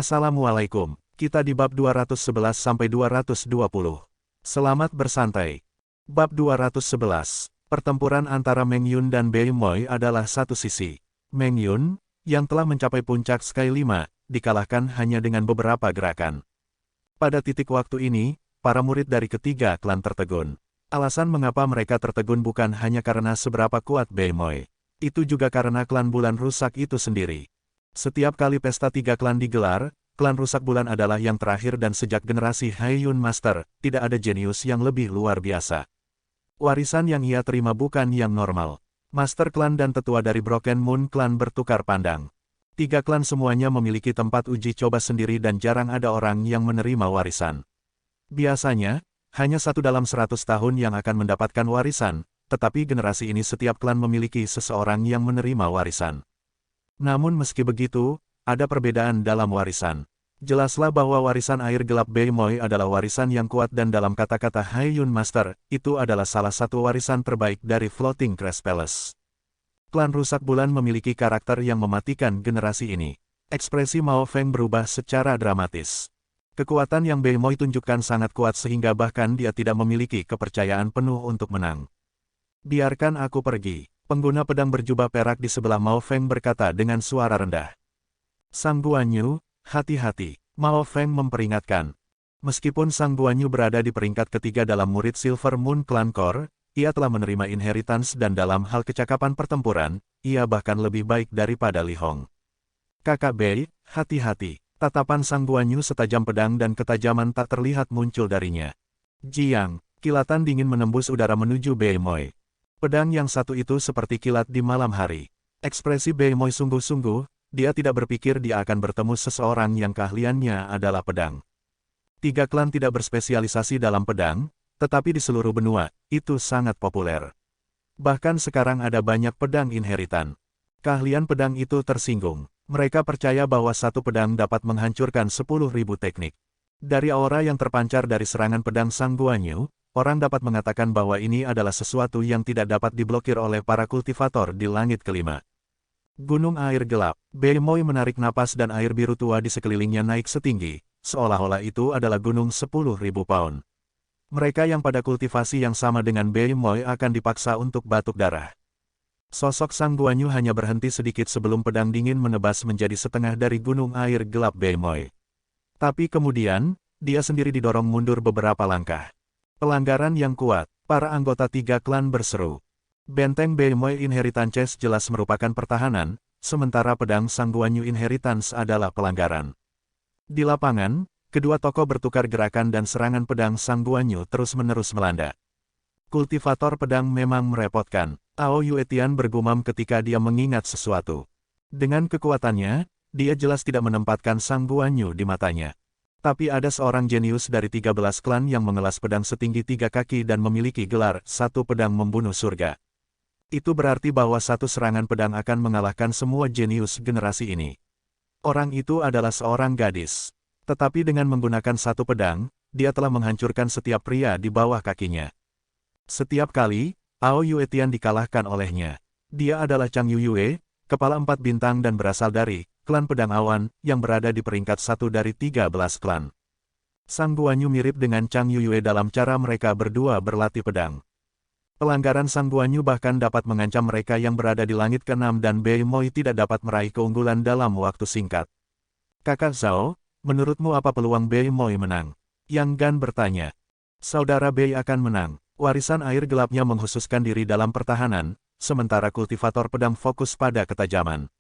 Assalamualaikum, kita di bab 211-220. Selamat bersantai. Bab 211, pertempuran antara Meng Yun dan Bei Moi adalah satu sisi. Meng Yun, yang telah mencapai puncak Sky 5, dikalahkan hanya dengan beberapa gerakan. Pada titik waktu ini, para murid dari ketiga klan tertegun. Alasan mengapa mereka tertegun bukan hanya karena seberapa kuat Bei Moi. Itu juga karena klan bulan rusak itu sendiri. Setiap kali pesta tiga klan digelar, klan rusak bulan adalah yang terakhir dan sejak generasi Haiyun Master, tidak ada jenius yang lebih luar biasa. Warisan yang ia terima bukan yang normal. Master klan dan tetua dari Broken Moon klan bertukar pandang. Tiga klan semuanya memiliki tempat uji coba sendiri dan jarang ada orang yang menerima warisan. Biasanya, hanya satu dalam 100 tahun yang akan mendapatkan warisan, tetapi generasi ini setiap klan memiliki seseorang yang menerima warisan. Namun meski begitu, ada perbedaan dalam warisan. Jelaslah bahwa warisan air gelap Bei Moi adalah warisan yang kuat dan dalam kata-kata Haiyun Master, itu adalah salah satu warisan terbaik dari Floating Crest Palace. Klan rusak bulan memiliki karakter yang mematikan generasi ini. Ekspresi Mao Feng berubah secara dramatis. Kekuatan yang Bei Moi tunjukkan sangat kuat sehingga bahkan dia tidak memiliki kepercayaan penuh untuk menang. Biarkan aku pergi. Pengguna pedang berjubah perak di sebelah Mao Feng berkata dengan suara rendah. Sang Guanyu, hati-hati, Mao Feng memperingatkan. Meskipun Sang Guanyu berada di peringkat ketiga dalam murid Silver Moon Clan Core, ia telah menerima inheritance dan dalam hal kecakapan pertempuran, ia bahkan lebih baik daripada Li Hong. Kakak Bei, hati-hati, tatapan Sang Guanyu setajam pedang dan ketajaman tak terlihat muncul darinya. Jiang, kilatan dingin menembus udara menuju Bei Moi. Pedang yang satu itu seperti kilat di malam hari. Ekspresi Bei Moi sungguh-sungguh, dia tidak berpikir dia akan bertemu seseorang yang keahliannya adalah pedang. Tiga klan tidak berspesialisasi dalam pedang, tetapi di seluruh benua, itu sangat populer. Bahkan sekarang ada banyak pedang inheritan. Keahlian pedang itu tersinggung. Mereka percaya bahwa satu pedang dapat menghancurkan 10.000 teknik. Dari aura yang terpancar dari serangan pedang Sang Guanyu, orang dapat mengatakan bahwa ini adalah sesuatu yang tidak dapat diblokir oleh para kultivator di langit kelima. Gunung air gelap, Bei Moi menarik napas dan air biru tua di sekelilingnya naik setinggi, seolah-olah itu adalah gunung 10.000 pound. Mereka yang pada kultivasi yang sama dengan Bei Moi akan dipaksa untuk batuk darah. Sosok Sang Guanyu hanya berhenti sedikit sebelum pedang dingin menebas menjadi setengah dari gunung air gelap Bei Moi. Tapi kemudian, dia sendiri didorong mundur beberapa langkah. Pelanggaran yang kuat, para anggota tiga klan berseru. Benteng Bei Moi Inheritance jelas merupakan pertahanan, sementara pedang Sang Guanyu Inheritance adalah pelanggaran. Di lapangan, kedua tokoh bertukar gerakan dan serangan pedang Sang Guanyu terus-menerus melanda. Kultivator pedang memang merepotkan, Ao Yuetian bergumam ketika dia mengingat sesuatu. Dengan kekuatannya, dia jelas tidak menempatkan Sang Guanyu di matanya. Tapi ada seorang jenius dari 13 klan yang mengelas pedang setinggi 3 kaki dan memiliki gelar, satu pedang membunuh surga. Itu berarti bahwa satu serangan pedang akan mengalahkan semua jenius generasi ini. Orang itu adalah seorang gadis. Tetapi dengan menggunakan satu pedang, dia telah menghancurkan setiap pria di bawah kakinya. Setiap kali, Ao Yuetian dikalahkan olehnya. Dia adalah Chang Yuyue, kepala 4 bintang dan berasal dari klan pedang awan, yang berada di peringkat 1 dari 13 klan. Sang Guanyu mirip dengan Chang Yuyue dalam cara mereka berdua berlatih pedang. Pelanggaran Sang Guanyu bahkan dapat mengancam mereka yang berada di langit ke-6 dan Bei Moi tidak dapat meraih keunggulan dalam waktu singkat. Kakak Zhao, menurutmu apa peluang Bei Moi menang? Yang Gan bertanya. Saudara Bei akan menang. Warisan air gelapnya menghususkan diri dalam pertahanan, sementara kultivator pedang fokus pada ketajaman.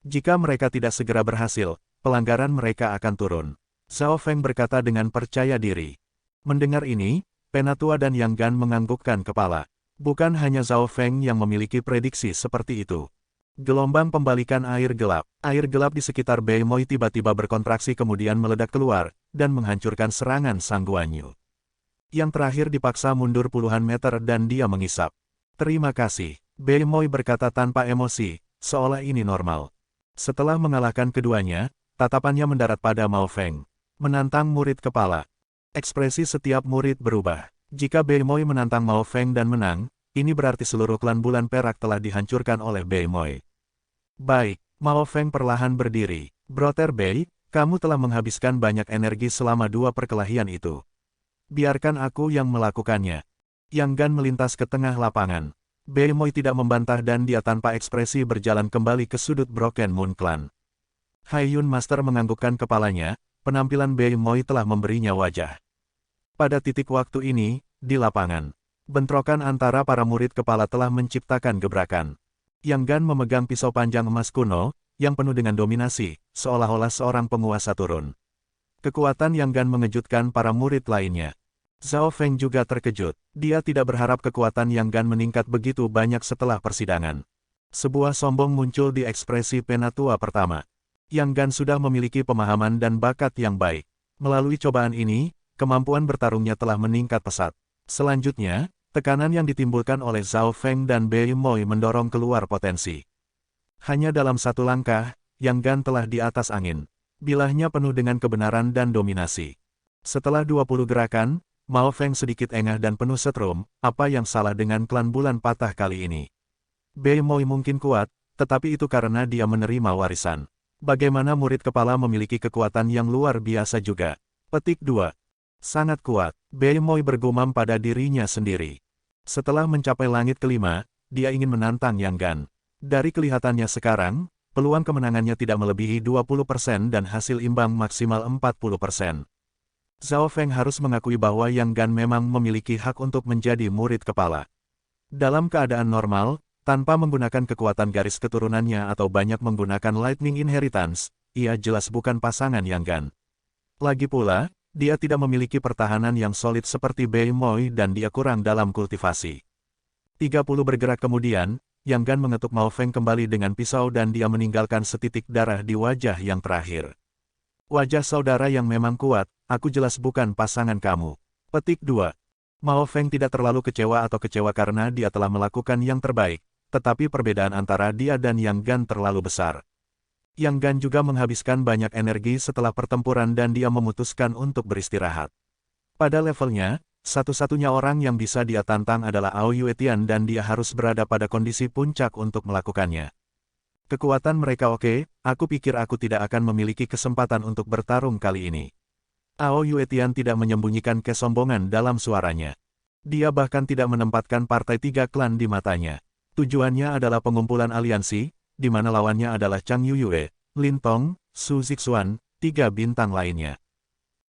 Jika mereka tidak segera berhasil, pelanggaran mereka akan turun. Zhao Feng berkata dengan percaya diri. Mendengar ini, Penatua dan Yang Gan menganggukkan kepala. Bukan hanya Zhao Feng yang memiliki prediksi seperti itu. Gelombang pembalikan air gelap di sekitar Bei Moi tiba-tiba berkontraksi kemudian meledak keluar, dan menghancurkan serangan Sang Guanyu. Yang terakhir dipaksa mundur puluhan meter dan dia mengisap. Terima kasih, Bei Moi berkata tanpa emosi, seolah ini normal. Setelah mengalahkan keduanya, tatapannya mendarat pada Mao Feng. Menantang murid kepala. Ekspresi setiap murid berubah. Jika Bei Moi menantang Mao Feng dan menang, ini berarti seluruh klan bulan perak telah dihancurkan oleh Bei Moi. Baik, Mao Feng perlahan berdiri. Brother Bei, Kamu telah menghabiskan banyak energi selama dua perkelahian itu. Biarkan aku yang melakukannya. Yang Gan melintas ke tengah lapangan. Beimoy tidak membantah dan dia tanpa ekspresi berjalan kembali ke sudut Broken Moon Clan. Haiyun Master menganggukkan kepalanya, penampilan Beimoy telah memberinya wajah. Pada titik waktu ini, di lapangan, bentrokan antara para murid kepala telah menciptakan gebrakan. Yang Gan memegang pisau panjang emas kuno, yang penuh dengan dominasi, seolah-olah seorang penguasa turun. Kekuatan Yang Gan mengejutkan para murid lainnya. Zhao Feng juga terkejut. Dia tidak berharap kekuatan Yang Gan meningkat begitu banyak setelah persidangan. Sebuah sombong muncul di ekspresi penatua pertama. Yang Gan sudah memiliki pemahaman dan bakat yang baik. Melalui cobaan ini, kemampuan bertarungnya telah meningkat pesat. Selanjutnya, tekanan yang ditimbulkan oleh Zhao Feng dan Beimoy mendorong keluar potensi. Hanya dalam satu langkah, Yang Gan telah di atas angin. Bilahnya penuh dengan kebenaran dan dominasi. Setelah 20 gerakan, Mao Feng sedikit engah dan penuh setrum. Apa yang salah dengan klan bulan patah kali ini? Beimoy mungkin kuat, tetapi itu karena dia menerima warisan. Bagaimana murid kepala memiliki kekuatan yang luar biasa juga? Petik 2. Sangat kuat. Beimoy bergumam pada dirinya sendiri. Setelah mencapai langit kelima, dia ingin menantang Yang Gan. Dari kelihatannya sekarang, peluang kemenangannya tidak melebihi 20% dan hasil imbang maksimal 40%. Zhao Feng harus mengakui bahwa Yang Gan memang memiliki hak untuk menjadi murid kepala. Dalam keadaan normal, tanpa menggunakan kekuatan garis keturunannya atau banyak menggunakan Lightning Inheritance, ia jelas bukan pasangan Yang Gan. Lagi pula, dia tidak memiliki pertahanan yang solid seperti Beimoy dan dia kurang dalam kultivasi. 30 bergerak kemudian, Yang Gan mengetuk Mao Feng kembali dengan pisau dan dia meninggalkan setitik darah di wajah yang terakhir. Wajah saudara yang memang kuat, aku jelas bukan pasangan kamu. Petik 2. Mao Feng tidak terlalu kecewa atau kecewa karena dia telah melakukan yang terbaik, tetapi perbedaan antara dia dan Yang Gan terlalu besar. Yang Gan juga menghabiskan banyak energi setelah pertempuran dan dia memutuskan untuk beristirahat. Pada levelnya, satu-satunya orang yang bisa dia tantang adalah Ao Yuetian dan dia harus berada pada kondisi puncak untuk melakukannya. Kekuatan mereka oke, aku pikir aku tidak akan memiliki kesempatan untuk bertarung kali ini. Ao Yuetian tidak menyembunyikan kesombongan dalam suaranya. Dia bahkan tidak menempatkan partai tiga klan di matanya. Tujuannya adalah pengumpulan aliansi, di mana lawannya adalah Chang Yuyue, Lin Tong, Su Zixuan, 3 bintang lainnya.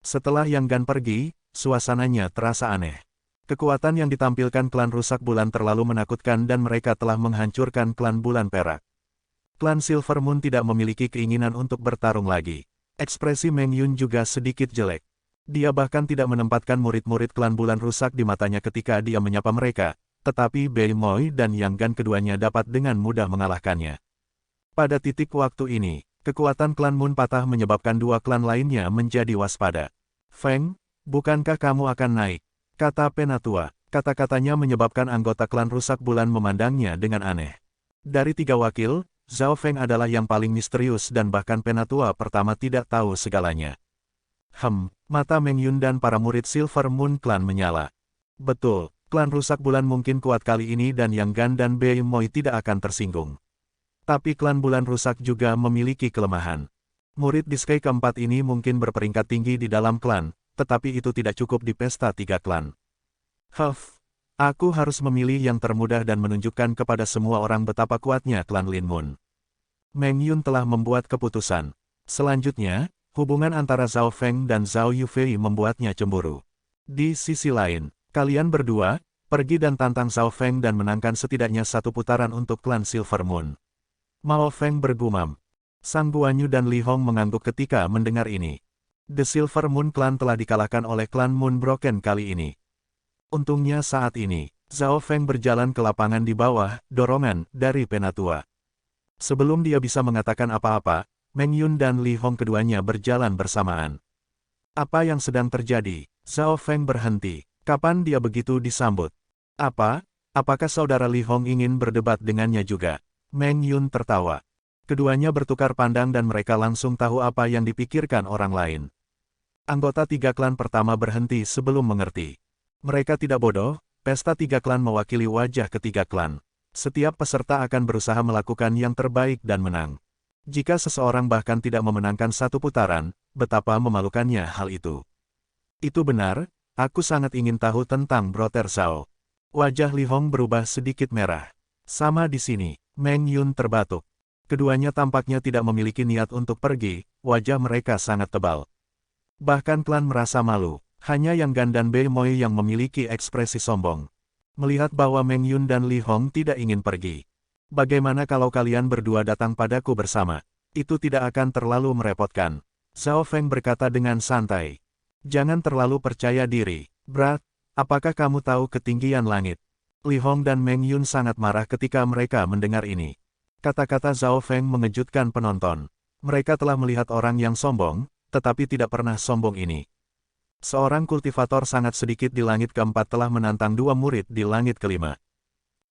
Setelah Yang Gan pergi, suasananya terasa aneh. Kekuatan yang ditampilkan klan rusak bulan terlalu menakutkan dan mereka telah menghancurkan klan bulan perak. Klan Silver Moon tidak memiliki keinginan untuk bertarung lagi. Ekspresi Meng Yun juga sedikit jelek. Dia bahkan tidak menempatkan murid-murid klan bulan rusak di matanya ketika dia menyapa mereka, tetapi Beimoy dan Yang Gan keduanya dapat dengan mudah mengalahkannya. Pada titik waktu ini, kekuatan klan Moon patah menyebabkan dua klan lainnya menjadi waspada. Feng, bukankah kamu akan naik? Kata penatua. Kata-katanya menyebabkan anggota klan rusak bulan memandangnya dengan aneh. Dari 3 wakil, Zhao Feng adalah yang paling misterius dan bahkan penatua pertama tidak tahu segalanya. Mata Meng Yun dan para murid Silver Moon Clan menyala. Betul, klan rusak bulan mungkin kuat kali ini dan Yang Gan dan Beimoy tidak akan tersinggung. Tapi klan bulan rusak juga memiliki kelemahan. Murid Diskai keempat ini mungkin berperingkat tinggi di dalam klan, tetapi itu tidak cukup di pesta 3 klan. Aku harus memilih yang termudah dan menunjukkan kepada semua orang betapa kuatnya klan Lin Moon. Meng Yun telah membuat keputusan. Selanjutnya, hubungan antara Zhao Feng dan Zhao Yufei membuatnya cemburu. Di sisi lain, kalian berdua, pergi dan tantang Zhao Feng dan menangkan setidaknya 1 putaran untuk klan Silver Moon. Mao Feng bergumam. Sang Guanyu dan Li Hong mengangguk ketika mendengar ini. The Silver Moon Clan telah dikalahkan oleh klan Moon Broken kali ini. Untungnya saat ini, Zhao Feng berjalan ke lapangan di bawah dorongan dari penatua. Sebelum dia bisa mengatakan apa-apa, Meng Yun dan Li Hong keduanya berjalan bersamaan. Apa yang sedang terjadi? Zhao Feng berhenti. Kapan dia begitu disambut? Apakah saudara Li Hong ingin berdebat dengannya juga? Meng Yun tertawa. Keduanya bertukar pandang dan mereka langsung tahu apa yang dipikirkan orang lain. Anggota 3 klan pertama berhenti sebelum mengerti. Mereka tidak bodoh, pesta 3 klan mewakili wajah ketiga klan. Setiap peserta akan berusaha melakukan yang terbaik dan menang. Jika seseorang bahkan tidak memenangkan satu putaran, betapa memalukannya hal itu. Itu benar, aku sangat ingin tahu tentang Brother Zhao. Wajah Li Hong berubah sedikit merah. Sama di sini, Meng Yun terbatuk. Keduanya tampaknya tidak memiliki niat untuk pergi, wajah mereka sangat tebal. Bahkan klan merasa malu, hanya Yang Gan dan Bei Moi yang memiliki ekspresi sombong. Melihat bahwa Meng Yun dan Li Hong tidak ingin pergi. Bagaimana kalau kalian berdua datang padaku bersama? Itu tidak akan terlalu merepotkan. Zhao Feng berkata dengan santai. Jangan terlalu percaya diri, Brat. Apakah kamu tahu ketinggian langit? Li Hong dan Meng Yun sangat marah ketika mereka mendengar ini. Kata-kata Zhao Feng mengejutkan penonton. Mereka telah melihat orang yang sombong, tetapi tidak pernah sombong ini. Seorang kultivator sangat sedikit di langit keempat telah menantang dua murid di langit kelima.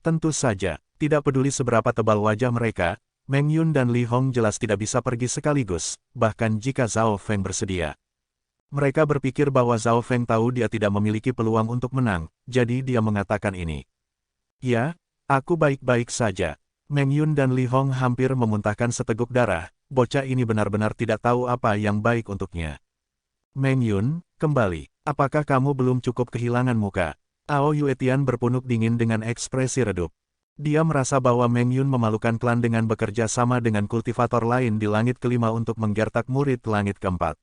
Tentu saja, tidak peduli seberapa tebal wajah mereka, Meng Yun dan Li Hong jelas tidak bisa pergi sekaligus, bahkan jika Zhao Feng bersedia. Mereka berpikir bahwa Zhao Feng tahu dia tidak memiliki peluang untuk menang, jadi dia mengatakan ini. Ya, aku baik-baik saja. Meng Yun dan Li Hong hampir memuntahkan seteguk darah, bocah ini benar-benar tidak tahu apa yang baik untuknya. Meng Yun, kembali, apakah kamu belum cukup kehilangan muka? Ao Yuetian berpunuk dingin dengan ekspresi redup. Dia merasa bahwa Meng Yun memalukan klan dengan bekerja sama dengan kultivator lain di langit kelima untuk menggertak murid langit keempat.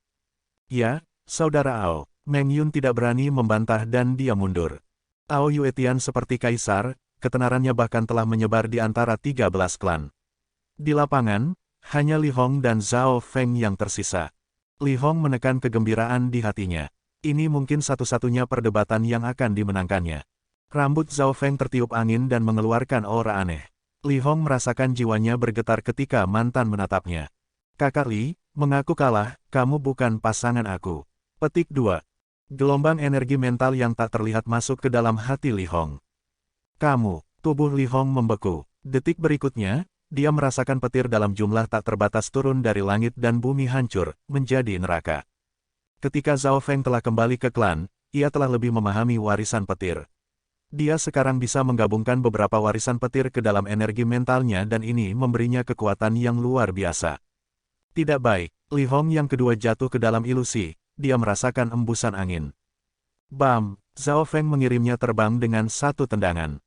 Ya, Saudara Ao, Meng Yun tidak berani membantah dan dia mundur. Ao Yuetian seperti kaisar, ketenarannya bahkan telah menyebar di antara 13 klan. Di lapangan, hanya Li Hong dan Zhao Feng yang tersisa. Li Hong menekan kegembiraan di hatinya. Ini mungkin satu-satunya perdebatan yang akan dimenangkannya. Rambut Zhao Feng tertiup angin dan mengeluarkan aura aneh. Li Hong merasakan jiwanya bergetar ketika mantan menatapnya. Kakak Li, mengaku kalah, kamu bukan pasangan aku. Petik 2. Gelombang energi mental yang tak terlihat masuk ke dalam hati Li Hong. Kamu, tubuh Li Hong membeku. Detik berikutnya, dia merasakan petir dalam jumlah tak terbatas turun dari langit dan bumi hancur, menjadi neraka. Ketika Zhao Feng telah kembali ke klan, ia telah lebih memahami warisan petir. Dia sekarang bisa menggabungkan beberapa warisan petir ke dalam energi mentalnya dan ini memberinya kekuatan yang luar biasa. Tidak baik, Li Hong yang kedua jatuh ke dalam ilusi, dia merasakan embusan angin. Bam, Zhao Feng mengirimnya terbang dengan satu tendangan.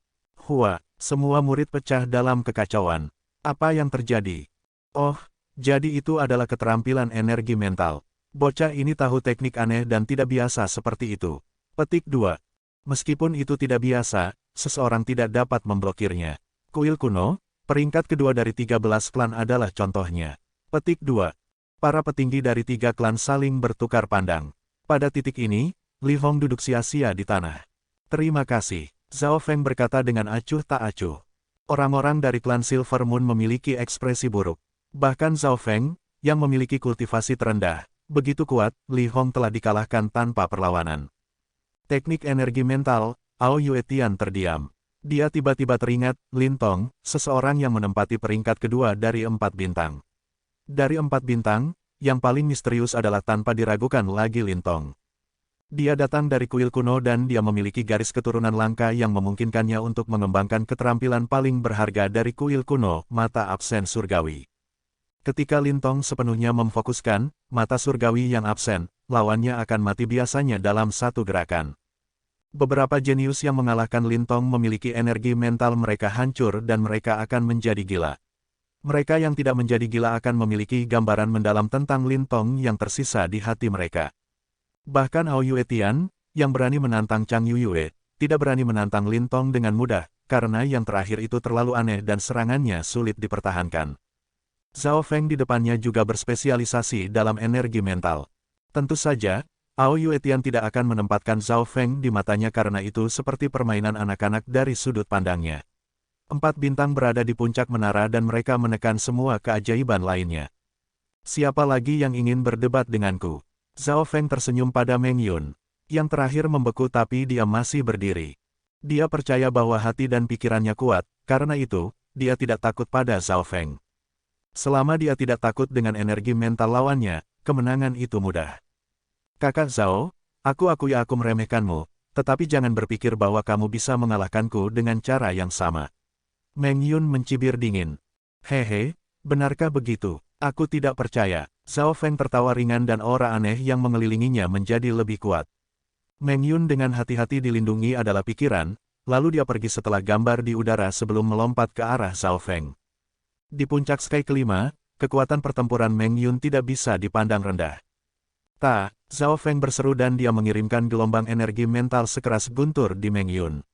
Hua, semua murid pecah dalam kekacauan. Apa yang terjadi? Oh, jadi itu adalah keterampilan energi mental. Bocah ini tahu teknik aneh dan tidak biasa seperti itu. Petik 2. Meskipun itu tidak biasa, seseorang tidak dapat memblokirnya. Kuil kuno, peringkat kedua dari 13 klan adalah contohnya. Petik 2. Para petinggi dari 3 klan saling bertukar pandang. Pada titik ini, Li Hong duduk sia-sia di tanah. Terima kasih, Zhao Feng berkata dengan acuh tak acuh. Orang-orang dari klan Silver Moon memiliki ekspresi buruk. Bahkan Zhao Feng, yang memiliki kultivasi terendah, begitu kuat, Li Hong telah dikalahkan tanpa perlawanan. Teknik energi mental, Ao Yuetian terdiam. Dia tiba-tiba teringat, Lin Tong, seseorang yang menempati peringkat kedua dari 4 bintang. Dari 4 bintang, yang paling misterius adalah tanpa diragukan lagi Lin Tong. Dia datang dari kuil kuno dan dia memiliki garis keturunan langka yang memungkinkannya untuk mengembangkan keterampilan paling berharga dari kuil kuno, mata absen surgawi. Ketika Lin Tong sepenuhnya memfokuskan, mata surgawi yang absen, lawannya akan mati biasanya dalam satu gerakan. Beberapa jenius yang mengalahkan Lin Tong memiliki energi mental mereka hancur dan mereka akan menjadi gila. Mereka yang tidak menjadi gila akan memiliki gambaran mendalam tentang Lin Tong yang tersisa di hati mereka. Bahkan Ao Yuetian, yang berani menantang Chang Yuyue, tidak berani menantang Lin Tong dengan mudah, karena yang terakhir itu terlalu aneh dan serangannya sulit dipertahankan. Zhao Feng di depannya juga berspesialisasi dalam energi mental. Tentu saja, Ao Yuetian tidak akan menempatkan Zhao Feng di matanya karena itu seperti permainan anak-anak dari sudut pandangnya. 4 bintang berada di puncak menara dan mereka menekan semua keajaiban lainnya. Siapa lagi yang ingin berdebat denganku? Zhao Feng tersenyum pada Meng Yun. Yang terakhir membeku tapi dia masih berdiri. Dia percaya bahwa hati dan pikirannya kuat, karena itu, dia tidak takut pada Zhao Feng. Selama dia tidak takut dengan energi mental lawannya, kemenangan itu mudah. Kakak Zhao, aku akui aku meremehkanmu, tetapi jangan berpikir bahwa kamu bisa mengalahkanku dengan cara yang sama. Meng Yun mencibir dingin. Hehe, benarkah begitu? Aku tidak percaya. Zhao Feng tertawa ringan dan aura aneh yang mengelilinginya menjadi lebih kuat. Meng Yun dengan hati-hati dilindungi adalah pikiran, lalu dia pergi setelah gambar di udara sebelum melompat ke arah Zhao Feng. Di puncak Sky kelima, kekuatan pertempuran Meng Yun tidak bisa dipandang rendah. Zhao Feng berseru dan dia mengirimkan gelombang energi mental sekeras guntur di Meng Yun.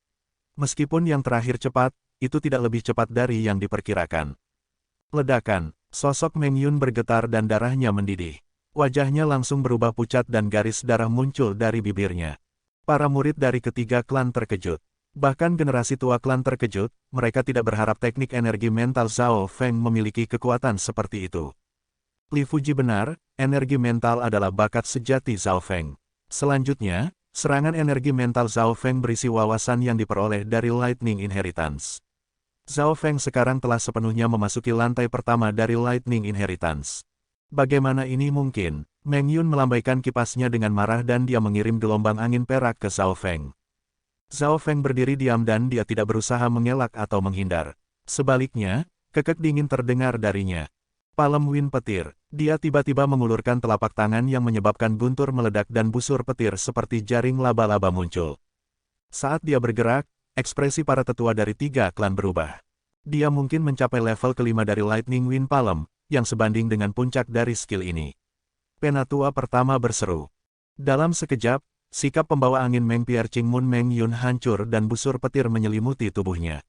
Meskipun yang terakhir cepat, itu tidak lebih cepat dari yang diperkirakan. Ledakan, sosok Meng Yun bergetar dan darahnya mendidih. Wajahnya langsung berubah pucat dan garis darah muncul dari bibirnya. Para murid dari ketiga klan terkejut. Bahkan generasi tua klan terkejut, mereka tidak berharap teknik energi mental Zhao Feng memiliki kekuatan seperti itu. Li Fuji benar, energi mental adalah bakat sejati Zhao Feng. Selanjutnya, serangan energi mental Zhao Feng berisi wawasan yang diperoleh dari Lightning Inheritance. Zhao Feng sekarang telah sepenuhnya memasuki lantai pertama dari Lightning Inheritance. Bagaimana ini mungkin? Meng Yun melambaikan kipasnya dengan marah dan dia mengirim gelombang angin perak ke Zhao Feng. Zhao Feng berdiri diam dan dia tidak berusaha mengelak atau menghindar. Sebaliknya, kekek dingin terdengar darinya. Palem Wind Petir. Dia tiba-tiba mengulurkan telapak tangan yang menyebabkan guntur meledak dan busur petir seperti jaring laba-laba muncul. Saat dia bergerak, ekspresi para tetua dari tiga klan berubah. Dia mungkin mencapai level kelima dari Lightning Wind Palem, yang sebanding dengan puncak dari skill ini. Penatua pertama berseru. Dalam sekejap, sikap pembawa angin Meng Piercing Moon Meng Yun hancur dan busur petir menyelimuti tubuhnya.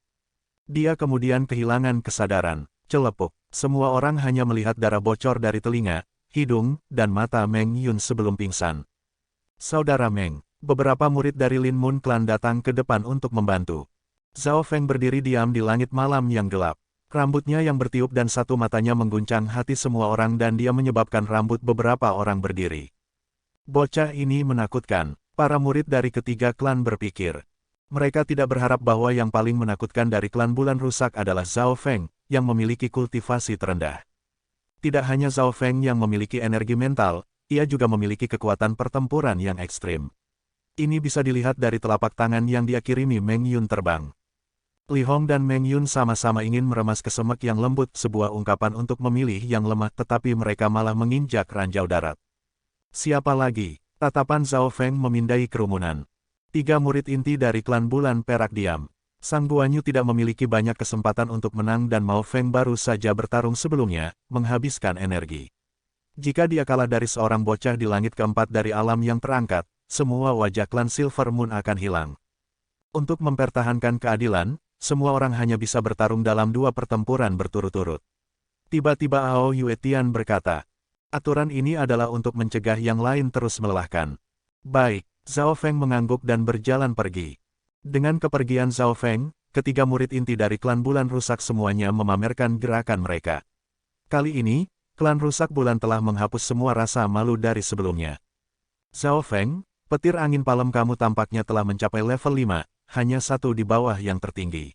Dia kemudian kehilangan kesadaran. Celepuk. Semua orang hanya melihat darah bocor dari telinga, hidung, dan mata Meng Yun sebelum pingsan. Saudara Meng. Beberapa murid dari Lin Moon Clan datang ke depan untuk membantu. Zhao Feng berdiri diam di langit malam yang gelap. Rambutnya yang bertiup dan satu matanya mengguncang hati semua orang dan dia menyebabkan rambut beberapa orang berdiri. Bocah ini menakutkan. Para murid dari ketiga klan berpikir. Mereka tidak berharap bahwa yang paling menakutkan dari klan bulan rusak adalah Zhao Feng, yang memiliki kultivasi terendah. Tidak hanya Zhao Feng yang memiliki energi mental, ia juga memiliki kekuatan pertempuran yang ekstrim. Ini bisa dilihat dari telapak tangan yang dia kirimi Meng Yun terbang. Li Hong dan Meng Yun sama-sama ingin meremas kesemek yang lembut, sebuah ungkapan untuk memilih yang lemah, tetapi mereka malah menginjak ranjau darat. Siapa lagi? Tatapan Zhao Feng memindai kerumunan. Tiga murid inti dari klan bulan perak diam. Sang Guanyu tidak memiliki banyak kesempatan untuk menang dan Mao Feng baru saja bertarung sebelumnya, menghabiskan energi. Jika dia kalah dari seorang bocah di langit keempat dari alam yang terangkat, semua wajah klan Silver Moon akan hilang. Untuk mempertahankan keadilan, semua orang hanya bisa bertarung dalam dua pertempuran berturut-turut. Tiba-tiba Ao Yuetian berkata, aturan ini adalah untuk mencegah yang lain terus melelahkan. Baik, Zhao Feng mengangguk dan berjalan pergi. Dengan kepergian Zhao Feng, ketiga murid inti dari klan bulan rusak semuanya memamerkan gerakan mereka. Kali ini, klan rusak bulan telah menghapus semua rasa malu dari sebelumnya. Zhao Feng, petir angin palem kamu tampaknya telah mencapai level 5, hanya satu di bawah yang tertinggi.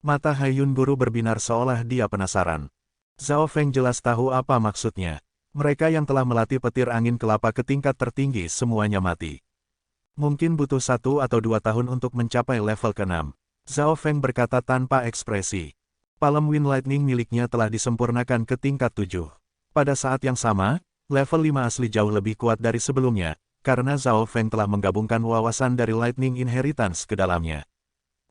Mata Haiyun guru berbinar seolah dia penasaran. Zhao Feng jelas tahu apa maksudnya. Mereka yang telah melatih petir angin kelapa ke tingkat tertinggi semuanya mati. Mungkin butuh 1 atau 2 tahun untuk mencapai level ke-6. Zhao Feng berkata tanpa ekspresi. Palem Wind Lightning miliknya telah disempurnakan ke tingkat 7. Pada saat yang sama, level 5 asli jauh lebih kuat dari sebelumnya, karena Zhao Feng telah menggabungkan wawasan dari Lightning Inheritance ke dalamnya.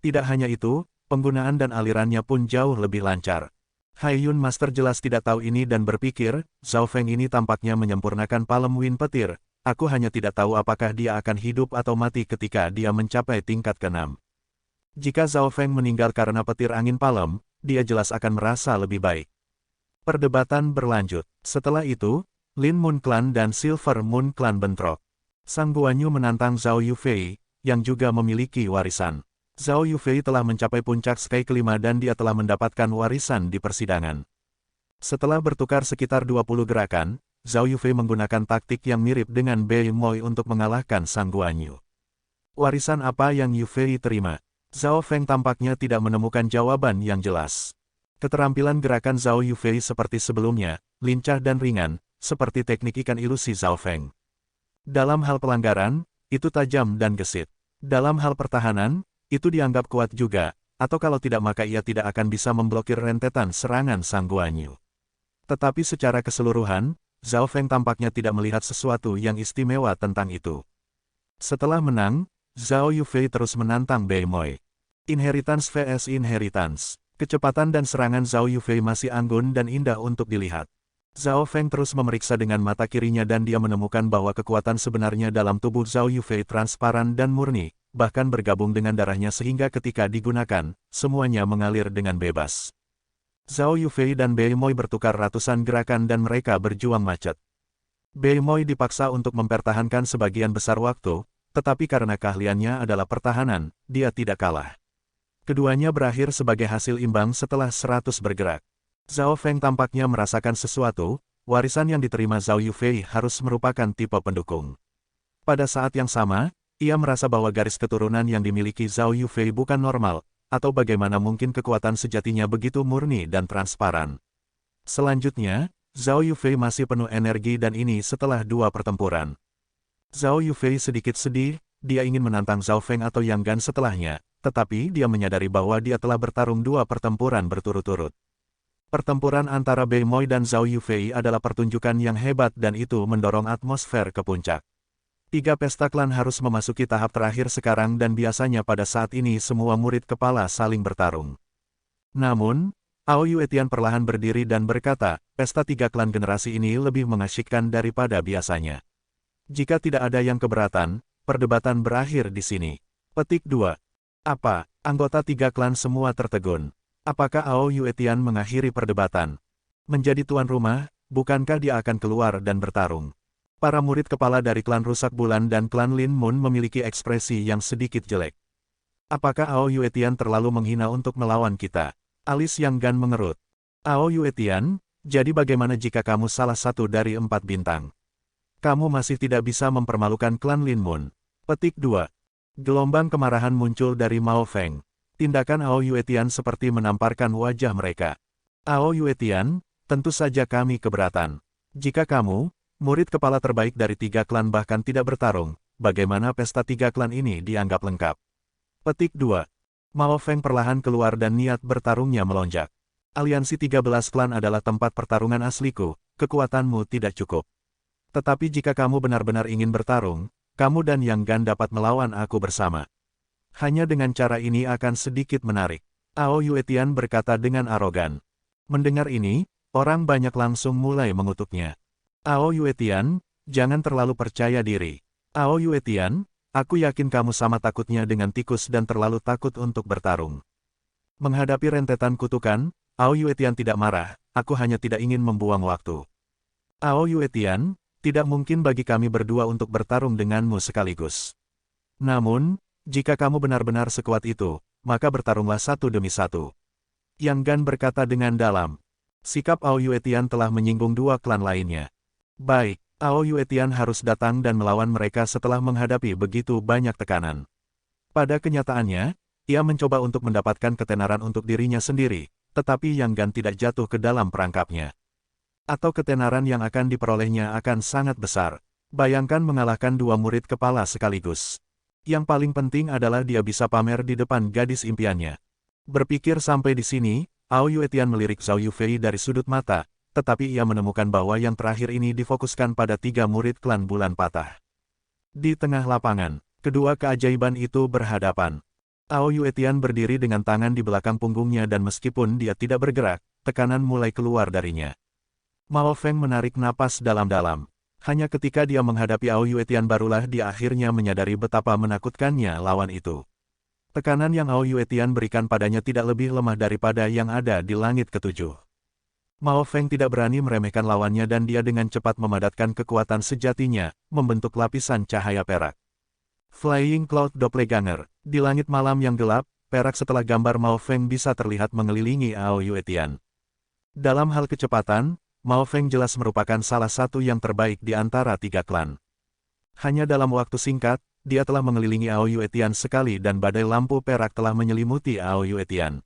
Tidak hanya itu, penggunaan dan alirannya pun jauh lebih lancar. Haiyun Master jelas tidak tahu ini dan berpikir, Zhao Feng ini tampaknya menyempurnakan Palem Wind Petir, aku hanya tidak tahu apakah dia akan hidup atau mati ketika dia mencapai tingkat ke-6. Jika Zhao Feng meninggal karena petir angin palem, dia jelas akan merasa lebih baik. Perdebatan berlanjut. Setelah itu, Lin Moon Clan dan Silver Moon Clan bentrok. Sang Guanyu menantang Zhao Yufei, yang juga memiliki warisan. Zhao Yufei telah mencapai puncak Sky kelima dan dia telah mendapatkan warisan di persidangan. Setelah bertukar sekitar 20 gerakan, Zhao Yufei menggunakan taktik yang mirip dengan Bei Moi untuk mengalahkan Sang Guanyu. Warisan apa yang Yufei terima? Zhao Feng tampaknya tidak menemukan jawaban yang jelas. Keterampilan gerakan Zhao Yufei seperti sebelumnya, lincah dan ringan, seperti teknik ikan ilusi Zhao Feng. Dalam hal pelanggaran, itu tajam dan gesit. Dalam hal pertahanan, itu dianggap kuat juga, atau kalau tidak maka ia tidak akan bisa memblokir rentetan serangan Sang Guanyu. Tetapi secara keseluruhan, Zhao Feng tampaknya tidak melihat sesuatu yang istimewa tentang itu. Setelah menang, Zhao Yufei terus menantang Bei Moi. Inheritance vs Inheritance. Kecepatan dan serangan Zhao Yufei masih anggun dan indah untuk dilihat. Zhao Feng terus memeriksa dengan mata kirinya dan dia menemukan bahwa kekuatan sebenarnya dalam tubuh Zhao Yufei transparan dan murni, bahkan bergabung dengan darahnya sehingga ketika digunakan, semuanya mengalir dengan bebas. Zhao Yufei dan Bei Moi bertukar ratusan gerakan dan mereka berjuang macet. Bei Moi dipaksa untuk mempertahankan sebagian besar waktu, tetapi karena keahliannya adalah pertahanan, dia tidak kalah. Keduanya berakhir sebagai hasil imbang setelah 100 bergerak. Zhao Feng tampaknya merasakan sesuatu, warisan yang diterima Zhao Yufei harus merupakan tipe pendukung. Pada saat yang sama, ia merasa bahwa garis keturunan yang dimiliki Zhao Yufei bukan normal, atau bagaimana mungkin kekuatan sejatinya begitu murni dan transparan. Selanjutnya, Zhao Yufei masih penuh energi dan ini setelah 2 pertempuran. Zhao Yufei sedikit sedih, dia ingin menantang Zhao Feng atau Yang Gan setelahnya, tetapi dia menyadari bahwa dia telah bertarung 2 pertempuran berturut-turut. Pertempuran antara Bei Moi dan Zhao Yufei adalah pertunjukan yang hebat dan itu mendorong atmosfer ke puncak. 3 pesta klan harus memasuki tahap terakhir sekarang dan biasanya pada saat ini semua murid kepala saling bertarung. Namun, Ao Yuetian perlahan berdiri dan berkata, pesta 3 klan generasi ini lebih mengasyikkan daripada biasanya. Jika tidak ada yang keberatan, perdebatan berakhir di sini. Petik 2. Apa? Anggota 3 klan semua tertegun. Apakah Ao Yuetian mengakhiri perdebatan? Menjadi tuan rumah, bukankah dia akan keluar dan bertarung? Para murid kepala dari klan Rusak Bulan dan klan Lin Moon memiliki ekspresi yang sedikit jelek. Apakah Ao Yuetian terlalu menghina untuk melawan kita? Alis Yang Gan mengerut. Ao Yuetian, jadi bagaimana jika kamu salah satu dari 4 bintang? Kamu masih tidak bisa mempermalukan klan Lin Moon. Petik 2. Gelombang kemarahan muncul dari Mao Feng. Tindakan Ao Yuetian seperti menamparkan wajah mereka. Ao Yuetian, tentu saja kami keberatan. Jika kamu, murid kepala terbaik dari 3 klan bahkan tidak bertarung, bagaimana pesta 3 klan ini dianggap lengkap? Petik 2. Mao Feng perlahan keluar dan niat bertarungnya melonjak. Aliansi 13 klan adalah tempat pertarungan asliku, kekuatanmu tidak cukup. Tetapi jika kamu benar-benar ingin bertarung, kamu dan Yang Gan dapat melawan aku bersama. Hanya dengan cara ini akan sedikit menarik. Ao Yuetian berkata dengan arogan. Mendengar ini, orang banyak langsung mulai mengutuknya. Ao Yuetian, jangan terlalu percaya diri. Ao Yuetian, aku yakin kamu sama takutnya dengan tikus dan terlalu takut untuk bertarung. Menghadapi rentetan kutukan, Ao Yuetian tidak marah, aku hanya tidak ingin membuang waktu. Ao Yuetian, tidak mungkin bagi kami berdua untuk bertarung denganmu sekaligus. Namun, jika kamu benar-benar sekuat itu, maka bertarunglah satu demi satu. Yang Gan berkata dengan dalam. Sikap Ao Yuetian telah menyinggung 2 klan lainnya. Baik, Ao Yuetian harus datang dan melawan mereka setelah menghadapi begitu banyak tekanan. Pada kenyataannya, ia mencoba untuk mendapatkan ketenaran untuk dirinya sendiri, tetapi Yang Gan tidak jatuh ke dalam perangkapnya. Atau ketenaran yang akan diperolehnya akan sangat besar. Bayangkan mengalahkan 2 murid kepala sekaligus. Yang paling penting adalah dia bisa pamer di depan gadis impiannya. Berpikir sampai di sini, Ao Yuetian melirik Zhao Yufei dari sudut mata, tetapi ia menemukan bahwa yang terakhir ini difokuskan pada 3 murid klan Bulan Patah. Di tengah lapangan, kedua keajaiban itu berhadapan. Ao Yuetian berdiri dengan tangan di belakang punggungnya dan meskipun dia tidak bergerak, tekanan mulai keluar darinya. Mao Feng menarik napas dalam-dalam. Hanya ketika dia menghadapi Ao Yuetian barulah dia akhirnya menyadari betapa menakutkannya lawan itu. Tekanan yang Ao Yuetian berikan padanya tidak lebih lemah daripada yang ada di langit ketujuh. Mao Feng tidak berani meremehkan lawannya dan dia dengan cepat memadatkan kekuatan sejatinya, membentuk lapisan cahaya perak. Flying Cloud Doppelganger. Di langit malam yang gelap, perak setelah gambar Mao Feng bisa terlihat mengelilingi Ao Yuetian. Dalam hal kecepatan, Mao Feng jelas merupakan salah satu yang terbaik di antara 3 klan. Hanya dalam waktu singkat, dia telah mengelilingi Ao Yuetian sekali dan badai lampu perak telah menyelimuti Ao Yuetian.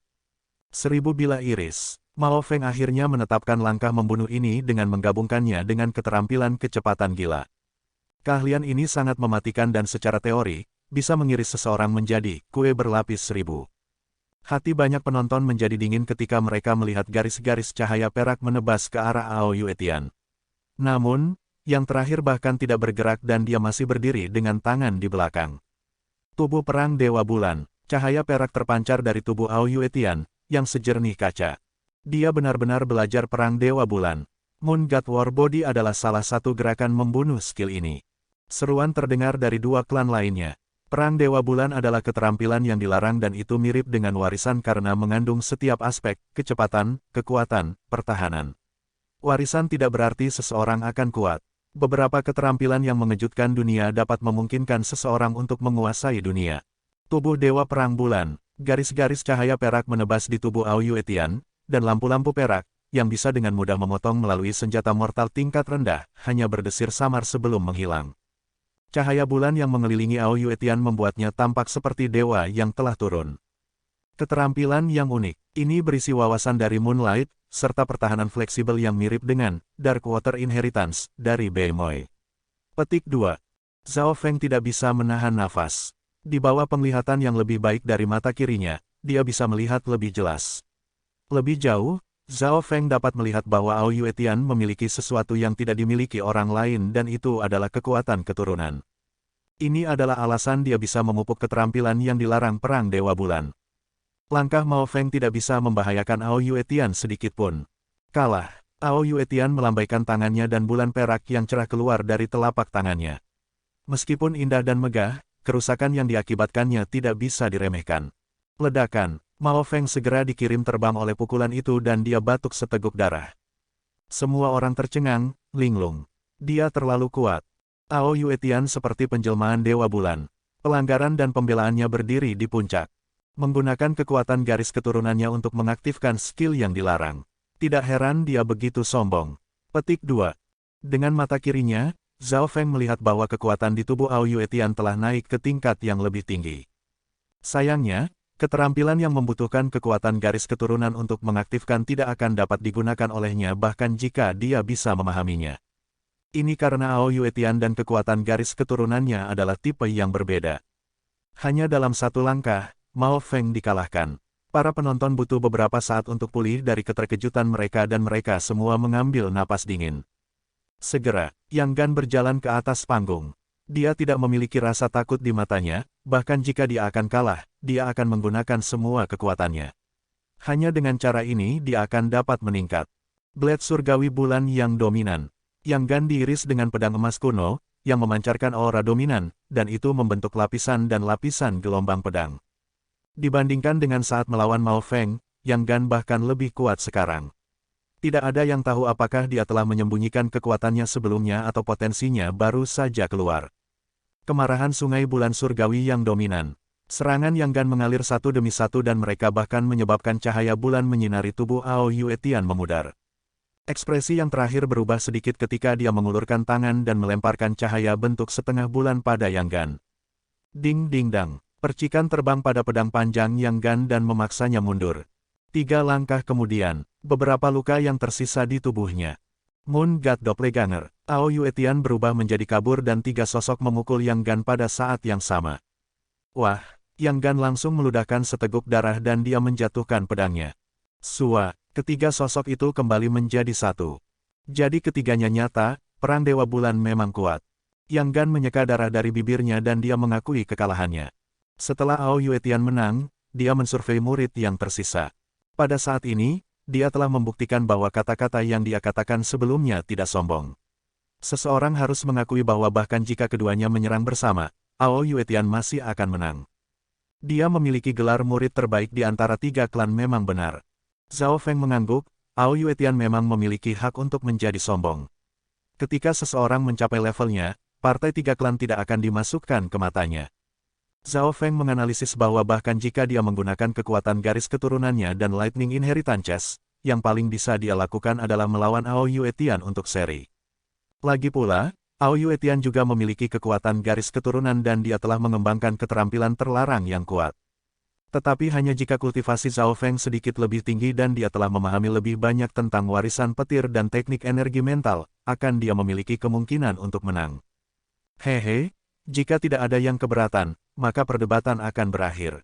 1000 bilah iris. Mao Feng akhirnya menetapkan langkah membunuh ini dengan menggabungkannya dengan keterampilan kecepatan gila. Keahlian ini sangat mematikan dan secara teori, bisa mengiris seseorang menjadi kue berlapis 1000. Hati banyak penonton menjadi dingin ketika mereka melihat garis-garis cahaya perak menebas ke arah Ao Yuetian. Namun, yang terakhir bahkan tidak bergerak dan dia masih berdiri dengan tangan di belakang. Tubuh perang Dewa Bulan, cahaya perak terpancar dari tubuh Ao Yuetian, yang sejernih kaca. Dia benar-benar belajar perang Dewa Bulan. Moon God War Body adalah salah satu gerakan membunuh skill ini. Seruan terdengar dari dua klan lainnya. Perang Dewa Bulan adalah keterampilan yang dilarang dan itu mirip dengan warisan karena mengandung setiap aspek, kecepatan, kekuatan, pertahanan. Warisan tidak berarti seseorang akan kuat. Beberapa keterampilan yang mengejutkan dunia dapat memungkinkan seseorang untuk menguasai dunia. Tubuh Dewa Perang Bulan, garis-garis cahaya perak menebas di tubuh Ao Yuetian, dan lampu-lampu perak, yang bisa dengan mudah memotong melalui senjata mortal tingkat rendah, hanya berdesir samar sebelum menghilang. Cahaya bulan yang mengelilingi Ao Yuetian membuatnya tampak seperti dewa yang telah turun. Keterampilan yang unik, ini berisi wawasan dari Moonlight, serta pertahanan fleksibel yang mirip dengan Dark Water Inheritance dari Beimoy. Petik 2. Zhao Feng tidak bisa menahan nafas. Di bawah penglihatan yang lebih baik dari mata kirinya, dia bisa melihat lebih jelas. Lebih jauh, Zhao Feng dapat melihat bahwa Ao Yuetian memiliki sesuatu yang tidak dimiliki orang lain dan itu adalah kekuatan keturunan. Ini adalah alasan dia bisa memupuk keterampilan yang dilarang perang Dewa Bulan. Langkah Mao Feng tidak bisa membahayakan Ao Yuetian sedikitpun. Kalah, Ao Yuetian melambaikan tangannya dan bulan perak yang cerah keluar dari telapak tangannya. Meskipun indah dan megah, kerusakan yang diakibatkannya tidak bisa diremehkan. Ledakan, Mao Feng segera dikirim terbang oleh pukulan itu dan dia batuk seteguk darah. Semua orang tercengang, linglung. Dia terlalu kuat. Ao Yuetian seperti penjelmaan Dewa Bulan. Pelanggaran dan pembelaannya berdiri di puncak. Menggunakan kekuatan garis keturunannya untuk mengaktifkan skill yang dilarang. Tidak heran dia begitu sombong. Petik 2. Dengan mata kirinya, Zhao Feng melihat bahwa kekuatan di tubuh Ao Yuetian telah naik ke tingkat yang lebih tinggi. Sayangnya, keterampilan yang membutuhkan kekuatan garis keturunan untuk mengaktifkan tidak akan dapat digunakan olehnya bahkan jika dia bisa memahaminya. Ini karena Ao Yuetian dan kekuatan garis keturunannya adalah tipe yang berbeda. Hanya dalam satu langkah, Mao Feng dikalahkan. Para penonton butuh beberapa saat untuk pulih dari keterkejutan mereka dan mereka semua mengambil napas dingin. Segera, Yang Gan berjalan ke atas panggung. Dia tidak memiliki rasa takut di matanya, bahkan jika dia akan kalah, dia akan menggunakan semua kekuatannya. Hanya dengan cara ini dia akan dapat meningkat. Blade surgawi bulan yang dominan. Yang Gan diiris dengan pedang emas kuno, yang memancarkan aura dominan, dan itu membentuk lapisan dan lapisan gelombang pedang. Dibandingkan dengan saat melawan Mao Feng, Yang Gan bahkan lebih kuat sekarang. Tidak ada yang tahu apakah dia telah menyembunyikan kekuatannya sebelumnya atau potensinya baru saja keluar. Kemarahan sungai bulan surgawi yang dominan. Serangan Yang Gan mengalir satu demi satu dan mereka bahkan menyebabkan cahaya bulan menyinari tubuh Ao Yuetian memudar. Ekspresi yang terakhir berubah sedikit ketika dia mengulurkan tangan dan melemparkan cahaya bentuk setengah bulan pada Yang Gan. Ding ding dang. Percikan terbang pada pedang panjang Yang Gan dan memaksanya mundur. 3 langkah kemudian, beberapa luka yang tersisa di tubuhnya. Moon God Doppelganger, Ao Yuetian berubah menjadi kabur dan 3 sosok memukul Yang Gan pada saat yang sama. Wah, Yang Gan langsung meludahkan seteguk darah dan dia menjatuhkan pedangnya. Sua, ketiga sosok itu kembali menjadi satu. Jadi ketiganya nyata, perang Dewa Bulan memang kuat. Yang Gan menyeka darah dari bibirnya dan dia mengakui kekalahannya. Setelah Ao Yuetian menang, dia mensurvei murid yang tersisa. Pada saat ini, dia telah membuktikan bahwa kata-kata yang dia katakan sebelumnya tidak sombong. Seseorang harus mengakui bahwa bahkan jika keduanya menyerang bersama, Ao Yuetian masih akan menang. Dia memiliki gelar murid terbaik di antara 3 klan memang benar. Zhao Feng mengangguk, Ao Yuetian memang memiliki hak untuk menjadi sombong. Ketika seseorang mencapai levelnya, partai 3 klan tidak akan dimasukkan ke matanya. Zhao Feng menganalisis bahwa bahkan jika dia menggunakan kekuatan garis keturunannya dan Lightning Inheritance, yang paling bisa dia lakukan adalah melawan Ao Yuetian untuk seri. Lagi pula, Ao Yuetian juga memiliki kekuatan garis keturunan dan dia telah mengembangkan keterampilan terlarang yang kuat. Tetapi hanya jika kultivasi Zhao Feng sedikit lebih tinggi dan dia telah memahami lebih banyak tentang warisan petir dan teknik energi mental, akan dia memiliki kemungkinan untuk menang. Hehe, jika tidak ada yang keberatan, maka perdebatan akan berakhir.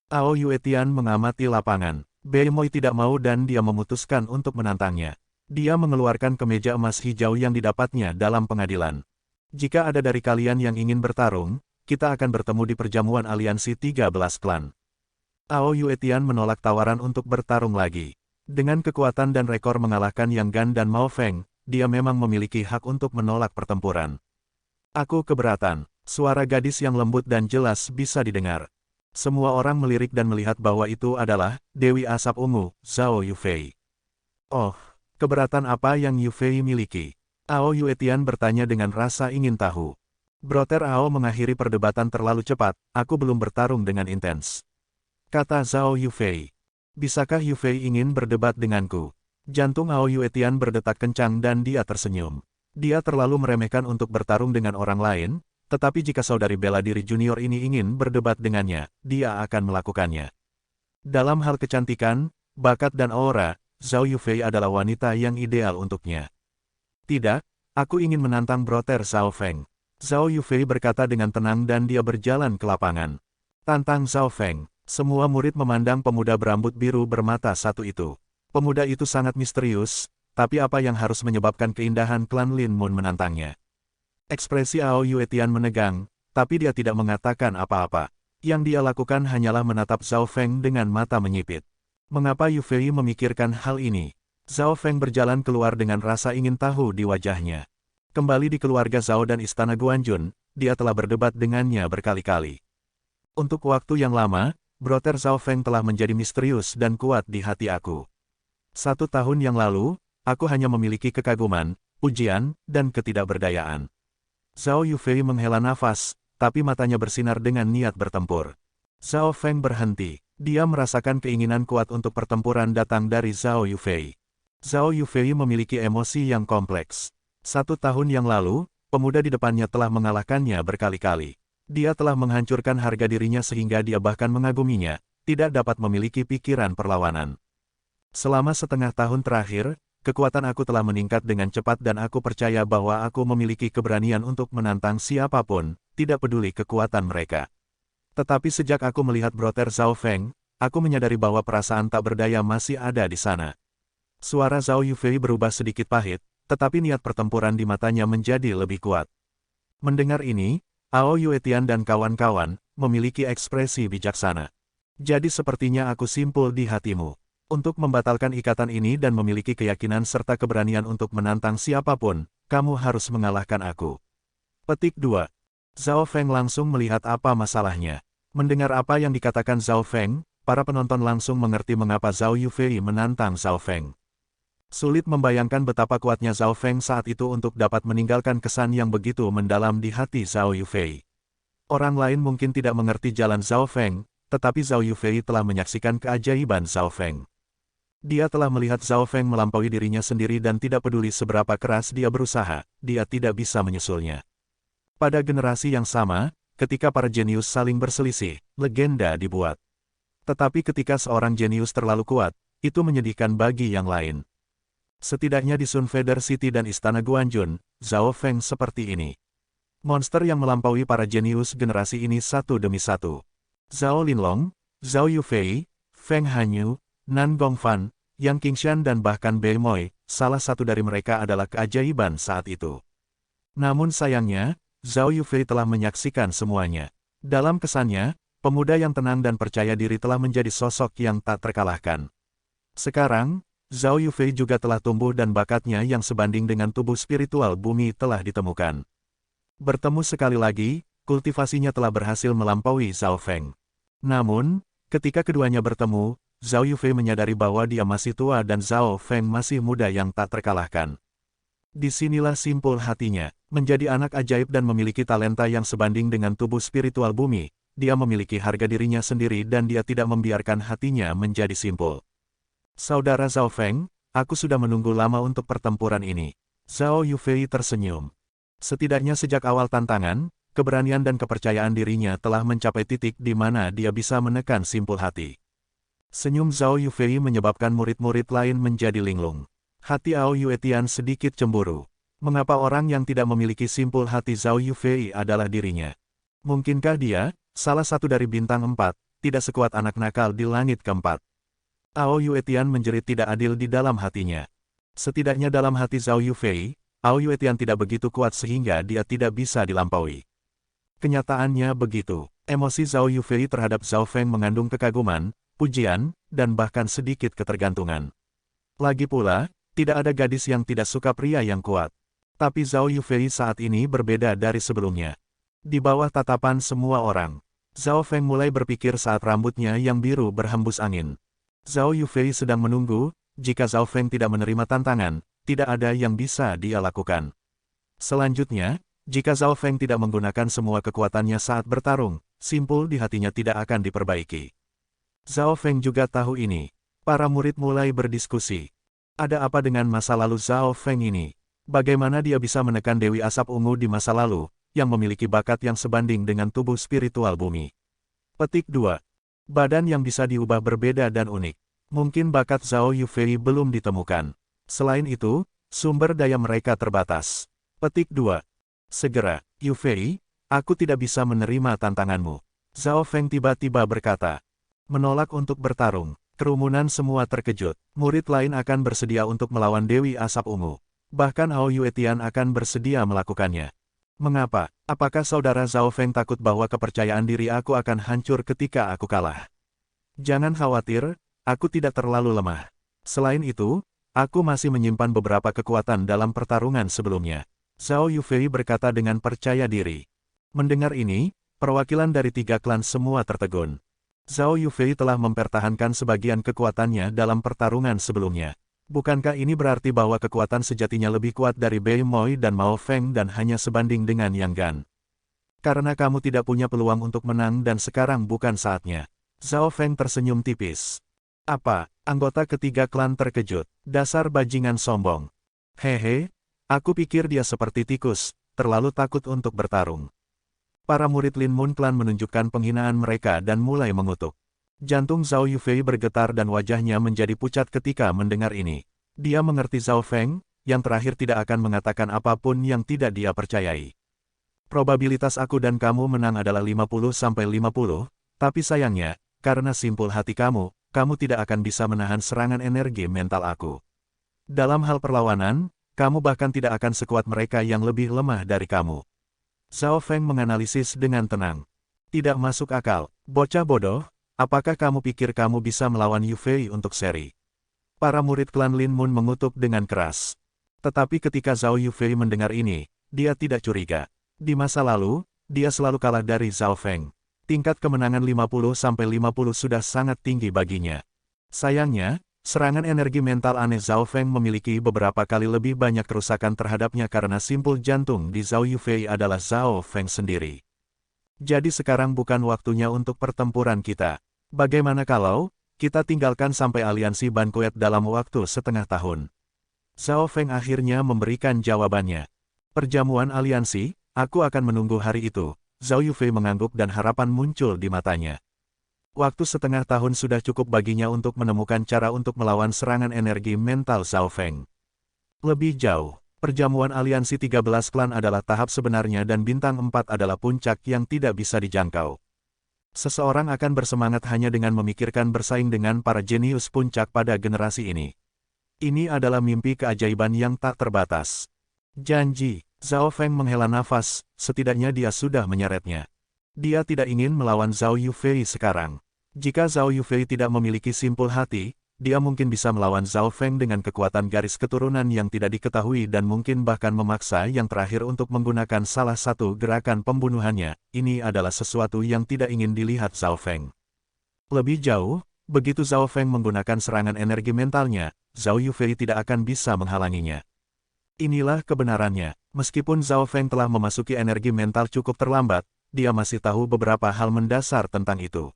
Ao Yuetian mengamati lapangan. Beimoy tidak mau dan dia memutuskan untuk menantangnya. Dia mengeluarkan kemeja emas hijau yang didapatnya dalam pengadilan. Jika ada dari kalian yang ingin bertarung, kita akan bertemu di perjamuan aliansi 13 klan. Ao Yuetian menolak tawaran untuk bertarung lagi. Dengan kekuatan dan rekor mengalahkan Yang Gan dan Mao Feng, dia memang memiliki hak untuk menolak pertempuran. Aku keberatan. Suara gadis yang lembut dan jelas bisa didengar. Semua orang melirik dan melihat bahwa itu adalah Dewi Asap Ungu, Zhao Yufei. Oh, keberatan apa yang Yufei miliki? Ao Yuetian bertanya dengan rasa ingin tahu. Brother Ao mengakhiri perdebatan terlalu cepat, aku belum bertarung dengan intens. Kata Zhao Yufei. Bisakah Yufei ingin berdebat denganku? Jantung Ao Yuetian berdetak kencang dan dia tersenyum. Dia terlalu meremehkan untuk bertarung dengan orang lain, tetapi jika saudari bela diri junior ini ingin berdebat dengannya, dia akan melakukannya. Dalam hal kecantikan, bakat dan aura, Zhao Yufei adalah wanita yang ideal untuknya. Tidak, aku ingin menantang Brother Zhao Feng. Zhao Yufei berkata dengan tenang dan dia berjalan ke lapangan. Tantang Zhao Feng. Semua murid memandang pemuda berambut biru bermata satu itu. Pemuda itu sangat misterius, tapi apa yang harus menyebabkan keindahan klan Lin Mun menantangnya? Ekspresi Ao Yuetian menegang, tapi dia tidak mengatakan apa-apa. Yang dia lakukan hanyalah menatap Zhao Feng dengan mata menyipit. Mengapa Yufei memikirkan hal ini? Zhao Feng berjalan keluar dengan rasa ingin tahu di wajahnya. Kembali di keluarga Zhao dan istana Guanjun, dia telah berdebat dengannya berkali-kali. Untuk waktu yang lama, Brother Zhao Feng telah menjadi misterius dan kuat di hati aku. 1 tahun yang lalu, aku hanya memiliki kekaguman, pujian, dan ketidakberdayaan. Zhao Yufei menghela nafas, tapi matanya bersinar dengan niat bertempur. Zhao Feng berhenti. Dia merasakan keinginan kuat untuk pertempuran datang dari Zhao Yufei. Zhao Yufei memiliki emosi yang kompleks. 1 tahun yang lalu, pemuda di depannya telah mengalahkannya berkali-kali. Dia telah menghancurkan harga dirinya sehingga dia bahkan mengaguminya, tidak dapat memiliki pikiran perlawanan. Selama setengah tahun terakhir, kekuatan aku telah meningkat dengan cepat dan aku percaya bahwa aku memiliki keberanian untuk menantang siapapun, tidak peduli kekuatan mereka. Tetapi sejak aku melihat Brother Zhao Feng, aku menyadari bahwa perasaan tak berdaya masih ada di sana. Suara Zhao Yufei berubah sedikit pahit, tetapi niat pertempuran di matanya menjadi lebih kuat. Mendengar ini, Ao Yuetian dan kawan-kawan memiliki ekspresi bijaksana. Jadi sepertinya aku simpul di hatimu. Untuk membatalkan ikatan ini dan memiliki keyakinan serta keberanian untuk menantang siapapun, kamu harus mengalahkan aku. Petik 2. Zhao Feng langsung melihat apa masalahnya. Mendengar apa yang dikatakan Zhao Feng, para penonton langsung mengerti mengapa Zhao Yufei menantang Zhao Feng. Sulit membayangkan betapa kuatnya Zhao Feng saat itu untuk dapat meninggalkan kesan yang begitu mendalam di hati Zhao Yufei. Orang lain mungkin tidak mengerti jalan Zhao Feng, tetapi Zhao Yufei telah menyaksikan keajaiban Zhao Feng. Dia telah melihat Zhao Feng melampaui dirinya sendiri dan tidak peduli seberapa keras dia berusaha, dia tidak bisa menyusulnya. Pada generasi yang sama, ketika para jenius saling berselisih, legenda dibuat. Tetapi ketika seorang jenius terlalu kuat, itu menyedihkan bagi yang lain. Setidaknya di Sun Feather City dan Istana Guanjun, Zhao Feng seperti ini. Monster yang melampaui para jenius generasi ini satu demi satu. Zhao Linlong, Zhao Yufei, Feng Hanyu, Nan Gongfan, Yang Qingshan dan bahkan Beimoy, salah satu dari mereka adalah keajaiban saat itu. Namun sayangnya, Zhao Yufei telah menyaksikan semuanya. Dalam kesannya, pemuda yang tenang dan percaya diri telah menjadi sosok yang tak terkalahkan. Sekarang, Zhao Yufei juga telah tumbuh dan bakatnya yang sebanding dengan tubuh spiritual bumi telah ditemukan. Bertemu sekali lagi, kultivasinya telah berhasil melampaui Zhao Feng. Namun, ketika keduanya bertemu, Zhao Yufei menyadari bahwa dia masih tua dan Zhao Feng masih muda yang tak terkalahkan. Disinilah simpul hatinya, menjadi anak ajaib dan memiliki talenta yang sebanding dengan tubuh spiritual bumi, dia memiliki harga dirinya sendiri dan dia tidak membiarkan hatinya menjadi simpul. Saudara Zhao Feng, aku sudah menunggu lama untuk pertempuran ini. Zhao Yufei tersenyum. Setidaknya sejak awal tantangan, keberanian dan kepercayaan dirinya telah mencapai titik di mana dia bisa menekan simpul hati. Senyum Zhao Yufei menyebabkan murid-murid lain menjadi linglung. Hati Ao Yuetian sedikit cemburu. Mengapa orang yang tidak memiliki simpul hati Zhao Yufei adalah dirinya? Mungkinkah dia, salah satu dari bintang 4, tidak sekuat anak nakal di langit keempat. Ao Yuetian menjerit tidak adil di dalam hatinya. Setidaknya dalam hati Zhao Yufei, Ao Yuetian tidak begitu kuat sehingga dia tidak bisa dilampaui. Kenyataannya begitu. Emosi Zhao Yufei terhadap Zhao Feng mengandung kekaguman, pujian, dan bahkan sedikit ketergantungan. Lagi pula, tidak ada gadis yang tidak suka pria yang kuat. Tapi Zhao Yufei saat ini berbeda dari sebelumnya. Di bawah tatapan semua orang, Zhao Feng mulai berpikir saat rambutnya yang biru berhembus angin. Zhao Yufei sedang menunggu, jika Zhao Feng tidak menerima tantangan, tidak ada yang bisa dia lakukan. Selanjutnya, jika Zhao Feng tidak menggunakan semua kekuatannya saat bertarung, simpul di hatinya tidak akan diperbaiki. Zhao Feng juga tahu ini. Para murid mulai berdiskusi. Ada apa dengan masa lalu Zhao Feng ini? Bagaimana dia bisa menekan Dewi Asap Ungu di masa lalu, yang memiliki bakat yang sebanding dengan tubuh spiritual bumi? Petik 2. Badan yang bisa diubah berbeda dan unik. Mungkin bakat Zhao Yufei belum ditemukan. Selain itu, sumber daya mereka terbatas. Petik 2. Segera, Yufei, aku tidak bisa menerima tantanganmu. Zhao Feng tiba-tiba berkata. Menolak untuk bertarung. Kerumunan semua terkejut. Murid lain akan bersedia untuk melawan Dewi Asap Ungu. Bahkan Ao Yuetian akan bersedia melakukannya. Mengapa? Apakah saudara Zhao Feng takut bahwa kepercayaan diri aku akan hancur ketika aku kalah? Jangan khawatir, aku tidak terlalu lemah. Selain itu, aku masih menyimpan beberapa kekuatan dalam pertarungan sebelumnya. Zhao Yufei berkata dengan percaya diri. Mendengar ini, perwakilan dari 3 klan semua tertegun. Zhao Yufei telah mempertahankan sebagian kekuatannya dalam pertarungan sebelumnya. Bukankah ini berarti bahwa kekuatan sejatinya lebih kuat dari Bei Moi dan Mao Feng dan hanya sebanding dengan Yang Gan? Karena kamu tidak punya peluang untuk menang dan sekarang bukan saatnya. Zhao Feng tersenyum tipis. Apa? Anggota ketiga klan terkejut. Dasar bajingan sombong. Hehe, aku pikir dia seperti tikus, terlalu takut untuk bertarung. Para murid Lin Mun Clan menunjukkan penghinaan mereka dan mulai mengutuk. Jantung Zhao Yufei bergetar dan wajahnya menjadi pucat ketika mendengar ini. Dia mengerti Zhao Feng, yang terakhir tidak akan mengatakan apapun yang tidak dia percayai. Probabilitas aku dan kamu menang adalah 50-50, tapi sayangnya, karena simpul hati kamu, kamu tidak akan bisa menahan serangan energi mental aku. Dalam hal perlawanan, kamu bahkan tidak akan sekuat mereka yang lebih lemah dari kamu. Zhao Feng menganalisis dengan tenang. Tidak masuk akal, bocah bodoh, apakah kamu pikir kamu bisa melawan Yufei untuk seri? Para murid klan Lin Mun mengutuk dengan keras. Tetapi ketika Zhao Yufei mendengar ini, dia tidak curiga. Di masa lalu, dia selalu kalah dari Zhao Feng. Tingkat kemenangan 50-50 sudah sangat tinggi baginya. Sayangnya, serangan energi mental aneh Zhao Feng memiliki beberapa kali lebih banyak kerusakan terhadapnya karena simpul jantung di Zhao Yufei adalah Zhao Feng sendiri. Jadi sekarang bukan waktunya untuk pertempuran kita. Bagaimana kalau kita tinggalkan sampai aliansi Banquet dalam waktu setengah tahun? Zhao Feng akhirnya memberikan jawabannya. Perjamuan aliansi, aku akan menunggu hari itu. Zhao Yufei mengangguk dan harapan muncul di matanya. Waktu setengah tahun sudah cukup baginya untuk menemukan cara untuk melawan serangan energi mental Zhao Feng. Lebih jauh, perjamuan aliansi 13 klan adalah tahap sebenarnya dan bintang 4 adalah puncak yang tidak bisa dijangkau. Seseorang akan bersemangat hanya dengan memikirkan bersaing dengan para jenius puncak pada generasi ini. Ini adalah mimpi keajaiban yang tak terbatas. Janji, Zhao Feng menghela nafas, setidaknya dia sudah menyeretnya. Dia tidak ingin melawan Zhao Yufei sekarang. Jika Zhao Yufei tidak memiliki simpul hati, dia mungkin bisa melawan Zhao Feng dengan kekuatan garis keturunan yang tidak diketahui dan mungkin bahkan memaksa yang terakhir untuk menggunakan salah satu gerakan pembunuhannya. Ini adalah sesuatu yang tidak ingin dilihat Zhao Feng. Lebih jauh, begitu Zhao Feng menggunakan serangan energi mentalnya, Zhao Yufei tidak akan bisa menghalanginya. Inilah kebenarannya, meskipun Zhao Feng telah memasuki energi mental cukup terlambat, dia masih tahu beberapa hal mendasar tentang itu.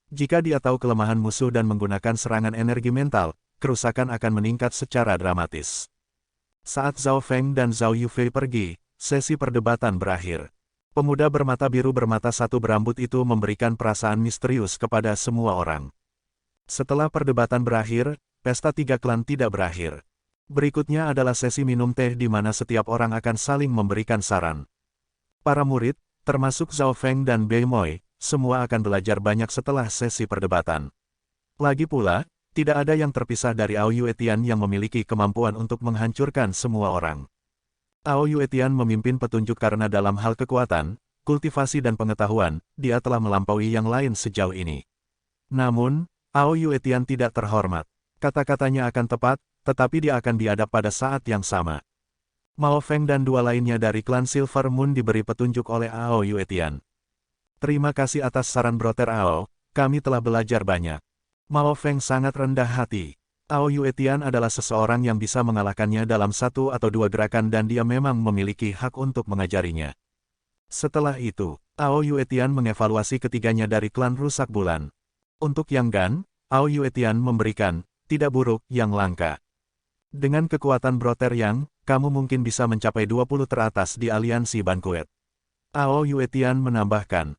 Jika dia tahu kelemahan musuh dan menggunakan serangan energi mental, kerusakan akan meningkat secara dramatis. Saat Zhao Feng dan Zhao Yufei pergi, sesi perdebatan berakhir. Pemuda bermata biru bermata satu berambut itu memberikan perasaan misterius kepada semua orang. Setelah perdebatan berakhir, pesta 3 klan tidak berakhir. Berikutnya adalah sesi minum teh di mana setiap orang akan saling memberikan saran. Para murid, termasuk Zhao Feng dan Bei Moi, semua akan belajar banyak setelah sesi perdebatan. Lagi pula, tidak ada yang terpisah dari Ao Yuetian yang memiliki kemampuan untuk menghancurkan semua orang. Ao Yuetian memimpin petunjuk karena dalam hal kekuatan, kultivasi dan pengetahuan, dia telah melampaui yang lain sejauh ini. Namun, Ao Yuetian tidak terhormat. Kata-katanya akan tepat, tetapi dia akan biadab pada saat yang sama. Mao Feng dan dua lainnya dari klan Silver Moon diberi petunjuk oleh Ao Yuetian. Terima kasih atas saran Brother Ao, kami telah belajar banyak. Mao Feng sangat rendah hati. Ao Yuetian adalah seseorang yang bisa mengalahkannya dalam satu atau dua gerakan dan dia memang memiliki hak untuk mengajarinya. Setelah itu, Ao Yuetian mengevaluasi ketiganya dari klan Rusak Bulan. Untuk Yang Gan, Ao Yuetian memberikan, tidak buruk, yang langka. Dengan kekuatan Brother Yang, kamu mungkin bisa mencapai 20 teratas di aliansi Banquet. Ao Yuetian menambahkan,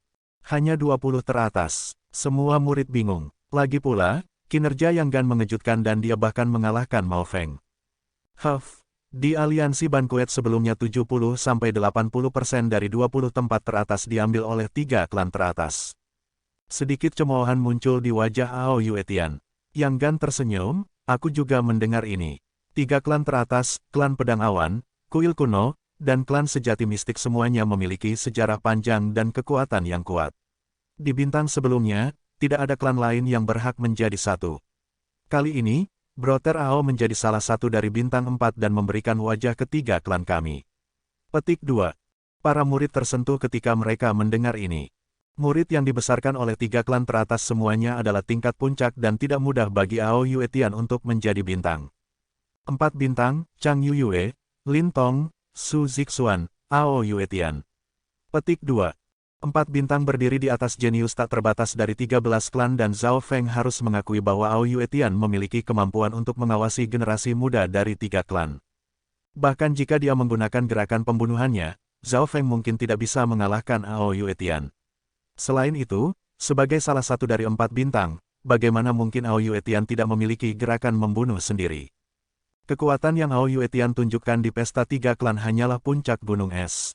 hanya 20 teratas. Semua murid bingung. Lagi pula, kinerja Yang Gan mengejutkan dan dia bahkan mengalahkan Mao Feng. Di aliansi Banquet sebelumnya 70-80% dari 20 tempat teratas diambil oleh 3 klan teratas. Sedikit cemoohan muncul di wajah Ao Yuetian. Yang Gan tersenyum, aku juga mendengar ini. 3 klan teratas, klan Pedang Awan, Kuil Kuno, dan klan Sejati Mistik semuanya memiliki sejarah panjang dan kekuatan yang kuat. Di bintang sebelumnya, tidak ada klan lain yang berhak menjadi satu. Kali ini, Brother Ao menjadi salah satu dari bintang 4 dan memberikan wajah ketiga klan kami. Petik 2. Para murid tersentuh ketika mereka mendengar ini. Murid yang dibesarkan oleh 3 klan teratas semuanya adalah tingkat puncak dan tidak mudah bagi Ao Yuetian untuk menjadi bintang. 4 bintang, Chang Yuyue, Lin Tong, Su Zixuan, Ao Yuetian. Petik 2. 4 bintang berdiri di atas jenius tak terbatas dari 13 klan dan Zhao Feng harus mengakui bahwa Ao Yuetian memiliki kemampuan untuk mengawasi generasi muda dari 3 klan. Bahkan jika dia menggunakan gerakan pembunuhannya, Zhao Feng mungkin tidak bisa mengalahkan Ao Yuetian. Selain itu, sebagai salah satu dari 4 bintang, bagaimana mungkin Ao Yuetian tidak memiliki gerakan membunuh sendiri? Kekuatan yang Ao Yuetian tunjukkan di pesta 3 klan hanyalah puncak gunung es.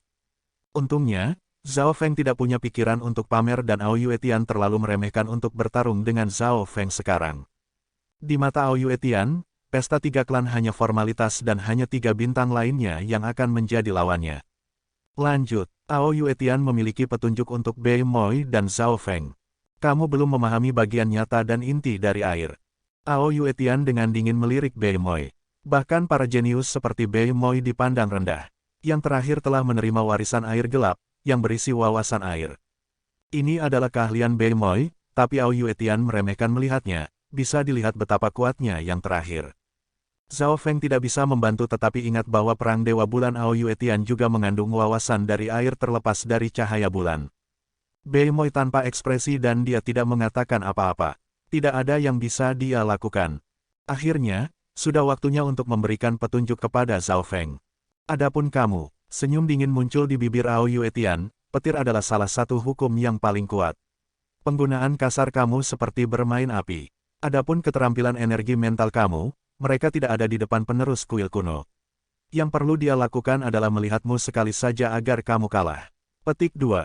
Untungnya, Zhao Feng tidak punya pikiran untuk pamer dan Ao Yuetian terlalu meremehkan untuk bertarung dengan Zhao Feng sekarang. Di mata Ao Yuetian, pesta 3 klan hanya formalitas dan hanya 3 bintang lainnya yang akan menjadi lawannya. Lanjut, Ao Yuetian memiliki petunjuk untuk Bei Moi dan Zhao Feng. Kamu belum memahami bagian nyata dan inti dari air. Ao Yuetian dengan dingin melirik Bei Moi. Bahkan para jenius seperti Bei Moi dipandang rendah. Yang terakhir telah menerima warisan air gelap, yang berisi wawasan air. Ini adalah keahlian Bei Moi, tapi Ao Yuetian meremehkan melihatnya, bisa dilihat betapa kuatnya yang terakhir. Zhao Feng tidak bisa membantu tetapi ingat bahwa perang Dewa Bulan Ao Yuetian juga mengandung wawasan dari air terlepas dari cahaya bulan. Bei Moi tanpa ekspresi dan dia tidak mengatakan apa-apa. Tidak ada yang bisa dia lakukan. Akhirnya, sudah waktunya untuk memberikan petunjuk kepada Zhao Feng. Adapun kamu, senyum dingin muncul di bibir Ao Yuetian, petir adalah salah satu hukum yang paling kuat. Penggunaan kasar kamu seperti bermain api. Adapun keterampilan energi mental kamu, mereka tidak ada di depan penerus kuil kuno. Yang perlu dia lakukan adalah melihatmu sekali saja agar kamu kalah. Petik 2.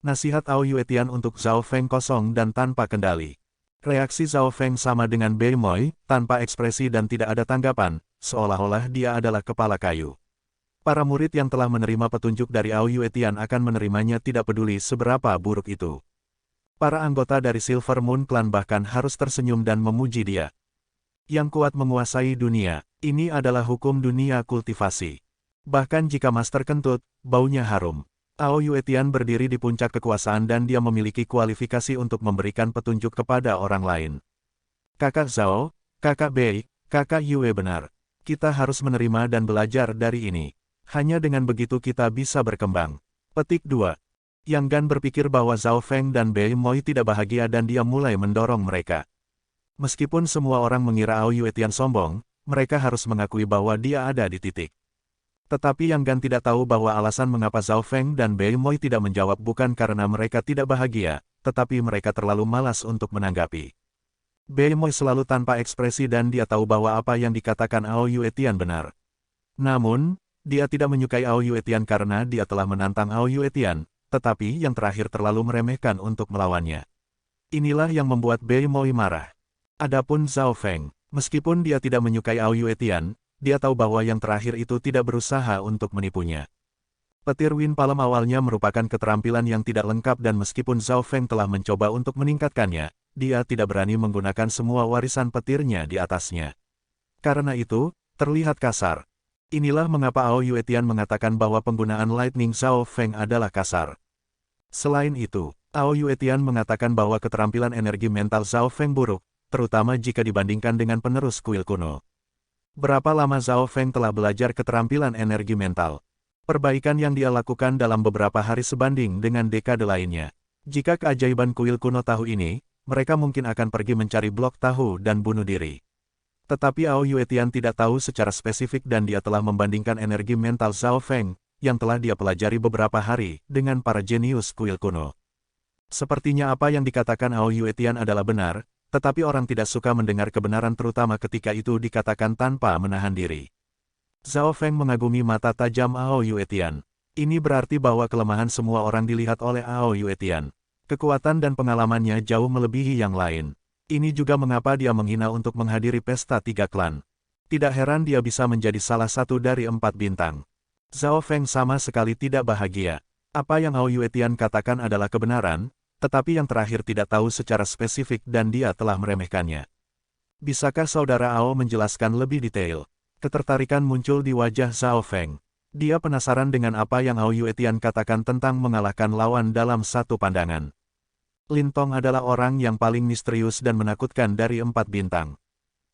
Nasihat Ao Yuetian untuk Zhao Feng kosong dan tanpa kendali. Reaksi Zhao Feng sama dengan Bei Moi, tanpa ekspresi dan tidak ada tanggapan, seolah-olah dia adalah kepala kayu. Para murid yang telah menerima petunjuk dari Ao Yuetian akan menerimanya tidak peduli seberapa buruk itu. Para anggota dari Silver Moon Clan bahkan harus tersenyum dan memuji dia. Yang kuat menguasai dunia, ini adalah hukum dunia kultivasi. Bahkan jika master kentut, baunya harum. Ao Yuetian berdiri di puncak kekuasaan dan dia memiliki kualifikasi untuk memberikan petunjuk kepada orang lain. Kakak Zhao, kakak Bei, kakak Yue benar. Kita harus menerima dan belajar dari ini. Hanya dengan begitu kita bisa berkembang. Petik 2. Yang Gan berpikir bahwa Zhao Feng dan Bei Moi tidak bahagia dan dia mulai mendorong mereka. Meskipun semua orang mengira Ao Yuetian sombong, mereka harus mengakui bahwa dia ada di titik. Tetapi Yang Gan tidak tahu bahwa alasan mengapa Zhao Feng dan Bei Moi tidak menjawab bukan karena mereka tidak bahagia, tetapi mereka terlalu malas untuk menanggapi. Bei Moi selalu tanpa ekspresi dan dia tahu bahwa apa yang dikatakan Ao Yuetian benar. Namun, dia tidak menyukai Ao Yuetian karena dia telah menantang Ao Yuetian, tetapi yang terakhir terlalu meremehkan untuk melawannya. Inilah yang membuat Bei Moi marah. Adapun Zhao Feng, meskipun dia tidak menyukai Ao Yuetian, dia tahu bahwa yang terakhir itu tidak berusaha untuk menipunya. Petir Wind Palm awalnya merupakan keterampilan yang tidak lengkap dan meskipun Zhao Feng telah mencoba untuk meningkatkannya, dia tidak berani menggunakan semua warisan petirnya di atasnya. Karena itu, terlihat kasar. Inilah mengapa Ao Yuetian mengatakan bahwa penggunaan Lightning Zhao Feng adalah kasar. Selain itu, Ao Yuetian mengatakan bahwa keterampilan energi mental Zhao Feng buruk, terutama jika dibandingkan dengan penerus kuil kuno. Berapa lama Zhao Feng telah belajar keterampilan energi mental? Perbaikan yang dia lakukan dalam beberapa hari sebanding dengan dekade lainnya. Jika keajaiban kuil kuno tahu ini, mereka mungkin akan pergi mencari blok tahu dan bunuh diri. Tetapi Ao Yuetian tidak tahu secara spesifik dan dia telah membandingkan energi mental Zhao Feng, yang telah dia pelajari beberapa hari, dengan para jenius kuil kuno. Sepertinya apa yang dikatakan Ao Yuetian adalah benar, tetapi orang tidak suka mendengar kebenaran terutama ketika itu dikatakan tanpa menahan diri. Zhao Feng mengagumi mata tajam Ao Yuetian. Ini berarti bahwa kelemahan semua orang dilihat oleh Ao Yuetian. Kekuatan dan pengalamannya jauh melebihi yang lain. Ini juga mengapa dia menghina untuk menghadiri pesta 3 klan. Tidak heran dia bisa menjadi salah satu dari 4 bintang. Zhao Feng sama sekali tidak bahagia. Apa yang Ao Yuetian katakan adalah kebenaran, tetapi yang terakhir tidak tahu secara spesifik dan dia telah meremehkannya. Bisakah saudara Ao menjelaskan lebih detail? Ketertarikan muncul di wajah Zhao Feng. Dia penasaran dengan apa yang Ao Yuetian katakan tentang mengalahkan lawan dalam satu pandangan. Lin Tong adalah orang yang paling misterius dan menakutkan dari 4 bintang.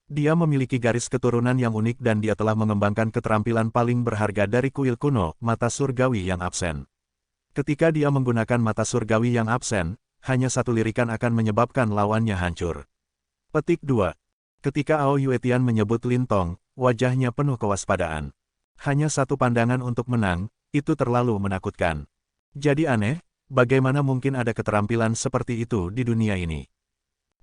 Dia memiliki garis keturunan yang unik dan dia telah mengembangkan keterampilan paling berharga dari kuil kuno, mata surgawi yang absen. Ketika dia menggunakan mata surgawi yang absen, hanya satu lirikan akan menyebabkan lawannya hancur. Petik 2. Ketika Ao Yuetian menyebut Lin Tong, wajahnya penuh kewaspadaan. Hanya satu pandangan untuk menang, itu terlalu menakutkan. Jadi aneh, bagaimana mungkin ada keterampilan seperti itu di dunia ini?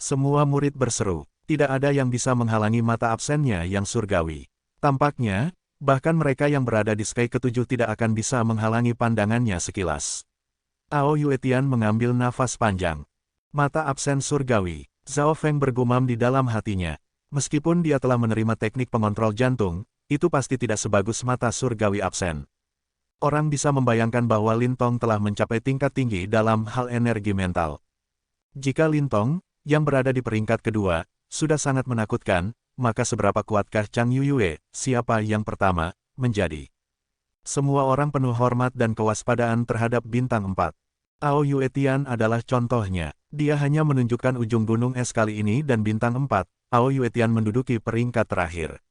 Semua murid berseru, tidak ada yang bisa menghalangi mata absennya yang surgawi. Tampaknya, bahkan mereka yang berada di Sky ke-7 tidak akan bisa menghalangi pandangannya sekilas. Ao Yuetian mengambil nafas panjang. Mata absen surgawi, Zhao Feng bergumam di dalam hatinya. Meskipun dia telah menerima teknik pengontrol jantung, itu pasti tidak sebagus mata surgawi absen. Orang bisa membayangkan bahwa Lin Tong telah mencapai tingkat tinggi dalam hal energi mental. Jika Lin Tong, yang berada di peringkat kedua, sudah sangat menakutkan, maka seberapa kuatkah Chang Yuyue, siapa yang pertama, menjadi? Semua orang penuh hormat dan kewaspadaan terhadap bintang 4. Ao Yuetian adalah contohnya. Dia hanya menunjukkan ujung gunung es kali ini dan bintang 4, Ao Yuetian menduduki peringkat terakhir.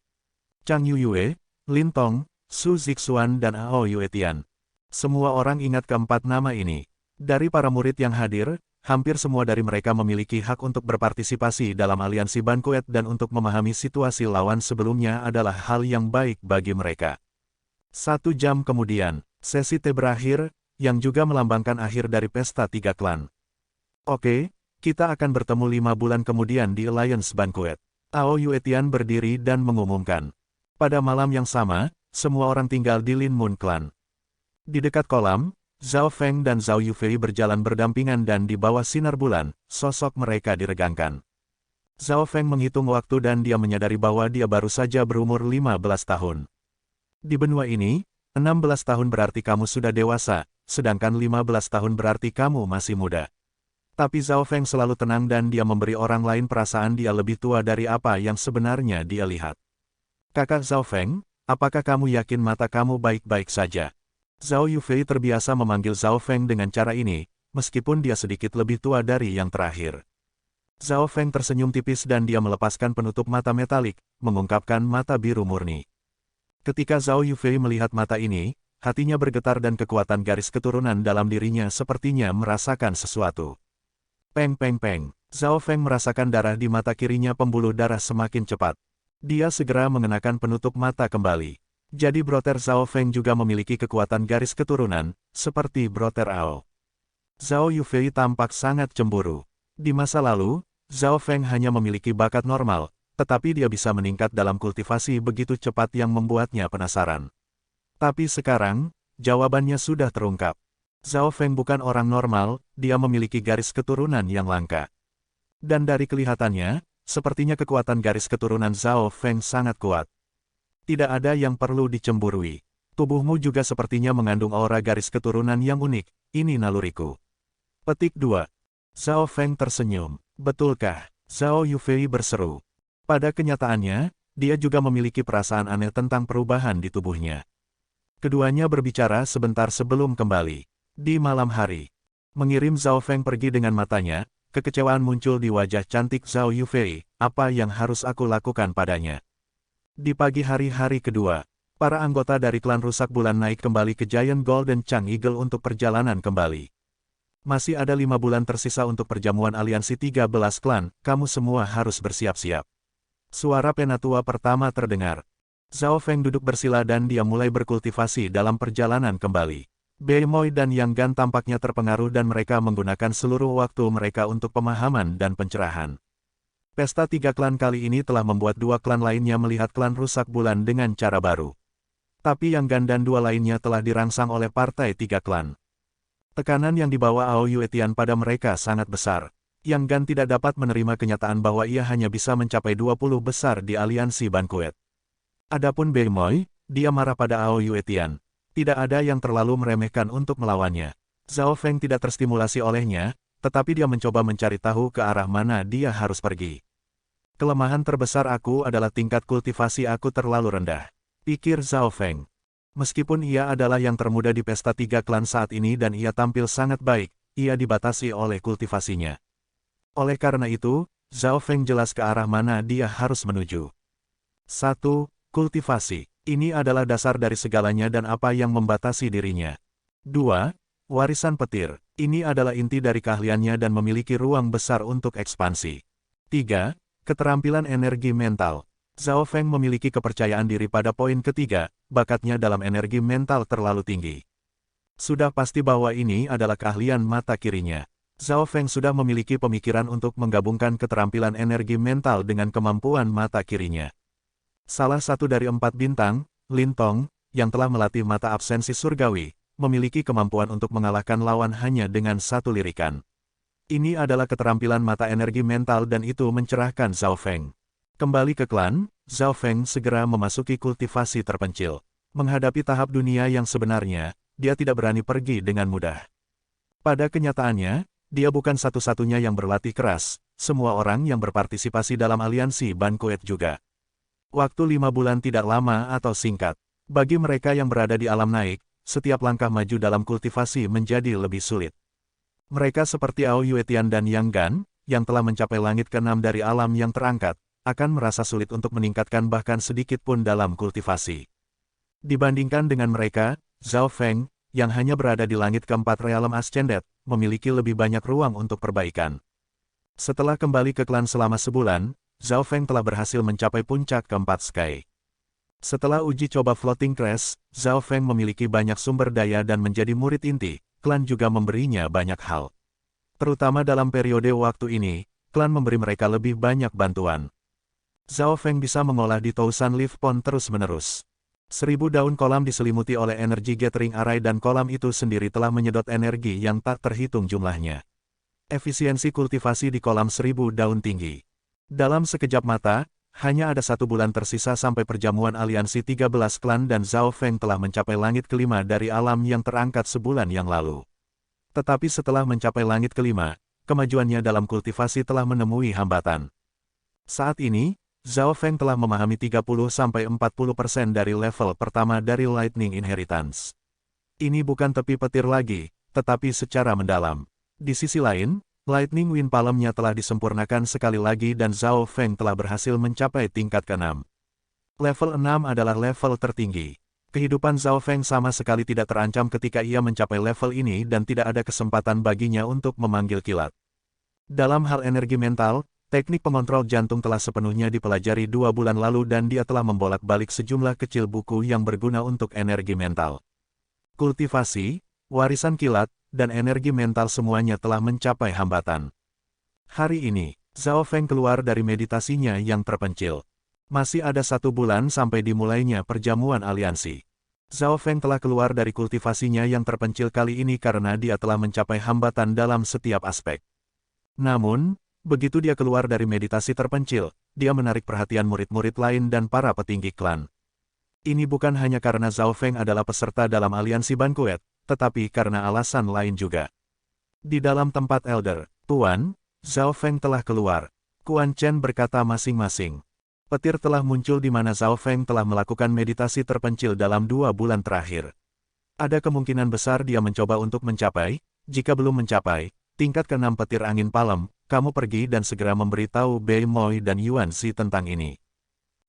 Chang Yuyue, Lin Tong, Su Zixuan dan Ao Yuetian. Semua orang ingat keempat nama ini. Dari para murid yang hadir, hampir semua dari mereka memiliki hak untuk berpartisipasi dalam aliansi Banquet dan untuk memahami situasi lawan sebelumnya adalah hal yang baik bagi mereka. 1 jam kemudian, sesi teh berakhir, yang juga melambangkan akhir dari pesta 3 klan. Oke, kita akan bertemu 5 bulan kemudian di Alliance Banquet. Ao Yuetian berdiri dan mengumumkan. Pada malam yang sama, semua orang tinggal di Lin Moon Clan. Di dekat kolam, Zhao Feng dan Zhao Yufei berjalan berdampingan dan di bawah sinar bulan, sosok mereka diregangkan. Zhao Feng menghitung waktu dan dia menyadari bahwa dia baru saja berumur 15 tahun. Di benua ini, 16 tahun berarti kamu sudah dewasa, sedangkan 15 tahun berarti kamu masih muda. Tapi Zhao Feng selalu tenang dan dia memberi orang lain perasaan dia lebih tua dari apa yang sebenarnya dia lihat. Kakak Zhao Feng, apakah kamu yakin mata kamu baik-baik saja? Zhao Yufei terbiasa memanggil Zhao Feng dengan cara ini, meskipun dia sedikit lebih tua dari yang terakhir. Zhao Feng tersenyum tipis dan dia melepaskan penutup mata metalik, mengungkapkan mata biru murni. Ketika Zhao Yufei melihat mata ini, hatinya bergetar dan kekuatan garis keturunan dalam dirinya sepertinya merasakan sesuatu. Peng peng peng, Zhao Feng merasakan darah di mata kirinya, pembuluh darah semakin cepat. Dia segera mengenakan penutup mata kembali. Jadi Brother Zhao Feng juga memiliki kekuatan garis keturunan, seperti Brother Ao. Zhao Yufei tampak sangat cemburu. Di masa lalu, Zhao Feng hanya memiliki bakat normal, tetapi dia bisa meningkat dalam kultivasi begitu cepat yang membuatnya penasaran. Tapi sekarang, jawabannya sudah terungkap. Zhao Feng bukan orang normal, dia memiliki garis keturunan yang langka. Dan dari kelihatannya, sepertinya kekuatan garis keturunan Zhao Feng sangat kuat. Tidak ada yang perlu dicemburui. Tubuhmu juga sepertinya mengandung aura garis keturunan yang unik, ini naluriku. Petik 2. Zhao Feng tersenyum. Betulkah? Zhao Yufei berseru. Pada kenyataannya, dia juga memiliki perasaan aneh tentang perubahan di tubuhnya. Keduanya berbicara sebentar sebelum kembali. Di malam hari, mengirim Zhao Feng pergi dengan matanya, kekecewaan muncul di wajah cantik Zhao Yufei, apa yang harus aku lakukan padanya? Di pagi hari kedua, para anggota dari klan rusak bulan naik kembali ke Giant Golden Chang Eagle untuk perjalanan kembali. Masih ada 5 bulan tersisa untuk perjamuan aliansi 13 klan, kamu semua harus bersiap-siap. Suara penatua pertama terdengar. Zhao Feng duduk bersila dan dia mulai berkultivasi dalam perjalanan kembali. Bei Moi dan Yang Gan tampaknya terpengaruh dan mereka menggunakan seluruh waktu mereka untuk pemahaman dan pencerahan. Pesta 3 klan kali ini telah membuat 2 klan lainnya melihat klan rusak bulan dengan cara baru. Tapi Yang Gan dan 2 lainnya telah dirangsang oleh partai 3 klan. Tekanan yang dibawa Ao Yuetian pada mereka sangat besar. Yang Gan tidak dapat menerima kenyataan bahwa ia hanya bisa mencapai 20 besar di aliansi Banquet. Adapun Bei Moi, dia marah pada Ao Yuetian. Tidak ada yang terlalu meremehkan untuk melawannya. Zhao Feng tidak terstimulasi olehnya, tetapi dia mencoba mencari tahu ke arah mana dia harus pergi. Kelemahan terbesar aku adalah tingkat kultivasi aku terlalu rendah, pikir Zhao Feng. Meskipun ia adalah yang termuda di pesta 3 klan saat ini dan ia tampil sangat baik, ia dibatasi oleh kultivasinya. Oleh karena itu, Zhao Feng jelas ke arah mana dia harus menuju. 1. Kultivasi. Ini adalah dasar dari segalanya dan apa yang membatasi dirinya. 2. Warisan petir. Ini adalah inti dari keahliannya dan memiliki ruang besar untuk ekspansi. 3. Keterampilan energi mental. Zhao Feng memiliki kepercayaan diri pada poin ketiga, bakatnya dalam energi mental terlalu tinggi. Sudah pasti bahwa ini adalah keahlian mata kirinya. Zhao Feng sudah memiliki pemikiran untuk menggabungkan keterampilan energi mental dengan kemampuan mata kirinya. Salah satu dari 4 bintang, Lin Tong, yang telah melatih mata absensi surgawi, memiliki kemampuan untuk mengalahkan lawan hanya dengan 1 lirikan. Ini adalah keterampilan mata energi mental dan itu mencerahkan Zhao Feng. Kembali ke klan, Zhao Feng segera memasuki kultivasi terpencil. Menghadapi tahap dunia yang sebenarnya, dia tidak berani pergi dengan mudah. Pada kenyataannya, dia bukan satu-satunya yang berlatih keras, semua orang yang berpartisipasi dalam aliansi Banquet juga. Waktu 5 bulan tidak lama atau singkat. Bagi mereka yang berada di alam naik, setiap langkah maju dalam kultivasi menjadi lebih sulit. Mereka seperti Ao Yuetian dan Yang Gan, yang telah mencapai langit ke-6 dari alam yang terangkat, akan merasa sulit untuk meningkatkan bahkan sedikit pun dalam kultivasi. Dibandingkan dengan mereka, Zhao Feng, yang hanya berada di langit ke-4 realm Ascended, memiliki lebih banyak ruang untuk perbaikan. Setelah kembali ke klan selama sebulan, Zhao Feng telah berhasil mencapai puncak ke-4 Sky. Setelah uji coba Floating Crest, Zhao Feng memiliki banyak sumber daya dan menjadi murid inti, klan juga memberinya banyak hal. Terutama dalam periode waktu ini, klan memberi mereka lebih banyak bantuan. Zhao Feng bisa mengolah di Tousan Leaf Pond terus-menerus. 1000 daun kolam diselimuti oleh energi Gathering Array dan kolam itu sendiri telah menyedot energi yang tak terhitung jumlahnya. Efisiensi kultivasi di kolam 1000 daun tinggi. Dalam sekejap mata, hanya ada 1 bulan tersisa sampai perjamuan aliansi 13 klan dan Zhao Feng telah mencapai langit ke-5 dari alam yang terangkat sebulan yang lalu. Tetapi setelah mencapai langit ke-5, kemajuannya dalam kultivasi telah menemui hambatan. Saat ini, Zhao Feng telah memahami 30-40% dari level pertama dari Lightning Inheritance. Ini bukan tepi petir lagi, tetapi secara mendalam. Di sisi lain, Lightning Wind Palm-nya telah disempurnakan sekali lagi dan Zhao Feng telah berhasil mencapai tingkat ke-6. Level 6 adalah level tertinggi. Kehidupan Zhao Feng sama sekali tidak terancam ketika ia mencapai level ini dan tidak ada kesempatan baginya untuk memanggil kilat. Dalam hal energi mental, teknik pengontrol jantung telah sepenuhnya dipelajari 2 bulan lalu dan dia telah membolak-balik sejumlah kecil buku yang berguna untuk energi mental. Kultivasi, warisan kilat, dan energi mental semuanya telah mencapai hambatan. Hari ini, Zhao Feng keluar dari meditasinya yang terpencil. Masih ada 1 bulan sampai dimulainya perjamuan aliansi. Zhao Feng telah keluar dari kultivasinya yang terpencil kali ini karena dia telah mencapai hambatan dalam setiap aspek. Namun, begitu dia keluar dari meditasi terpencil, dia menarik perhatian murid-murid lain dan para petinggi klan. Ini bukan hanya karena Zhao Feng adalah peserta dalam aliansi Banquet, tetapi karena alasan lain juga. Di dalam tempat Elder, Tuan, Zhao Feng telah keluar. Quan Chen berkata masing-masing. Petir telah muncul di mana Zhao Feng telah melakukan meditasi terpencil dalam 2 bulan terakhir. Ada kemungkinan besar dia mencoba untuk mencapai, jika belum mencapai, tingkat ke-6 petir angin palem, kamu pergi dan segera memberitahu Bei Moi dan Yuan Xi tentang ini.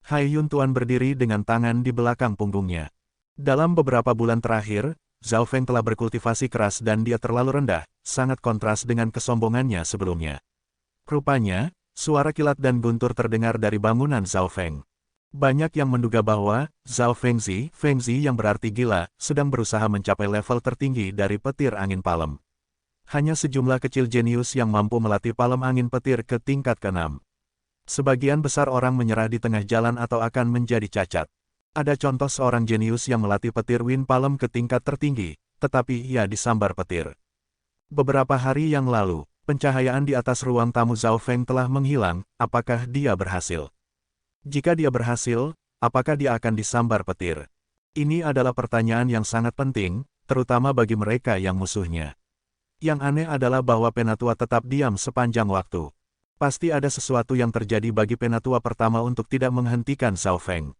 Hai Yun Tuan berdiri dengan tangan di belakang punggungnya. Dalam beberapa bulan terakhir, Zhao Feng telah berkultivasi keras dan dia terlalu rendah, sangat kontras dengan kesombongannya sebelumnya. Rupanya, suara kilat dan guntur terdengar dari bangunan Zhao Feng. Banyak yang menduga bahwa Zhao Fengzi yang berarti gila, sedang berusaha mencapai level tertinggi dari petir angin palem. Hanya sejumlah kecil jenius yang mampu melatih palem angin petir ke tingkat ke-6. Sebagian besar orang menyerah di tengah jalan atau akan menjadi cacat. Ada contoh seorang jenius yang melatih petir wind palem ke tingkat tertinggi, tetapi ia disambar petir. Beberapa hari yang lalu, pencahayaan di atas ruang tamu Zhao Feng telah menghilang, apakah dia berhasil? Jika dia berhasil, apakah dia akan disambar petir? Ini adalah pertanyaan yang sangat penting, terutama bagi mereka yang musuhnya. Yang aneh adalah bahwa Penatua tetap diam sepanjang waktu. Pasti ada sesuatu yang terjadi bagi Penatua pertama untuk tidak menghentikan Zhao Feng.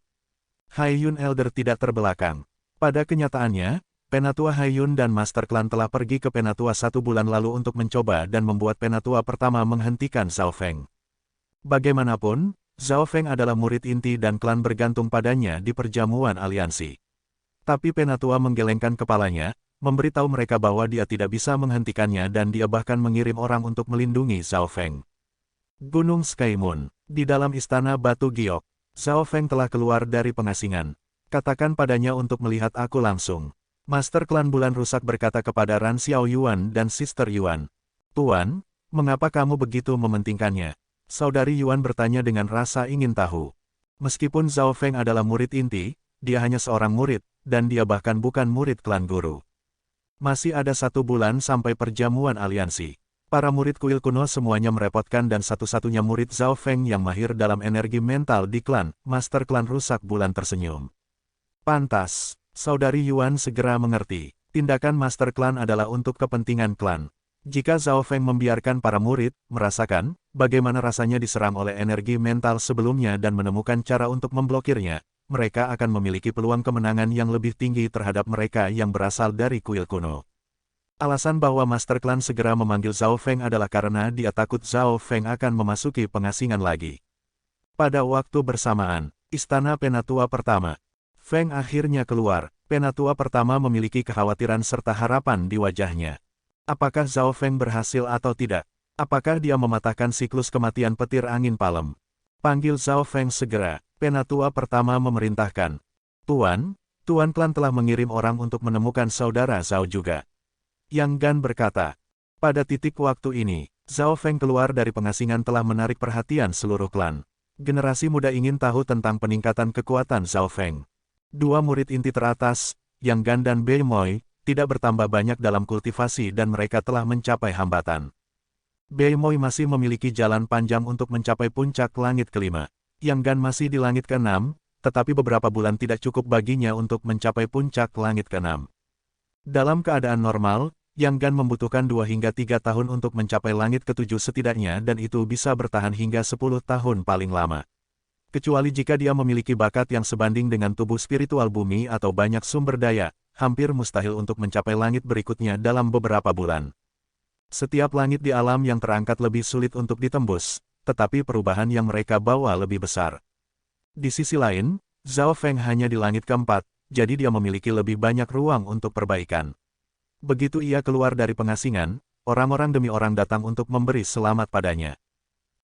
Hai Yun Elder tidak terbelakang. Pada kenyataannya, Penatua Hai Yun dan Master Klan telah pergi ke Penatua 1 bulan lalu untuk mencoba dan membuat Penatua pertama menghentikan Zhao Feng. Bagaimanapun, Zhao Feng adalah murid inti dan klan bergantung padanya di perjamuan aliansi. Tapi Penatua menggelengkan kepalanya, memberitahu mereka bahwa dia tidak bisa menghentikannya dan dia bahkan mengirim orang untuk melindungi Zhao Feng. Gunung Sky Moon, di dalam istana Batu Giok, Zhao Feng telah keluar dari pengasingan. Katakan padanya untuk melihat aku langsung. Master Klan Bulan Rusak berkata kepada Ran Xiao Yuan dan Sister Yuan. Tuan, mengapa kamu begitu mementingkannya? Saudari Yuan bertanya dengan rasa ingin tahu. Meskipun Zhao Feng adalah murid inti, dia hanya seorang murid, dan dia bahkan bukan murid klan guru. Masih ada 1 bulan sampai perjamuan aliansi. Para murid kuil kuno semuanya merepotkan dan satu-satunya murid Zhao Feng yang mahir dalam energi mental di klan, Master Klan Rusak Bulan tersenyum. Pantas, Saudari Yuan segera mengerti. Tindakan Master Klan adalah untuk kepentingan klan. Jika Zhao Feng membiarkan para murid merasakan bagaimana rasanya diserang oleh energi mental sebelumnya dan menemukan cara untuk memblokirnya, mereka akan memiliki peluang kemenangan yang lebih tinggi terhadap mereka yang berasal dari kuil kuno. Alasan bahwa Master Klan segera memanggil Zhao Feng adalah karena dia takut Zhao Feng akan memasuki pengasingan lagi. Pada waktu bersamaan, Istana Penatua Pertama. Feng akhirnya keluar. Penatua Pertama memiliki kekhawatiran serta harapan di wajahnya. Apakah Zhao Feng berhasil atau tidak? Apakah dia mematahkan siklus kematian petir angin palem? Panggil Zhao Feng segera. Penatua Pertama memerintahkan. Tuan Klan telah mengirim orang untuk menemukan saudara Zhao juga. Yang Gan berkata. Pada titik waktu ini, Zhao Feng keluar dari pengasingan telah menarik perhatian seluruh klan. Generasi muda ingin tahu tentang peningkatan kekuatan Zhao Feng. 2 murid inti teratas, Yang Gan dan Bei Moi, tidak bertambah banyak dalam kultivasi dan mereka telah mencapai hambatan. Bei Moi masih memiliki jalan panjang untuk mencapai puncak langit kelima. Yang Gan masih di langit ke-6, tetapi beberapa bulan tidak cukup baginya untuk mencapai puncak langit ke-6. Dalam keadaan normal, Yang Gan membutuhkan 2 hingga 3 tahun untuk mencapai langit ke-7 setidaknya dan itu bisa bertahan hingga 10 tahun paling lama. Kecuali jika dia memiliki bakat yang sebanding dengan tubuh spiritual bumi atau banyak sumber daya, hampir mustahil untuk mencapai langit berikutnya dalam beberapa bulan. Setiap langit di alam yang terangkat lebih sulit untuk ditembus, tetapi perubahan yang mereka bawa lebih besar. Di sisi lain, Zhao Feng hanya di langit ke-4, jadi dia memiliki lebih banyak ruang untuk perbaikan. Begitu ia keluar dari pengasingan, orang-orang demi orang datang untuk memberi selamat padanya.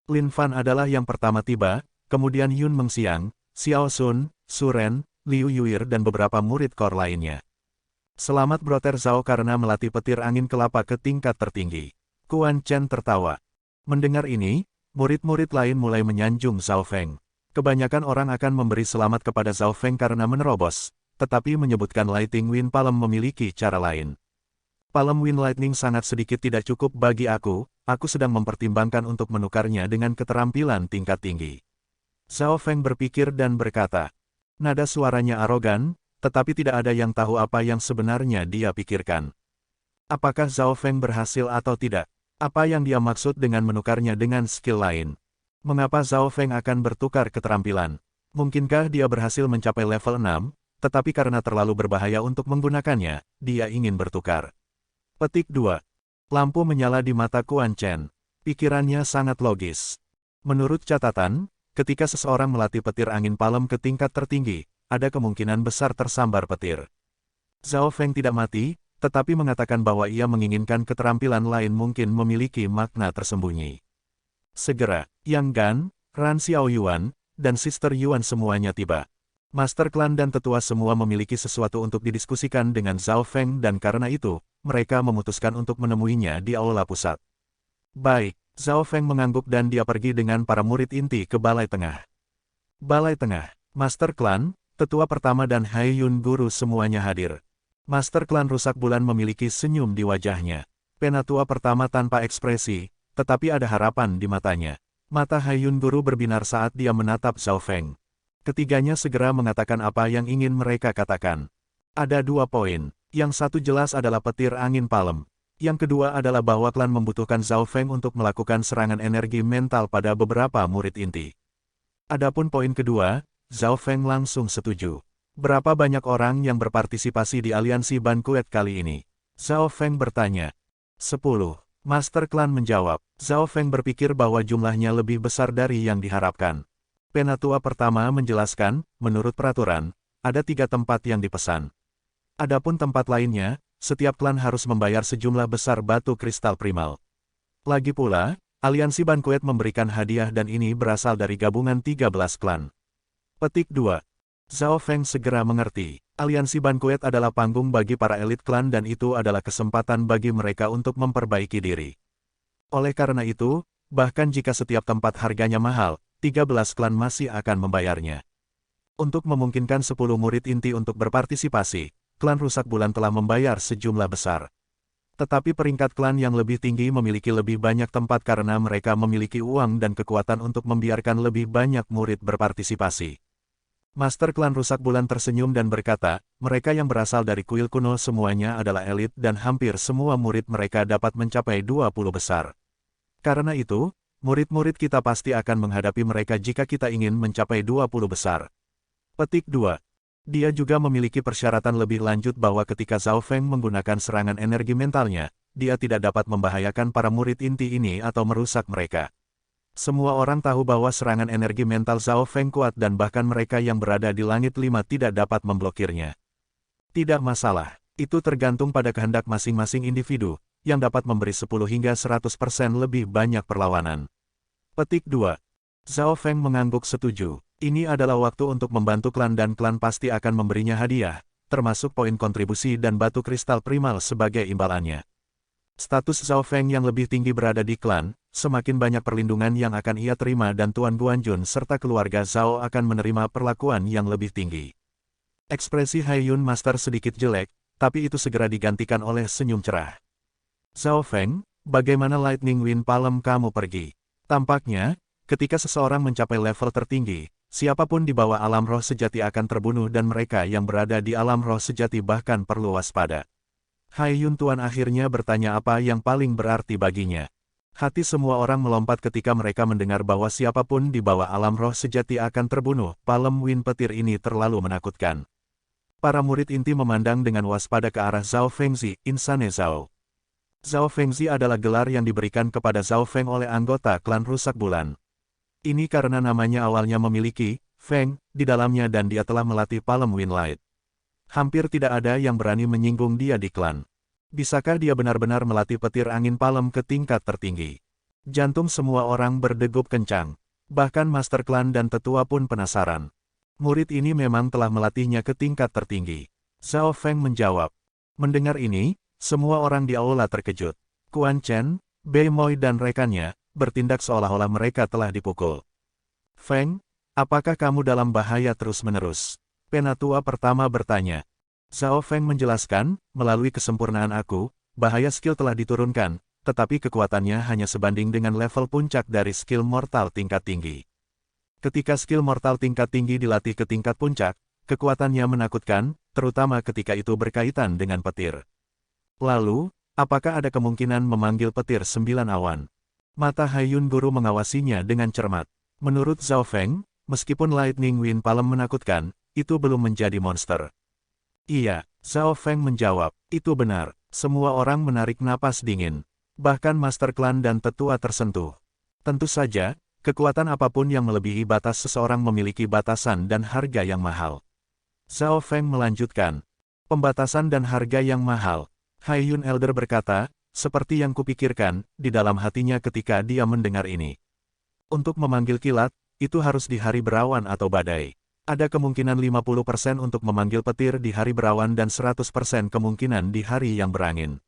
Lin Fan adalah yang pertama tiba, kemudian Yun Mengxiang, Xiao Sun, Su Ren, Liu Yuir dan beberapa murid kor lainnya. Selamat Brother Zhao karena melatih petir angin kelapa ke tingkat tertinggi. Quan Chen tertawa. Mendengar ini, murid-murid lain mulai menyanjung Zhao Feng. Kebanyakan orang akan memberi selamat kepada Zhao Feng karena menerobos, tetapi menyebutkan Lightning Wind Palm memiliki cara lain. Palm Wind Lightning sangat sedikit tidak cukup bagi aku sedang mempertimbangkan untuk menukarnya dengan keterampilan tingkat tinggi. Zhao Feng berpikir dan berkata. Nada suaranya arogan, tetapi tidak ada yang tahu apa yang sebenarnya dia pikirkan. Apakah Zhao Feng berhasil atau tidak? Apa yang dia maksud dengan menukarnya dengan skill lain? Mengapa Zhao Feng akan bertukar keterampilan? Mungkinkah dia berhasil mencapai level 6, tetapi karena terlalu berbahaya untuk menggunakannya, dia ingin bertukar. Petik 2. Lampu menyala di mata Quan Chen. Pikirannya sangat logis. Menurut catatan, ketika seseorang melatih petir angin palem ke tingkat tertinggi, ada kemungkinan besar tersambar petir. Zhao Feng tidak mati, tetapi mengatakan bahwa ia menginginkan keterampilan lain mungkin memiliki makna tersembunyi. Segera, Yang Gan, Ran Xiaoyuan, dan Sister Yuan semuanya tiba. Master Klan dan tetua semua memiliki sesuatu untuk didiskusikan dengan Zhao Feng dan karena itu, mereka memutuskan untuk menemuinya di aula pusat. Baik, Zhao Feng mengangguk dan dia pergi dengan para murid inti ke Balai Tengah. Balai Tengah, Master Klan, tetua pertama dan Hai Yun guru semuanya hadir. Master Klan Rusak Bulan memiliki senyum di wajahnya. Penatua pertama tanpa ekspresi, tetapi ada harapan di matanya. Mata Hai Yun guru berbinar saat dia menatap Zhao Feng. Ketiganya segera mengatakan apa yang ingin mereka katakan. Ada 2 poin. Yang satu jelas adalah petir angin palem. Yang kedua adalah bahwa klan membutuhkan Zhao Feng untuk melakukan serangan energi mental pada beberapa murid inti. Adapun poin kedua, Zhao Feng langsung setuju. Berapa banyak orang yang berpartisipasi di aliansi bankuet kali ini? Zhao Feng bertanya. 10. Master Klan menjawab. Zhao Feng berpikir bahwa jumlahnya lebih besar dari yang diharapkan. Penatua pertama menjelaskan, menurut peraturan, ada 3 tempat yang dipesan. Adapun tempat lainnya, setiap klan harus membayar sejumlah besar batu kristal primal. Lagi pula, aliansi bankuet memberikan hadiah dan ini berasal dari gabungan 13 klan. Petik 2. Zhao Feng segera mengerti. Aliansi bankuet adalah panggung bagi para elit klan dan itu adalah kesempatan bagi mereka untuk memperbaiki diri. Oleh karena itu, bahkan jika setiap tempat harganya mahal, 13 klan masih akan membayarnya. Untuk memungkinkan 10 murid inti untuk berpartisipasi, klan Rusak Bulan telah membayar sejumlah besar. Tetapi peringkat klan yang lebih tinggi memiliki lebih banyak tempat karena mereka memiliki uang dan kekuatan untuk membiarkan lebih banyak murid berpartisipasi. Master Klan Rusak Bulan tersenyum dan berkata, mereka yang berasal dari kuil kuno semuanya adalah elit dan hampir semua murid mereka dapat mencapai 20 besar. Karena itu, murid-murid kita pasti akan menghadapi mereka jika kita ingin mencapai 20 besar. Petik 2. Dia juga memiliki persyaratan lebih lanjut bahwa ketika Zhao Feng menggunakan serangan energi mentalnya, dia tidak dapat membahayakan para murid inti ini atau merusak mereka. Semua orang tahu bahwa serangan energi mental Zhao Feng kuat dan bahkan mereka yang berada di langit 5 tidak dapat memblokirnya. Tidak masalah, itu tergantung pada kehendak masing-masing individu, yang dapat memberi 10 hingga 100% lebih banyak perlawanan. Petik 2. Zhao Feng mengangguk setuju. Ini adalah waktu untuk membantu klan dan klan pasti akan memberinya hadiah, termasuk poin kontribusi dan batu kristal primal sebagai imbalannya. Status Zhao Feng yang lebih tinggi berada di klan, semakin banyak perlindungan yang akan ia terima dan Tuan Guanjun serta keluarga Zhao akan menerima perlakuan yang lebih tinggi. Ekspresi Hai Yun Master sedikit jelek, tapi itu segera digantikan oleh senyum cerah. Zhao Feng, bagaimana Lightning Wind Palm kamu pergi? Tampaknya, ketika seseorang mencapai level tertinggi, siapapun di bawah alam roh sejati akan terbunuh dan mereka yang berada di alam roh sejati bahkan perlu waspada. Hai Yun Tuan akhirnya bertanya apa yang paling berarti baginya. Hati semua orang melompat ketika mereka mendengar bahwa siapapun di bawah alam roh sejati akan terbunuh. Palem Wind petir ini terlalu menakutkan. Para murid inti memandang dengan waspada ke arah Zhao Fengzi, Insane Zhao. Zhao Fengzi adalah gelar yang diberikan kepada Zhao Feng oleh anggota klan Rusak Bulan. Ini karena namanya awalnya memiliki Feng di dalamnya dan dia telah melatih Palem Wind Light. Hampir tidak ada yang berani menyinggung dia di klan. Bisakah dia benar-benar melatih petir angin palem ke tingkat tertinggi? Jantung semua orang berdegup kencang. Bahkan Master Klan dan tetua pun penasaran. Murid ini memang telah melatihnya ke tingkat tertinggi. Zhao Feng menjawab. Mendengar ini, semua orang di aula terkejut. Quan Chen, Bei Moi dan rekannya bertindak seolah-olah mereka telah dipukul. Feng, apakah kamu dalam bahaya terus-menerus? Penatua pertama bertanya. Zhao Feng menjelaskan, melalui kesempurnaan aku, bahaya skill telah diturunkan, tetapi kekuatannya hanya sebanding dengan level puncak dari skill mortal tingkat tinggi. Ketika skill mortal tingkat tinggi dilatih ke tingkat puncak, kekuatannya menakutkan, terutama ketika itu berkaitan dengan petir. Lalu, apakah ada kemungkinan memanggil petir 9 awan? Mata Haiyun Guru mengawasinya dengan cermat. Menurut Zhao Feng, meskipun Lightning Wind Palm menakutkan, itu belum menjadi monster. Iya, Zhao Feng menjawab, itu benar. Semua orang menarik napas dingin. Bahkan Master Klan dan tetua tersentuh. Tentu saja, kekuatan apapun yang melebihi batas seseorang memiliki batasan dan harga yang mahal. Zhao Feng melanjutkan. Pembatasan dan harga yang mahal. Haiyun Elder berkata, seperti yang kupikirkan, di dalam hatinya ketika dia mendengar ini. Untuk memanggil kilat, itu harus di hari berawan atau badai. Ada kemungkinan 50% untuk memanggil petir di hari berawan dan 100% kemungkinan di hari yang berangin.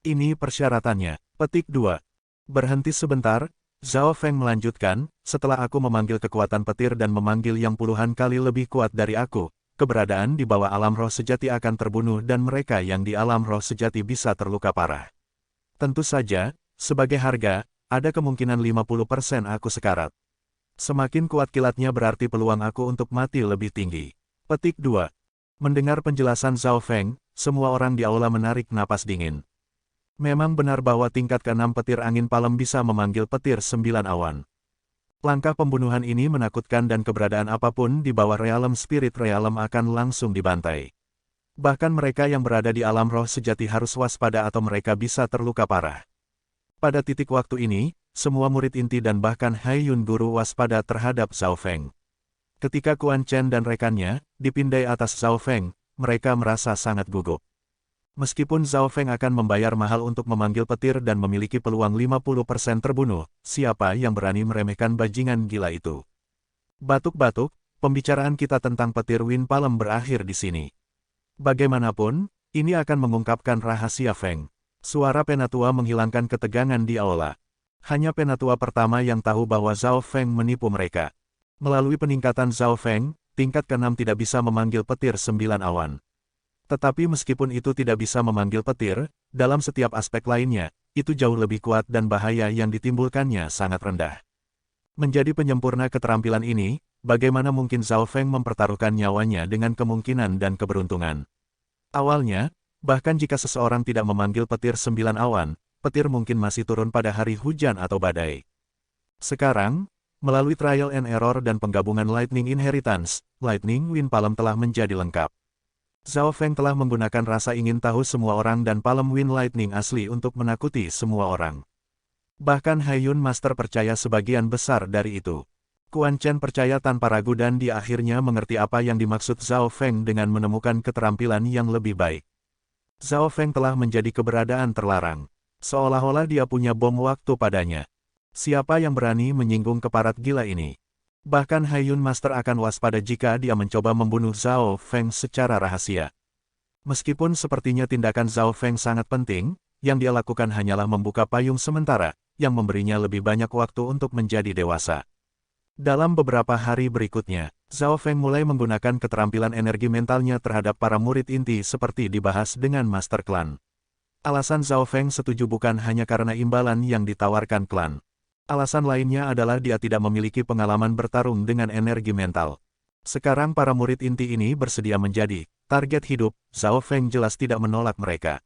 Ini persyaratannya. Petik 2. Berhenti sebentar, Zhao Feng melanjutkan, setelah aku memanggil kekuatan petir dan memanggil yang puluhan kali lebih kuat dari aku, keberadaan di bawah alam roh sejati akan terbunuh dan mereka yang di alam roh sejati bisa terluka parah. Tentu saja, sebagai harga, ada kemungkinan 50% aku sekarat. Semakin kuat kilatnya berarti peluang aku untuk mati lebih tinggi. Petik 2. Mendengar penjelasan Zhao Feng, semua orang di aula menarik napas dingin. Memang benar bahwa tingkat ke-6 petir angin palem bisa memanggil petir 9 awan. Langkah pembunuhan ini menakutkan dan keberadaan apapun di bawah Realm Spirit Realm akan langsung dibantai. Bahkan mereka yang berada di alam roh sejati harus waspada atau mereka bisa terluka parah. Pada titik waktu ini, semua murid inti dan bahkan Haiyun Guru waspada terhadap Zhao Feng. Ketika Quan Chen dan rekannya dipindai atas Zhao Feng, mereka merasa sangat gugup. Meskipun Zhao Feng akan membayar mahal untuk memanggil petir dan memiliki peluang 50% terbunuh, siapa yang berani meremehkan bajingan gila itu? Batuk-batuk, pembicaraan kita tentang petir Wind Palm berakhir di sini. Bagaimanapun, ini akan mengungkapkan rahasia Feng. Suara penatua menghilangkan ketegangan di aula. Hanya penatua pertama yang tahu bahwa Zhao Feng menipu mereka. Melalui peningkatan Zhao Feng, tingkat ke-6 tidak bisa memanggil petir 9 awan. Tetapi meskipun itu tidak bisa memanggil petir, dalam setiap aspek lainnya, itu jauh lebih kuat dan bahaya yang ditimbulkannya sangat rendah. Menjadi penyempurna keterampilan ini, bagaimana mungkin Zhao Feng mempertaruhkan nyawanya dengan kemungkinan dan keberuntungan? Awalnya, bahkan jika seseorang tidak memanggil petir 9 awan, petir mungkin masih turun pada hari hujan atau badai. Sekarang, melalui trial and error dan penggabungan Lightning Inheritance, Lightning Wind Palm telah menjadi lengkap. Zhao Feng telah menggunakan rasa ingin tahu semua orang dan Palm Wind Lightning asli untuk menakuti semua orang. Bahkan Haiyun Master percaya sebagian besar dari itu. Quan Chen percaya tanpa ragu dan dia akhirnya mengerti apa yang dimaksud Zhao Feng dengan menemukan keterampilan yang lebih baik. Zhao Feng telah menjadi keberadaan terlarang. Seolah-olah dia punya bom waktu padanya. Siapa yang berani menyinggung keparat gila ini? Bahkan Haiyun Master akan waspada jika dia mencoba membunuh Zhao Feng secara rahasia. Meskipun sepertinya tindakan Zhao Feng sangat penting, yang dia lakukan hanyalah membuka payung sementara, yang memberinya lebih banyak waktu untuk menjadi dewasa. Dalam beberapa hari berikutnya, Zhao Feng mulai menggunakan keterampilan energi mentalnya terhadap para murid inti seperti dibahas dengan Master Klan. Alasan Zhao Feng setuju bukan hanya karena imbalan yang ditawarkan klan. Alasan lainnya adalah dia tidak memiliki pengalaman bertarung dengan energi mental. Sekarang para murid inti ini bersedia menjadi target hidup, Zhao Feng jelas tidak menolak mereka.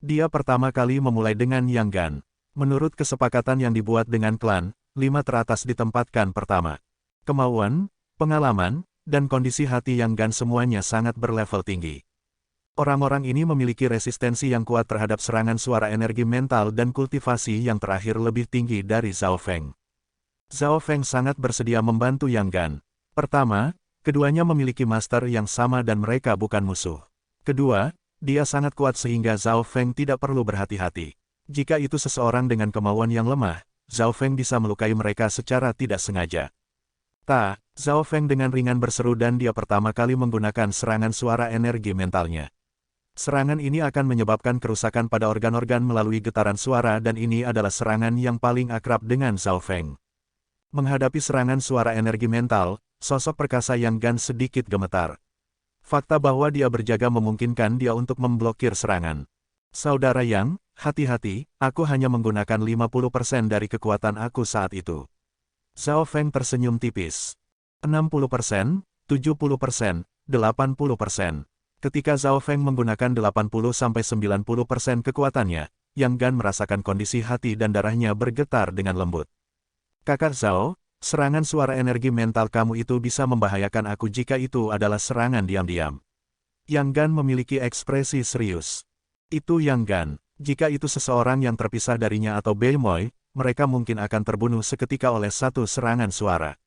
Dia pertama kali memulai dengan Yang Gan. Menurut kesepakatan yang dibuat dengan klan, 5 teratas ditempatkan pertama. Kemauan, pengalaman, dan kondisi hati Yang Gan semuanya sangat berlevel tinggi. Orang-orang ini memiliki resistensi yang kuat terhadap serangan suara energi mental dan kultivasi yang terakhir lebih tinggi dari Zhao Feng. Zhao Feng sangat bersedia membantu Yang Gan. Pertama, keduanya memiliki master yang sama dan mereka bukan musuh. Kedua, dia sangat kuat sehingga Zhao Feng tidak perlu berhati-hati. Jika itu seseorang dengan kemauan yang lemah, Zhao Feng bisa melukai mereka secara tidak sengaja. Zhao Feng dengan ringan berseru dan dia pertama kali menggunakan serangan suara energi mentalnya. Serangan ini akan menyebabkan kerusakan pada organ-organ melalui getaran suara dan ini adalah serangan yang paling akrab dengan Zhao Feng. Menghadapi serangan suara energi mental, sosok perkasa Yang Gan sedikit gemetar. Fakta bahwa dia berjaga memungkinkan dia untuk memblokir serangan. Saudara Yang, hati-hati, aku hanya menggunakan 50% dari kekuatan aku saat itu. Zhao Feng tersenyum tipis. 60%, 70%, 80%. Ketika Zhao Feng menggunakan 80-90% kekuatannya, Yang Gan merasakan kondisi hati dan darahnya bergetar dengan lembut. Kakak Zhao, serangan suara energi mental kamu itu bisa membahayakan aku jika itu adalah serangan diam-diam. Yang Gan memiliki ekspresi serius. Itu Yang Gan, jika itu seseorang yang terpisah darinya atau Beimoy, mereka mungkin akan terbunuh seketika oleh satu serangan suara.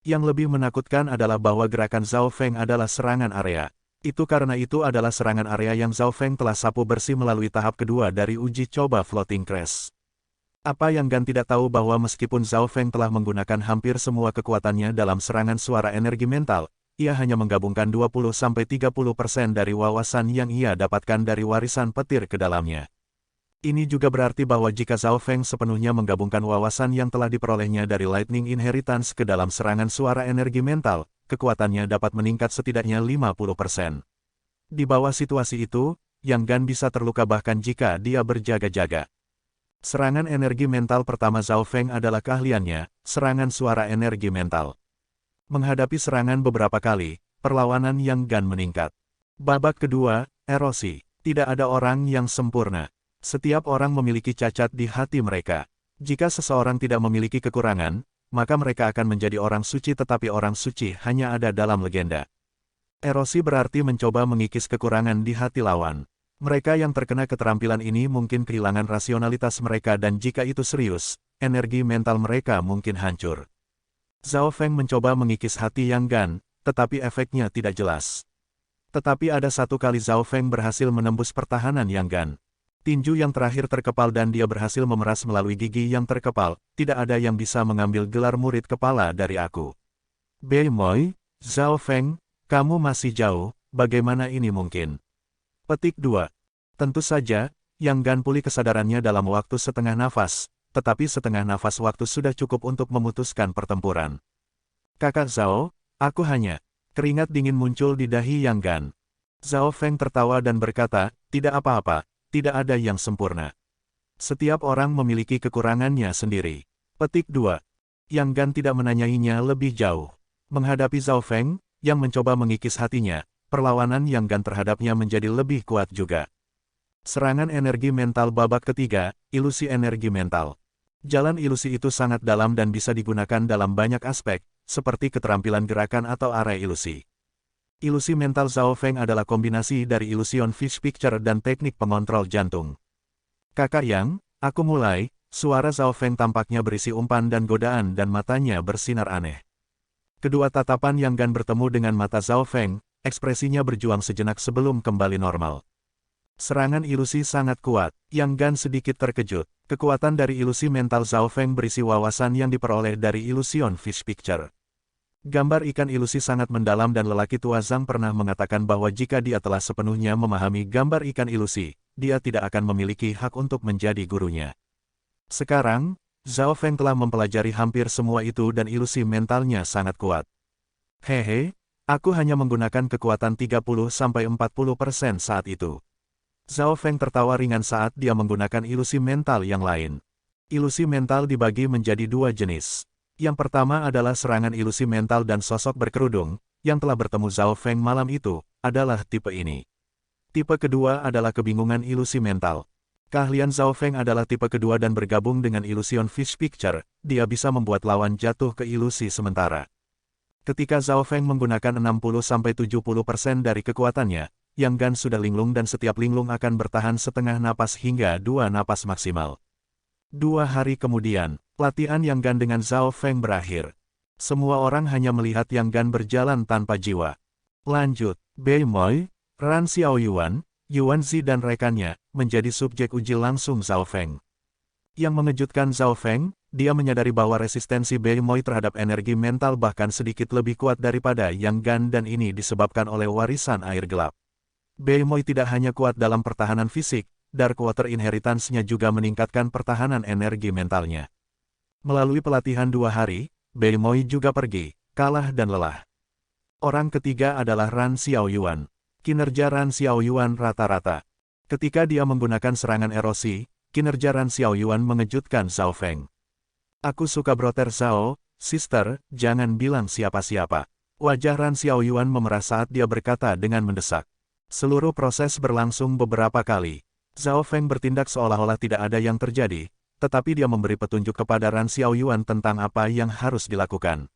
Yang lebih menakutkan adalah bahwa gerakan Zhao Feng adalah serangan area. Itu karena itu adalah serangan area yang Zhao Feng telah sapu bersih melalui tahap kedua dari uji coba Floating Crash. Apa yang Gan tidak tahu bahwa meskipun Zhao Feng telah menggunakan hampir semua kekuatannya dalam serangan suara energi mental, ia hanya menggabungkan 20-30% dari wawasan yang ia dapatkan dari warisan petir ke dalamnya. Ini juga berarti bahwa jika Zhao Feng sepenuhnya menggabungkan wawasan yang telah diperolehnya dari Lightning Inheritance ke dalam serangan suara energi mental, kekuatannya dapat meningkat setidaknya 50%. Di bawah situasi itu, Yang Gan bisa terluka bahkan jika dia berjaga-jaga. Serangan energi mental pertama Zhao Feng adalah keahliannya, serangan suara energi mental. Menghadapi serangan beberapa kali, perlawanan Yang Gan meningkat. Babak kedua, erosi. Tidak ada orang yang sempurna. Setiap orang memiliki cacat di hati mereka. Jika seseorang tidak memiliki kekurangan, maka mereka akan menjadi orang suci tetapi orang suci hanya ada dalam legenda. Erosi berarti mencoba mengikis kekurangan di hati lawan. Mereka yang terkena keterampilan ini mungkin kehilangan rasionalitas mereka dan jika itu serius, energi mental mereka mungkin hancur. Zhao Feng mencoba mengikis hati Yang Gan, tetapi efeknya tidak jelas. Tetapi ada satu kali Zhao Feng berhasil menembus pertahanan Yang Gan. Tinju yang terakhir terkepal dan dia berhasil memeras melalui gigi yang terkepal, tidak ada yang bisa mengambil gelar murid kepala dari aku. Beimoy, Zhao Feng, kamu masih jauh, bagaimana ini mungkin? Petik 2. Tentu saja, Yang Gan pulih kesadarannya dalam waktu setengah nafas, tetapi setengah nafas waktu sudah cukup untuk memutuskan pertempuran. Kakak Zhao, aku hanya... Keringat dingin muncul di dahi Yang Gan. Zhao Feng tertawa dan berkata, tidak apa-apa. Tidak ada yang sempurna. Setiap orang memiliki kekurangannya sendiri. Petik 2. Yang Gan tidak menanyainya lebih jauh. Menghadapi Zhao Feng, yang mencoba mengikis hatinya, perlawanan Yang Gan terhadapnya menjadi lebih kuat juga. Serangan energi mental babak ketiga, ilusi energi mental. Jalan ilusi itu sangat dalam dan bisa digunakan dalam banyak aspek, seperti keterampilan gerakan atau area ilusi. Ilusi mental Zhao Feng adalah kombinasi dari ilusion fish picture dan teknik pengontrol jantung. Kakak Yang, aku mulai, suara Zhao Feng tampaknya berisi umpan dan godaan dan matanya bersinar aneh. Kedua tatapan Yang Gan bertemu dengan mata Zhao Feng, ekspresinya berjuang sejenak sebelum kembali normal. Serangan ilusi sangat kuat, Yang Gan sedikit terkejut. Kekuatan dari ilusi mental Zhao Feng berisi wawasan yang diperoleh dari ilusion fish picture. Gambar ikan ilusi sangat mendalam dan lelaki tua Zhang pernah mengatakan bahwa jika dia telah sepenuhnya memahami gambar ikan ilusi, dia tidak akan memiliki hak untuk menjadi gurunya. Sekarang, Zhao Feng telah mempelajari hampir semua itu dan ilusi mentalnya sangat kuat. Hehe, aku hanya menggunakan kekuatan 30-40% saat itu. Zhao Feng tertawa ringan saat dia menggunakan ilusi mental yang lain. Ilusi mental dibagi menjadi dua jenis. Yang pertama adalah serangan ilusi mental dan sosok berkerudung, yang telah bertemu Zhao Feng malam itu, adalah tipe ini. Tipe kedua adalah kebingungan ilusi mental. Keahlian Zhao Feng adalah tipe kedua dan bergabung dengan ilusion fish picture, dia bisa membuat lawan jatuh ke ilusi sementara. Ketika Zhao Feng menggunakan 60-70% dari kekuatannya, Yang Gan sudah linglung dan setiap linglung akan bertahan setengah napas hingga 2 napas maksimal. 2 hari kemudian, latihan Yang Gan dengan Zhao Feng berakhir. Semua orang hanya melihat Yang Gan berjalan tanpa jiwa. Lanjut, Beimoy, Ran Xiaoyuan, Yuan Zi dan rekannya, menjadi subjek uji langsung Zhao Feng. Yang mengejutkan Zhao Feng, dia menyadari bahwa resistensi Beimoy terhadap energi mental bahkan sedikit lebih kuat daripada Yang Gan dan ini disebabkan oleh warisan air gelap. Beimoy tidak hanya kuat dalam pertahanan fisik, Darkwater Inheritance-nya juga meningkatkan pertahanan energi mentalnya. Melalui pelatihan 2 hari, Beimoy juga pergi, kalah dan lelah. Orang ketiga adalah Ran Xiaoyuan. Kinerja Ran Xiaoyuan rata-rata. Ketika dia menggunakan serangan erosi, kinerja Ran Xiaoyuan mengejutkan Zhao Feng. Aku suka brother Zhao, sister, jangan bilang siapa-siapa. Wajah Ran Xiaoyuan memerah saat dia berkata dengan mendesak. Seluruh proses berlangsung beberapa kali. Zhao Feng bertindak seolah-olah tidak ada yang terjadi, tetapi dia memberi petunjuk kepada Ran Xiaoyuan tentang apa yang harus dilakukan.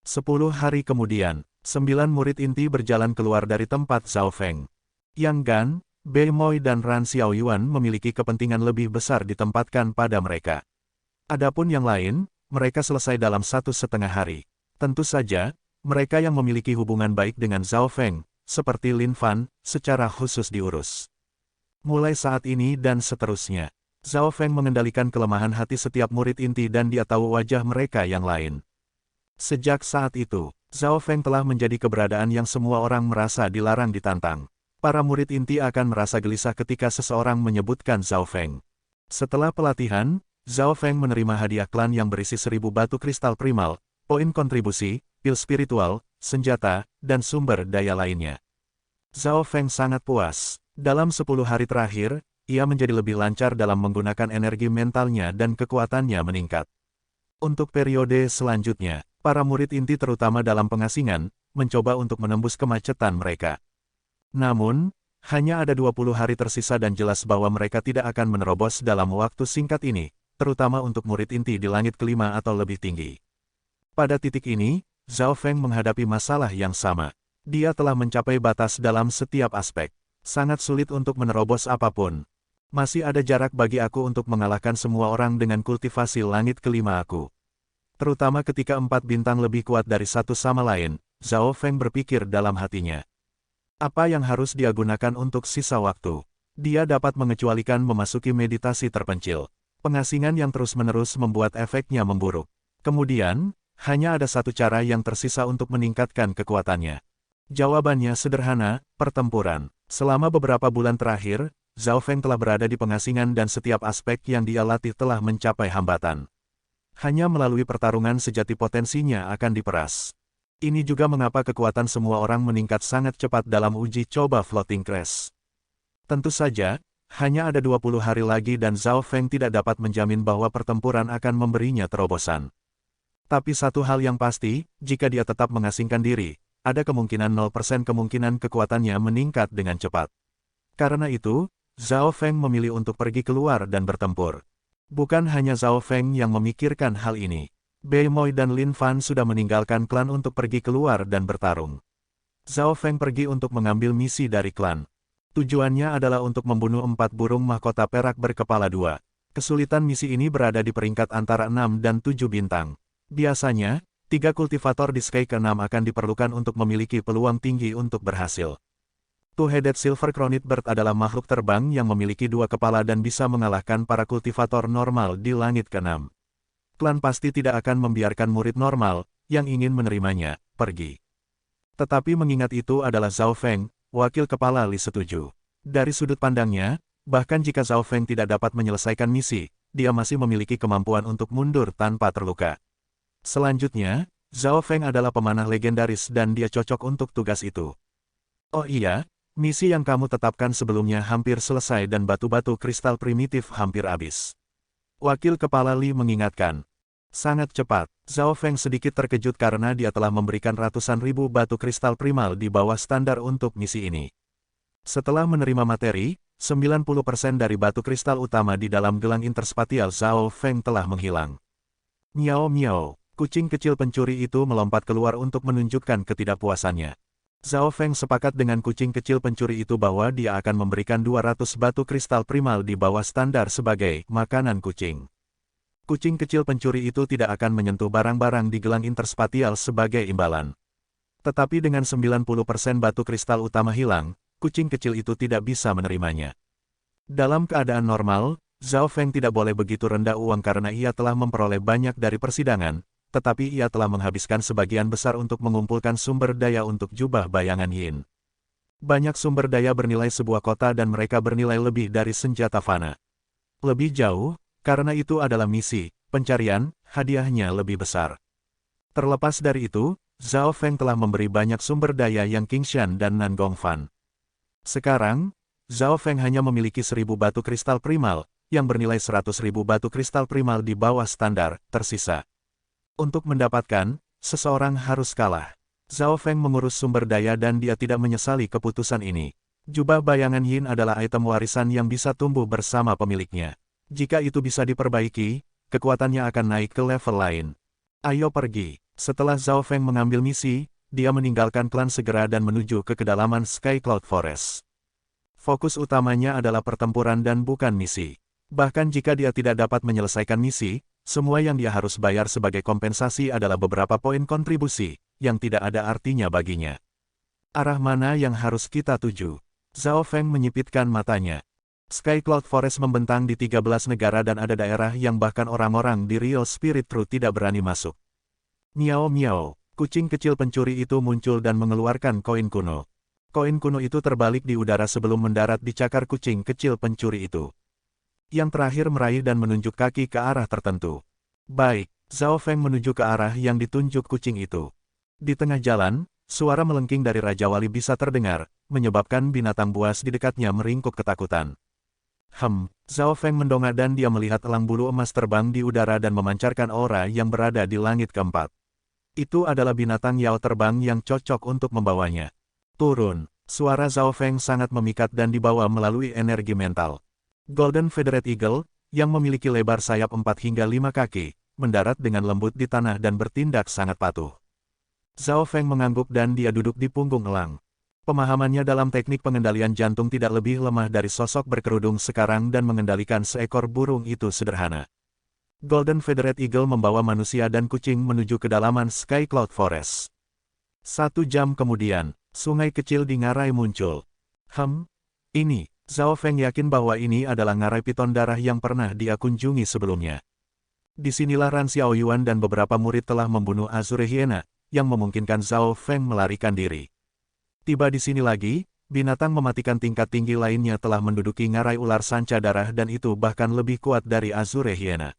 10 hari kemudian, 9 murid inti berjalan keluar dari tempat Zhao Feng. Yang Gan, Bei Moi dan Ran Xiaoyuan memiliki kepentingan lebih besar ditempatkan pada mereka. Adapun yang lain, mereka selesai dalam 1,5 hari. Tentu saja, mereka yang memiliki hubungan baik dengan Zhao Feng, seperti Lin Fan, secara khusus diurus. Mulai saat ini dan seterusnya, Zhao Feng mengendalikan kelemahan hati setiap murid inti dan dia tahu wajah mereka yang lain. Sejak saat itu, Zhao Feng telah menjadi keberadaan yang semua orang merasa dilarang ditantang. Para murid inti akan merasa gelisah ketika seseorang menyebutkan Zhao Feng. Setelah pelatihan, Zhao Feng menerima hadiah klan yang berisi 1000 batu kristal primal, poin kontribusi, pil spiritual, senjata, dan sumber daya lainnya. Zhao Feng sangat puas. Dalam 10 hari terakhir, ia menjadi lebih lancar dalam menggunakan energi mentalnya dan kekuatannya meningkat. Untuk periode selanjutnya, para murid inti terutama dalam pengasingan, mencoba untuk menembus kemacetan mereka. Namun, hanya ada 20 hari tersisa dan jelas bahwa mereka tidak akan menerobos dalam waktu singkat ini, terutama untuk murid inti di langit kelima atau lebih tinggi. Pada titik ini, Zhao Feng menghadapi masalah yang sama. Dia telah mencapai batas dalam setiap aspek. Sangat sulit untuk menerobos apapun. Masih ada jarak bagi aku untuk mengalahkan semua orang dengan kultivasi langit kelima aku. Terutama ketika 4 bintang lebih kuat dari satu sama lain, Zhao Feng berpikir dalam hatinya. Apa yang harus dia gunakan untuk sisa waktu? Dia dapat mengecualikan memasuki meditasi terpencil. Pengasingan yang terus-menerus membuat efeknya memburuk. Kemudian, hanya ada satu cara yang tersisa untuk meningkatkan kekuatannya. Jawabannya sederhana, pertempuran. Selama beberapa bulan terakhir, Zhao Feng telah berada di pengasingan dan setiap aspek yang dia latih telah mencapai hambatan. Hanya melalui pertarungan sejati potensinya akan diperas. Ini juga mengapa kekuatan semua orang meningkat sangat cepat dalam uji coba Floating Crest. Tentu saja, hanya ada 20 hari lagi dan Zhao Feng tidak dapat menjamin bahwa pertempuran akan memberinya terobosan. Tapi satu hal yang pasti, jika dia tetap mengasingkan diri, ada kemungkinan 0% kemungkinan kekuatannya meningkat dengan cepat. Karena itu, Zhao Feng memilih untuk pergi keluar dan bertempur. Bukan hanya Zhao Feng yang memikirkan hal ini. Bei Moi dan Lin Fan sudah meninggalkan klan untuk pergi keluar dan bertarung. Zhao Feng pergi untuk mengambil misi dari klan. Tujuannya adalah untuk membunuh 4 burung mahkota perak berkepala 2. Kesulitan misi ini berada di peringkat antara 6 dan 7 bintang. Biasanya, 3 kultivator di Sky ke-6 akan diperlukan untuk memiliki peluang tinggi untuk berhasil. Two-headed Silver Crowned Bird adalah makhluk terbang yang memiliki 2 kepala dan bisa mengalahkan para kultivator normal di langit ke-6. Klan pasti tidak akan membiarkan murid normal, yang ingin menerimanya, pergi. Tetapi mengingat itu adalah Zhao Feng, wakil kepala Li setuju. Dari sudut pandangnya, bahkan jika Zhao Feng tidak dapat menyelesaikan misi, dia masih memiliki kemampuan untuk mundur tanpa terluka. Selanjutnya, Zhao Feng adalah pemanah legendaris dan dia cocok untuk tugas itu. Oh iya, misi yang kamu tetapkan sebelumnya hampir selesai dan batu-batu kristal primitif hampir habis. Wakil kepala Li mengingatkan. Sangat cepat, Zhao Feng sedikit terkejut karena dia telah memberikan ratusan ribu batu kristal primal di bawah standar untuk misi ini. Setelah menerima materi, 90% dari batu kristal utama di dalam gelang interspatial Zhao Feng telah menghilang. Miao miao, kucing kecil pencuri itu melompat keluar untuk menunjukkan ketidakpuasannya. Zhao Feng sepakat dengan kucing kecil pencuri itu bahwa dia akan memberikan 200 batu kristal primal di bawah standar sebagai makanan kucing. Kucing kecil pencuri itu tidak akan menyentuh barang-barang di gelang interspatial sebagai imbalan. Tetapi dengan 90% batu kristal utama hilang, kucing kecil itu tidak bisa menerimanya. Dalam keadaan normal, Zhao Feng tidak boleh begitu rendah uang karena ia telah memperoleh banyak dari persidangan, tetapi ia telah menghabiskan sebagian besar untuk mengumpulkan sumber daya untuk jubah bayangan Yin. Banyak sumber daya bernilai sebuah kota dan mereka bernilai lebih dari senjata fana. Lebih jauh, karena itu adalah misi, pencarian, hadiahnya lebih besar. Terlepas dari itu, Zhao Feng telah memberi banyak sumber daya yang Qingshan dan Nan Gongfan. Sekarang, Zhao Feng hanya memiliki 1000 batu kristal primal, yang bernilai 100.000 batu kristal primal di bawah standar, tersisa. Untuk mendapatkan, seseorang harus kalah. Zhao Feng mengurus sumber daya dan dia tidak menyesali keputusan ini. Jubah bayangan Yin adalah item warisan yang bisa tumbuh bersama pemiliknya. Jika itu bisa diperbaiki, kekuatannya akan naik ke level lain. Ayo pergi. Setelah Zhao Feng mengambil misi, dia meninggalkan klan segera dan menuju ke kedalaman Sky Cloud Forest. Fokus utamanya adalah pertempuran dan bukan misi. Bahkan jika dia tidak dapat menyelesaikan misi, semua yang dia harus bayar sebagai kompensasi adalah beberapa poin kontribusi, yang tidak ada artinya baginya. Arah mana yang harus kita tuju? Zhao Feng menyipitkan matanya. Sky Cloud Forest membentang di 13 negara dan ada daerah yang bahkan orang-orang di Real Spirit True tidak berani masuk. Miao miao, kucing kecil pencuri itu muncul dan mengeluarkan koin kuno. Koin kuno itu terbalik di udara sebelum mendarat di cakar kucing kecil pencuri itu. Yang terakhir meraih dan menunjuk kaki ke arah tertentu. Baik, Zhao Feng menuju ke arah yang ditunjuk kucing itu. Di tengah jalan, suara melengking dari Raja Wali bisa terdengar, menyebabkan binatang buas di dekatnya meringkuk ketakutan. Zhao Feng mendongak dan dia melihat elang bulu emas terbang di udara dan memancarkan aura yang berada di langit keempat. Itu adalah binatang Yao terbang yang cocok untuk membawanya. Turun, suara Zhao Feng sangat memikat dan dibawa melalui energi mental. Golden Feathered Eagle, yang memiliki lebar sayap 4 hingga 5 kaki, mendarat dengan lembut di tanah dan bertindak sangat patuh. Zhao Feng mengangguk dan dia duduk di punggung elang. Pemahamannya dalam teknik pengendalian jantung tidak lebih lemah dari sosok berkerudung sekarang dan mengendalikan seekor burung itu sederhana. Golden Feathered Eagle membawa manusia dan kucing menuju kedalaman Sky Cloud Forest. 1 jam kemudian, sungai kecil di ngarai muncul. Ini, Zhao Feng yakin bahwa ini adalah ngarai piton darah yang pernah dia kunjungi sebelumnya. Disinilah Ran Xiaoyuan dan beberapa murid telah membunuh Azure Hyena, yang memungkinkan Zhao Feng melarikan diri. Tiba di sini lagi, binatang mematikan tingkat tinggi lainnya telah menduduki ngarai ular sanca darah dan itu bahkan lebih kuat dari Azure Hyena.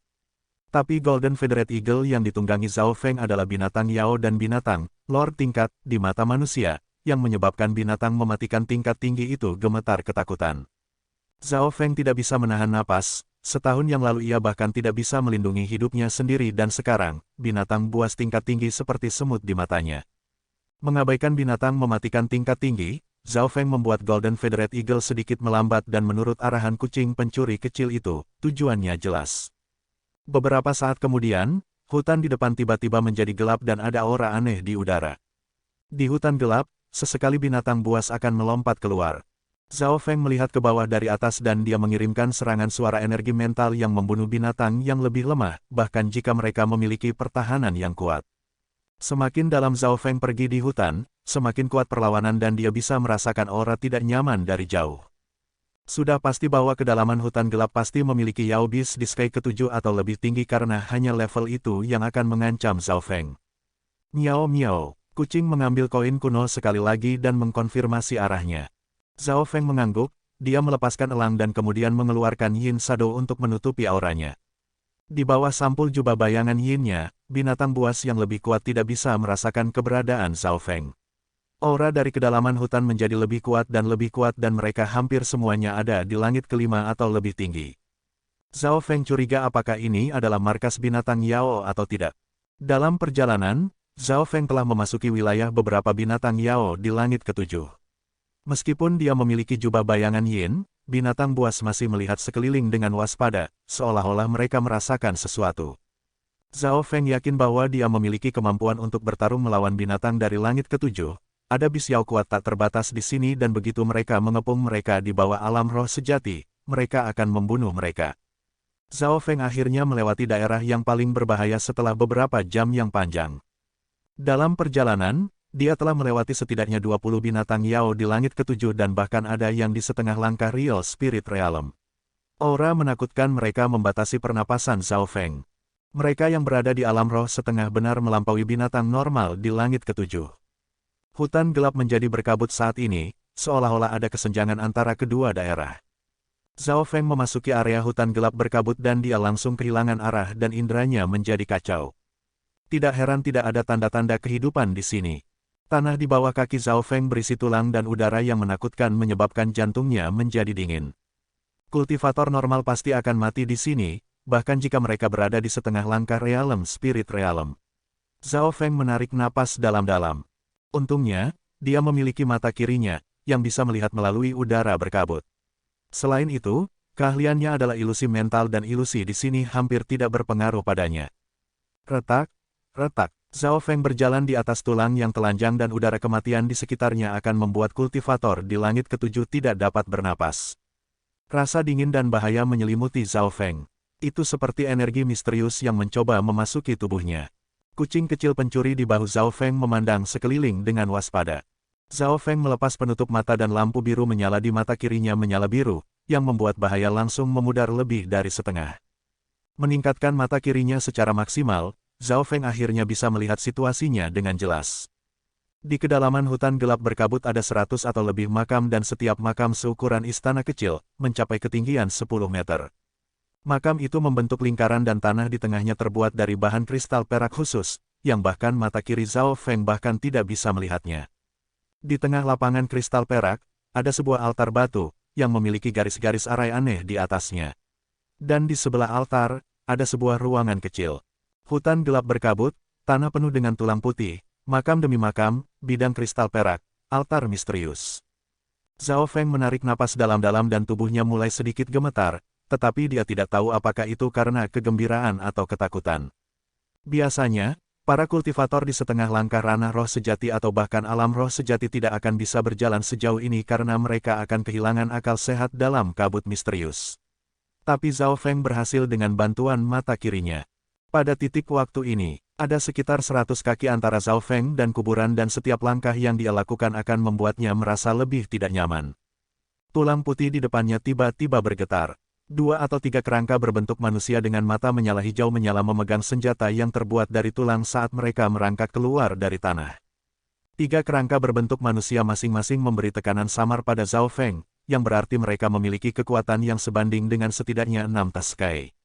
Tapi Golden Feathered Eagle yang ditunggangi Zhao Feng adalah binatang Yao dan binatang, Lord tingkat, di mata manusia, yang menyebabkan binatang mematikan tingkat tinggi itu gemetar ketakutan. Zhao Feng tidak bisa menahan napas, setahun yang lalu ia bahkan tidak bisa melindungi hidupnya sendiri dan sekarang, binatang buas tingkat tinggi seperti semut di matanya. Mengabaikan binatang mematikan tingkat tinggi, Zhao Feng membuat Golden Feathered Eagle sedikit melambat dan menurut arahan kucing pencuri kecil itu, tujuannya jelas. Beberapa saat kemudian, hutan di depan tiba-tiba menjadi gelap dan ada aura aneh di udara. Di hutan gelap, sesekali binatang buas akan melompat keluar. Zhao Feng melihat ke bawah dari atas dan dia mengirimkan serangan suara energi mental yang membunuh binatang yang lebih lemah, bahkan jika mereka memiliki pertahanan yang kuat. Semakin dalam Zhao Feng pergi di hutan, semakin kuat perlawanan dan dia bisa merasakan aura tidak nyaman dari jauh. Sudah pasti bahwa kedalaman hutan gelap pasti memiliki Yao Beast di Sky ke-7 atau lebih tinggi karena hanya level itu yang akan mengancam Zhao Feng. Miao miao, kucing mengambil koin kuno sekali lagi dan mengkonfirmasi arahnya. Zhao Feng mengangguk, dia melepaskan elang dan kemudian mengeluarkan Yin Shadow untuk menutupi auranya. Di bawah sampul jubah bayangan Yin-nya, binatang buas yang lebih kuat tidak bisa merasakan keberadaan Zhao Feng. Aura dari kedalaman hutan menjadi lebih kuat dan mereka hampir semuanya ada di langit kelima atau lebih tinggi. Zhao Feng curiga apakah ini adalah markas binatang Yao atau tidak. Dalam perjalanan, Zhao Feng telah memasuki wilayah beberapa binatang Yao di langit ke-7. Meskipun dia memiliki jubah bayangan Yin, binatang buas masih melihat sekeliling dengan waspada, seolah-olah mereka merasakan sesuatu. Zhao Feng yakin bahwa dia memiliki kemampuan untuk bertarung melawan binatang dari langit ke-7. Ada bis Yao kuat tak terbatas di sini dan begitu mereka mengepung mereka di bawah alam roh sejati, mereka akan membunuh mereka. Zhao Feng akhirnya melewati daerah yang paling berbahaya setelah beberapa jam yang panjang. Dalam perjalanan, dia telah melewati setidaknya 20 binatang Yao di langit ke-7 dan bahkan ada yang di setengah langkah Real Spirit Realm. Aura menakutkan mereka membatasi pernapasan Zhao Feng. Mereka yang berada di alam roh setengah benar melampaui binatang normal di langit ke-7. Hutan gelap menjadi berkabut saat ini, seolah-olah ada kesenjangan antara kedua daerah. Zhao Feng memasuki area hutan gelap berkabut dan dia langsung kehilangan arah dan inderanya menjadi kacau. Tidak heran tidak ada tanda-tanda kehidupan di sini. Tanah di bawah kaki Zhao Feng berisi tulang dan udara yang menakutkan menyebabkan jantungnya menjadi dingin. Kultivator normal pasti akan mati di sini, bahkan jika mereka berada di setengah langkah Realm Spirit Realm. Zhao Feng menarik napas dalam-dalam. Untungnya, dia memiliki mata kirinya, yang bisa melihat melalui udara berkabut. Selain itu, keahliannya adalah ilusi mental dan ilusi di sini hampir tidak berpengaruh padanya. Retak, retak. Zhao Feng berjalan di atas tulang yang telanjang dan udara kematian di sekitarnya akan membuat kultivator di langit ketujuh tidak dapat bernapas. Rasa dingin dan bahaya menyelimuti Zhao Feng. Itu seperti energi misterius yang mencoba memasuki tubuhnya. Kucing kecil pencuri di bahu Zhao Feng memandang sekeliling dengan waspada. Zhao Feng melepas penutup mata dan lampu biru menyala di mata kirinya menyala biru, yang membuat bahaya langsung memudar lebih dari setengah. Meningkatkan mata kirinya secara maksimal, Zhao Feng akhirnya bisa melihat situasinya dengan jelas. Di kedalaman hutan gelap berkabut ada 100 atau lebih makam dan setiap makam seukuran istana kecil, mencapai ketinggian 10 meter. Makam itu membentuk lingkaran dan tanah di tengahnya terbuat dari bahan kristal perak khusus, yang bahkan mata kiri Zhao Feng bahkan tidak bisa melihatnya. Di tengah lapangan kristal perak, ada sebuah altar batu, yang memiliki garis-garis arai aneh di atasnya. Dan di sebelah altar, ada sebuah ruangan kecil. Hutan gelap berkabut, tanah penuh dengan tulang putih, makam demi makam, bidang kristal perak, altar misterius. Zhao Feng menarik napas dalam-dalam dan tubuhnya mulai sedikit gemetar, tetapi dia tidak tahu apakah itu karena kegembiraan atau ketakutan. Biasanya, para kultivator di setengah langkah ranah roh sejati atau bahkan alam roh sejati tidak akan bisa berjalan sejauh ini karena mereka akan kehilangan akal sehat dalam kabut misterius. Tapi Zhao Feng berhasil dengan bantuan mata kirinya. Pada titik waktu ini, ada sekitar 100 kaki antara Zhao Feng dan kuburan dan setiap langkah yang dia lakukan akan membuatnya merasa lebih tidak nyaman. Tulang putih di depannya tiba-tiba bergetar. 2 atau 3 kerangka berbentuk manusia dengan mata menyala hijau menyala memegang senjata yang terbuat dari tulang saat mereka merangkak keluar dari tanah. 3 kerangka berbentuk manusia masing-masing memberi tekanan samar pada Zhao Feng, yang berarti mereka memiliki kekuatan yang sebanding dengan setidaknya 6 Taskai.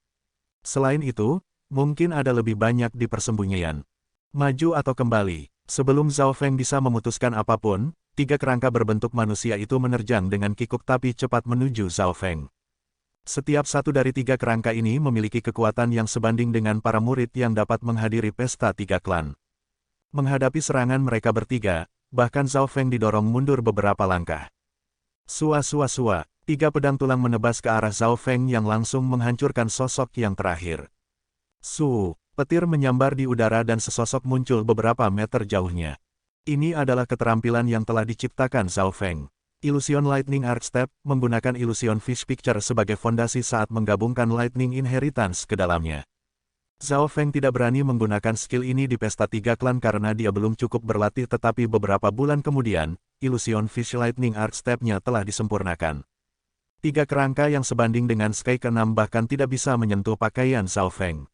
Selain itu, mungkin ada lebih banyak di persembunyian. Maju atau kembali. Sebelum Zhao Feng bisa memutuskan apapun, 3 kerangka berbentuk manusia itu menerjang dengan kikuk tapi cepat menuju Zhao Feng. Setiap satu dari 3 kerangka ini memiliki kekuatan yang sebanding dengan para murid yang dapat menghadiri pesta 3 klan. Menghadapi serangan mereka bertiga, bahkan Zhao Feng didorong mundur beberapa langkah. Sua-sua-sua, 3 pedang tulang menebas ke arah Zhao Feng yang langsung menghancurkan sosok yang terakhir. Petir menyambar di udara dan sesosok muncul beberapa meter jauhnya. Ini adalah keterampilan yang telah diciptakan Zhao Feng. Illusion Lightning Arc Step menggunakan Illusion Fish Picture sebagai fondasi saat menggabungkan Lightning Inheritance ke dalamnya. Zhao Feng tidak berani menggunakan skill ini di pesta 3 klan karena dia belum cukup berlatih tetapi beberapa bulan kemudian, Illusion Fish Lightning Arc Step-nya telah disempurnakan. 3 kerangka yang sebanding dengan Sky ke-6 bahkan tidak bisa menyentuh pakaian Zhao Feng.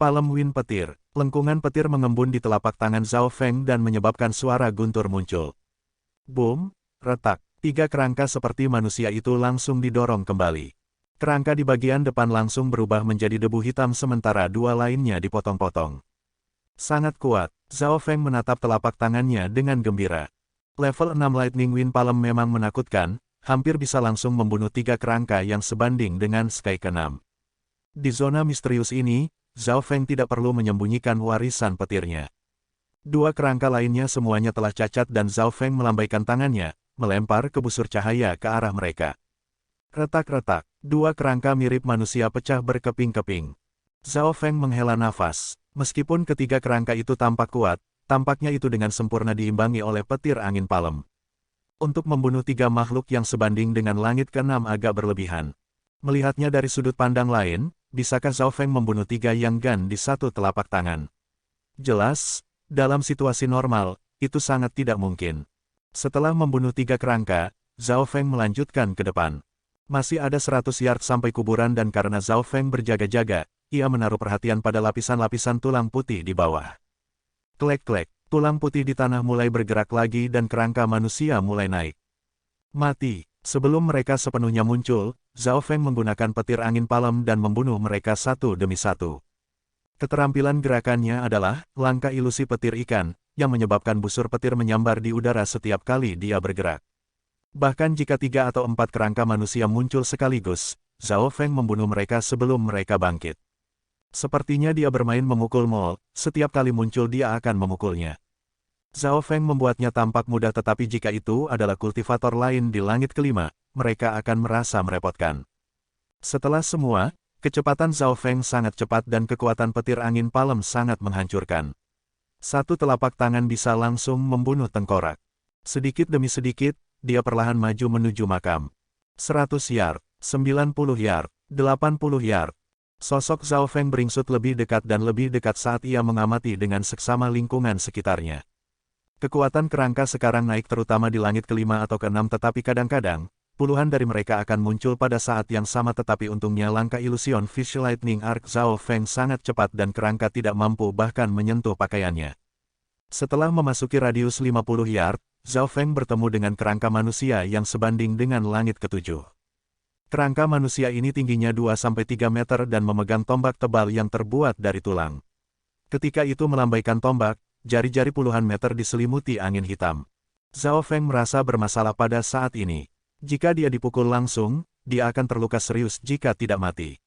Palem Wind Petir, lengkungan petir mengembun di telapak tangan Zhao Feng dan menyebabkan suara guntur muncul. Boom, retak, 3 kerangka seperti manusia itu langsung didorong kembali. Kerangka di bagian depan langsung berubah menjadi debu hitam sementara 2 lainnya dipotong-potong. Sangat kuat, Zhao Feng menatap telapak tangannya dengan gembira. Level 6 Lightning Wind Palem memang menakutkan, hampir bisa langsung membunuh 3 kerangka yang sebanding dengan Sky ke-6. Di zona misterius ini, Zhao Feng tidak perlu menyembunyikan warisan petirnya. 2 kerangka lainnya semuanya telah cacat dan Zhao Feng melambaikan tangannya, melempar kebusur cahaya ke arah mereka. Retak-retak, 2 kerangka mirip manusia pecah berkeping-keping. Zhao Feng menghela nafas. Meskipun ketiga kerangka itu tampak kuat, tampaknya itu dengan sempurna diimbangi oleh petir angin palem. Untuk membunuh 3 makhluk yang sebanding dengan langit ke-6 agak berlebihan. Melihatnya dari sudut pandang lain, bisakah Zhao Feng membunuh 3 yang gan di satu telapak tangan? Jelas, dalam situasi normal, itu sangat tidak mungkin. Setelah membunuh 3 kerangka, Zhao Feng melanjutkan ke depan. Masih ada 100 yard sampai kuburan dan karena Zhao Feng berjaga-jaga, ia menaruh perhatian pada lapisan-lapisan tulang putih di bawah. Klek-klek, tulang putih di tanah mulai bergerak lagi dan kerangka manusia mulai naik. Mati. Sebelum mereka sepenuhnya muncul, Zhao Feng menggunakan petir angin palem dan membunuh mereka satu demi satu. Keterampilan gerakannya adalah langkah ilusi petir ikan, yang menyebabkan busur petir menyambar di udara setiap kali dia bergerak. Bahkan jika 3 atau 4 kerangka manusia muncul sekaligus, Zhao Feng membunuh mereka sebelum mereka bangkit. Sepertinya dia bermain memukul mall, setiap kali muncul dia akan memukulnya. Zhao Feng membuatnya tampak mudah, tetapi jika itu adalah kultivator lain di langit kelima, mereka akan merasa merepotkan. Setelah semua, kecepatan Zhao Feng sangat cepat dan kekuatan petir angin palem sangat menghancurkan. Satu telapak tangan bisa langsung membunuh tengkorak. Sedikit demi sedikit, dia perlahan maju menuju makam. 100 yard, 90 yard, 80 yard. Sosok Zhao Feng beringsut lebih dekat dan lebih dekat saat ia mengamati dengan seksama lingkungan sekitarnya. Kekuatan kerangka sekarang naik terutama di langit kelima atau keenam, tetapi kadang-kadang, puluhan dari mereka akan muncul pada saat yang sama, tetapi untungnya langkah ilusion Fish Lightning Arc Zhao Feng sangat cepat dan kerangka tidak mampu bahkan menyentuh pakaiannya. Setelah memasuki radius 50 yard, Zhao Feng bertemu dengan kerangka manusia yang sebanding dengan langit ketujuh. Kerangka manusia ini tingginya 2-3 meter dan memegang tombak tebal yang terbuat dari tulang. Ketika itu melambaikan tombak, jari-jari puluhan meter diselimuti angin hitam. Zhao Feng merasa bermasalah pada saat ini. Jika dia dipukul langsung, dia akan terluka serius jika tidak mati.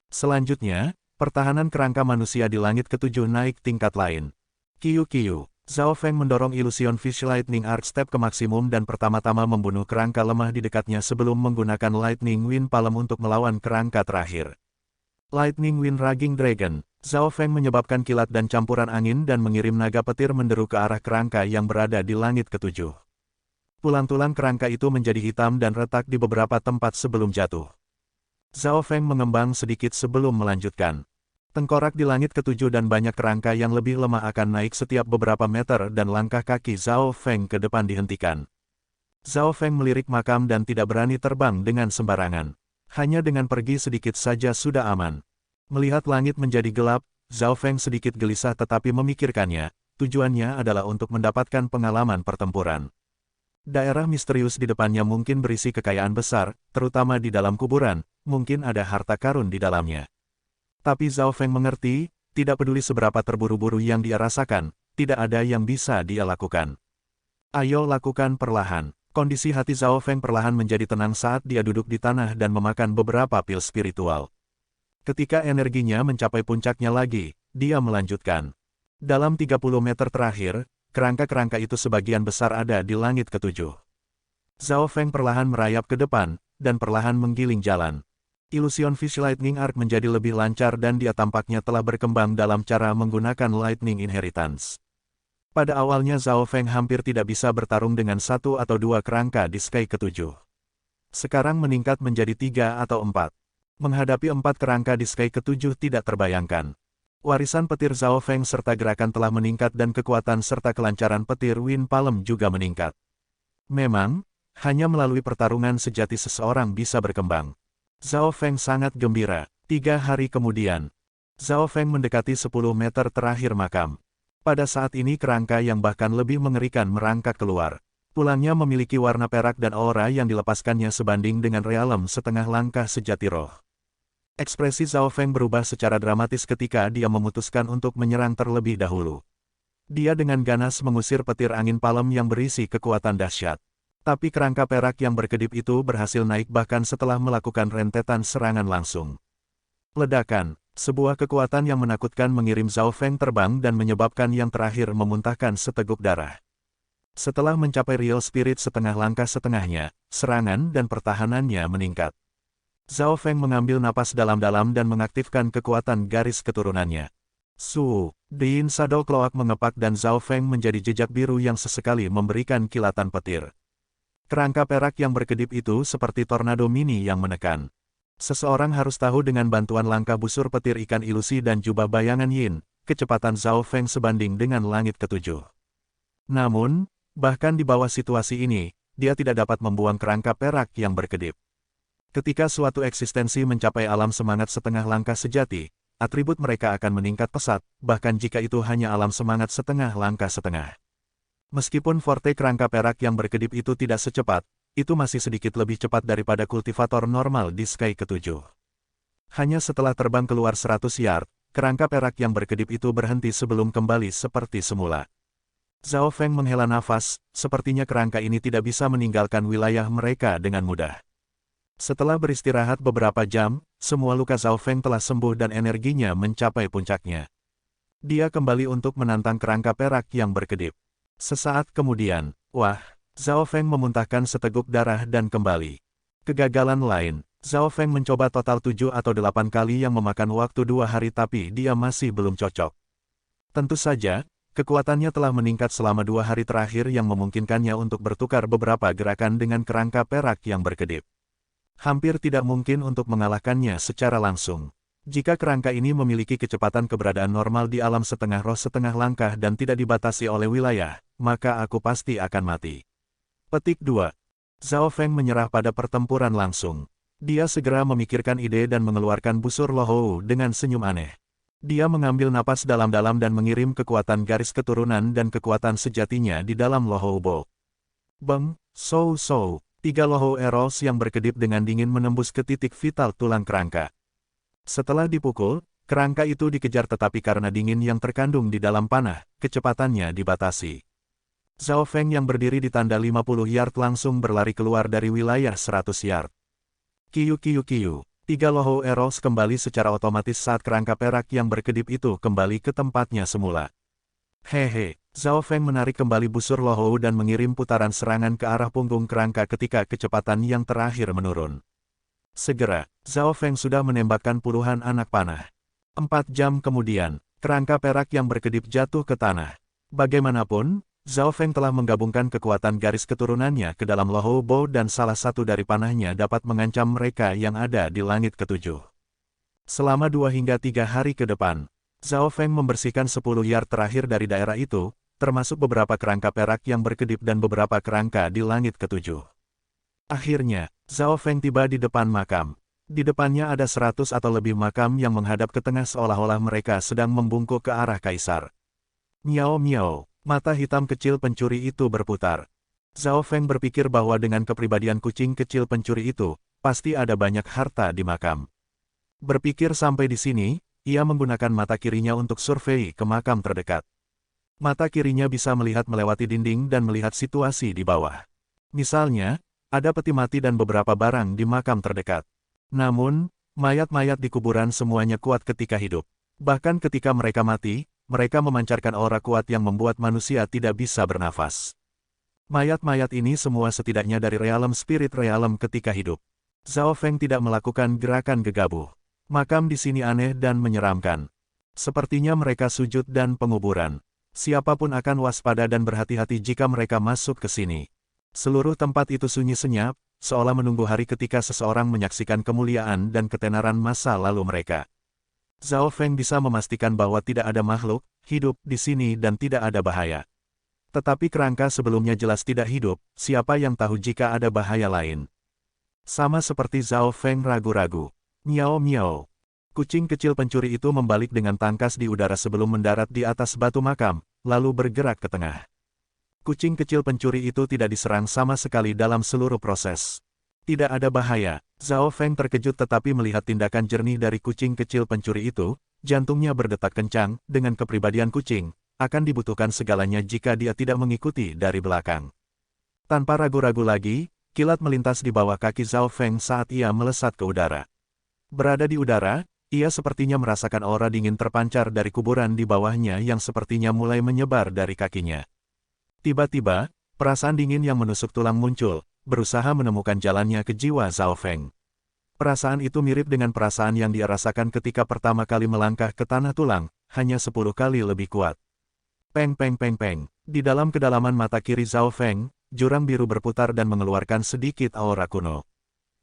Selanjutnya, pertahanan kerangka manusia di langit ketujuh naik tingkat lain. Kiu-kiu, Zhao Feng mendorong ilusion Fish Lightning Arc Step ke maksimum dan pertama-tama membunuh kerangka lemah di dekatnya sebelum menggunakan Lightning Wind Palm untuk melawan kerangka terakhir. Lightning Wind Raging Dragon, Zhao Feng menyebabkan kilat dan campuran angin dan mengirim naga petir menderu ke arah kerangka yang berada di langit ketujuh. Tulang-tulang kerangka itu menjadi hitam dan retak di beberapa tempat sebelum jatuh. Zhao Feng mengembang sedikit sebelum melanjutkan. Tengkorak di langit ketujuh dan banyak kerangka yang lebih lemah akan naik setiap beberapa meter dan langkah kaki Zhao Feng ke depan dihentikan. Zhao Feng melirik makam dan tidak berani terbang dengan sembarangan. Hanya dengan pergi sedikit saja sudah aman. Melihat langit menjadi gelap, Zhao Feng sedikit gelisah tetapi memikirkannya, tujuannya adalah untuk mendapatkan pengalaman pertempuran. Daerah misterius di depannya mungkin berisi kekayaan besar, terutama di dalam kuburan, mungkin ada harta karun di dalamnya. Tapi Zhao Feng mengerti, tidak peduli seberapa terburu-buru yang dia rasakan, tidak ada yang bisa dia lakukan. Ayo lakukan perlahan. Kondisi hati Zhao Feng perlahan menjadi tenang saat dia duduk di tanah dan memakan beberapa pil spiritual. Ketika energinya mencapai puncaknya lagi, dia melanjutkan. Dalam 30 meter terakhir, kerangka-kerangka itu sebagian besar ada di langit ketujuh. Zhao Feng perlahan merayap ke depan, dan perlahan menggiling jalan. Ilusion Fish Lightning Arc menjadi lebih lancar dan dia tampaknya telah berkembang dalam cara menggunakan Lightning Inheritance. Pada awalnya Zhao Feng hampir tidak bisa bertarung dengan 1 atau 2 kerangka di Sky ketujuh. Sekarang meningkat menjadi 3 atau 4. Menghadapi 4 kerangka di Sky ketujuh tidak terbayangkan. Warisan petir Zhao Feng serta gerakan telah meningkat dan kekuatan serta kelancaran petir Wind Palm juga meningkat. Memang, hanya melalui pertarungan sejati seseorang bisa berkembang. Zhao Feng sangat gembira. 3 hari kemudian, Zhao Feng mendekati 10 meter terakhir makam. Pada saat ini kerangka yang bahkan lebih mengerikan merangkak keluar. Tulangnya memiliki warna perak dan aura yang dilepaskannya sebanding dengan realem setengah langkah sejati roh. Ekspresi Zhao Feng berubah secara dramatis ketika dia memutuskan untuk menyerang terlebih dahulu. Dia dengan ganas mengusir petir angin palem yang berisi kekuatan dahsyat. Tapi kerangka perak yang berkedip itu berhasil naik bahkan setelah melakukan rentetan serangan langsung. Ledakan, sebuah kekuatan yang menakutkan mengirim Zhao Feng terbang dan menyebabkan yang terakhir memuntahkan seteguk darah. Setelah mencapai real spirit setengah langkah setengahnya, serangan dan pertahanannya meningkat. Zhao Feng mengambil napas dalam-dalam dan mengaktifkan kekuatan garis keturunannya. Diin Shadow Cloak mengepak dan Zhao Feng menjadi jejak biru yang sesekali memberikan kilatan petir. Kerangka perak yang berkedip itu seperti tornado mini yang menekan. Seseorang harus tahu dengan bantuan langkah busur petir ikan ilusi dan jubah bayangan yin, kecepatan Zhao Feng sebanding dengan langit ketujuh. Namun, bahkan di bawah situasi ini, dia tidak dapat membuang kerangka perak yang berkedip. Ketika suatu eksistensi mencapai alam semangat setengah langkah sejati, atribut mereka akan meningkat pesat, bahkan jika itu hanya alam semangat setengah langkah setengah. Meskipun forte kerangka perak yang berkedip itu tidak secepat, itu masih sedikit lebih cepat daripada kultivator normal di Sky ketujuh. Hanya setelah terbang keluar 100 yard, kerangka perak yang berkedip itu berhenti sebelum kembali seperti semula. Zhao Feng menghela nafas, sepertinya kerangka ini tidak bisa meninggalkan wilayah mereka dengan mudah. Setelah beristirahat beberapa jam, semua luka Zhao Feng telah sembuh dan energinya mencapai puncaknya. Dia kembali untuk menantang kerangka perak yang berkedip. Sesaat kemudian, wah, Zhao Feng memuntahkan seteguk darah dan kembali. Kegagalan lain, Zhao Feng mencoba total 7 atau 8 kali yang memakan waktu 2 hari tapi dia masih belum cocok. Tentu saja, kekuatannya telah meningkat selama 2 hari terakhir yang memungkinkannya untuk bertukar beberapa gerakan dengan kerangka perak yang berkedip. Hampir tidak mungkin untuk mengalahkannya secara langsung. Jika kerangka ini memiliki kecepatan keberadaan normal di alam setengah roh setengah langkah dan tidak dibatasi oleh wilayah, maka aku pasti akan mati. Petik 2. Zhao Feng menyerah pada pertempuran langsung. Dia segera memikirkan ide dan mengeluarkan busur Lohou dengan senyum aneh. Dia mengambil napas dalam-dalam dan mengirim kekuatan garis keturunan dan kekuatan sejatinya di dalam Lohou Bo. Beng, Sou Sou. 3 Lohou Eros yang berkedip dengan dingin menembus ke titik vital tulang kerangka. Setelah dipukul, kerangka itu dikejar tetapi karena dingin yang terkandung di dalam panah, kecepatannya dibatasi. Zhao Feng yang berdiri di tanda 50 yard langsung berlari keluar dari wilayah 100 yard. Kiu kiu kiu. 3 Lohou Eros kembali secara otomatis saat kerangka perak yang berkedip itu kembali ke tempatnya semula. Hehe. Zhao Feng menarik kembali busur Lohou dan mengirim putaran serangan ke arah punggung kerangka ketika kecepatan yang terakhir menurun. Segera, Zhao Feng sudah menembakkan puluhan anak panah. 4 jam kemudian, kerangka perak yang berkedip jatuh ke tanah. Bagaimanapun, Zhao Feng telah menggabungkan kekuatan garis keturunannya ke dalam Lohou Bo dan salah satu dari panahnya dapat mengancam mereka yang ada di langit ketujuh. Selama 2 hingga 3 hari ke depan, Zhao Feng membersihkan 10 yard terakhir dari daerah itu, termasuk beberapa kerangka perak yang berkedip dan beberapa kerangka di langit ketujuh. Akhirnya, Zhao Feng tiba di depan makam. Di depannya ada 100 atau lebih makam yang menghadap ke tengah seolah-olah mereka sedang membungkuk ke arah kaisar. Miao miao, mata hitam kecil pencuri itu berputar. Zhao Feng berpikir bahwa dengan kepribadian kucing kecil pencuri itu, pasti ada banyak harta di makam. Berpikir sampai di sini, ia menggunakan mata kirinya untuk survei ke makam terdekat. Mata kirinya bisa melihat melewati dinding dan melihat situasi di bawah. Misalnya, ada peti mati dan beberapa barang di makam terdekat. Namun, mayat-mayat di kuburan semuanya kuat ketika hidup. Bahkan ketika mereka mati, mereka memancarkan aura kuat yang membuat manusia tidak bisa bernafas. Mayat-mayat ini semua setidaknya dari realem spirit realem ketika hidup. Zhao Feng tidak melakukan gerakan gegabah. Makam di sini aneh dan menyeramkan. Sepertinya mereka sujud dan penguburan. Siapapun akan waspada dan berhati-hati jika mereka masuk ke sini. Seluruh tempat itu sunyi senyap, seolah menunggu hari ketika seseorang menyaksikan kemuliaan dan ketenaran masa lalu mereka. Zhao Feng bisa memastikan bahwa tidak ada makhluk hidup di sini dan tidak ada bahaya. Tetapi kerangka sebelumnya jelas tidak hidup, siapa yang tahu jika ada bahaya lain. Sama seperti Zhao Feng ragu-ragu. Miao miao. Kucing kecil pencuri itu membalik dengan tangkas di udara sebelum mendarat di atas batu makam, lalu bergerak ke tengah. Kucing kecil pencuri itu tidak diserang sama sekali dalam seluruh proses. Tidak ada bahaya. Zhao Feng terkejut tetapi melihat tindakan jernih dari kucing kecil pencuri itu, jantungnya berdetak kencang, dengan kepribadian kucing, akan dibutuhkan segalanya jika dia tidak mengikuti dari belakang. Tanpa ragu-ragu lagi, kilat melintas di bawah kaki Zhao Feng saat ia melesat ke udara. Berada di udara, ia sepertinya merasakan aura dingin terpancar dari kuburan di bawahnya yang sepertinya mulai menyebar dari kakinya. Tiba-tiba, perasaan dingin yang menusuk tulang muncul, berusaha menemukan jalannya ke jiwa Zhao Feng. Perasaan itu mirip dengan perasaan yang dia rasakan ketika pertama kali melangkah ke tanah tulang, hanya 10 kali lebih kuat. Peng peng peng peng. Di dalam kedalaman mata kiri Zhao Feng, jurang biru berputar dan mengeluarkan sedikit aura kuno.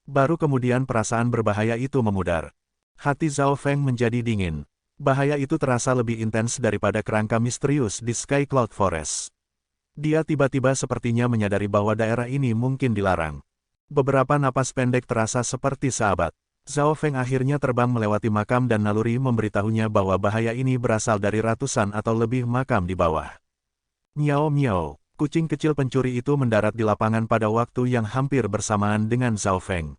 Baru kemudian perasaan berbahaya itu memudar. Hati Zhao Feng menjadi dingin. Bahaya itu terasa lebih intens daripada kerangka misterius di Sky Cloud Forest. Dia tiba-tiba sepertinya menyadari bahwa daerah ini mungkin dilarang. Beberapa napas pendek terasa seperti sahabat. Zhao Feng akhirnya terbang melewati makam dan naluri memberitahunya bahwa bahaya ini berasal dari ratusan atau lebih makam di bawah. Miao miao, kucing kecil pencuri itu mendarat di lapangan pada waktu yang hampir bersamaan dengan Zhao Feng.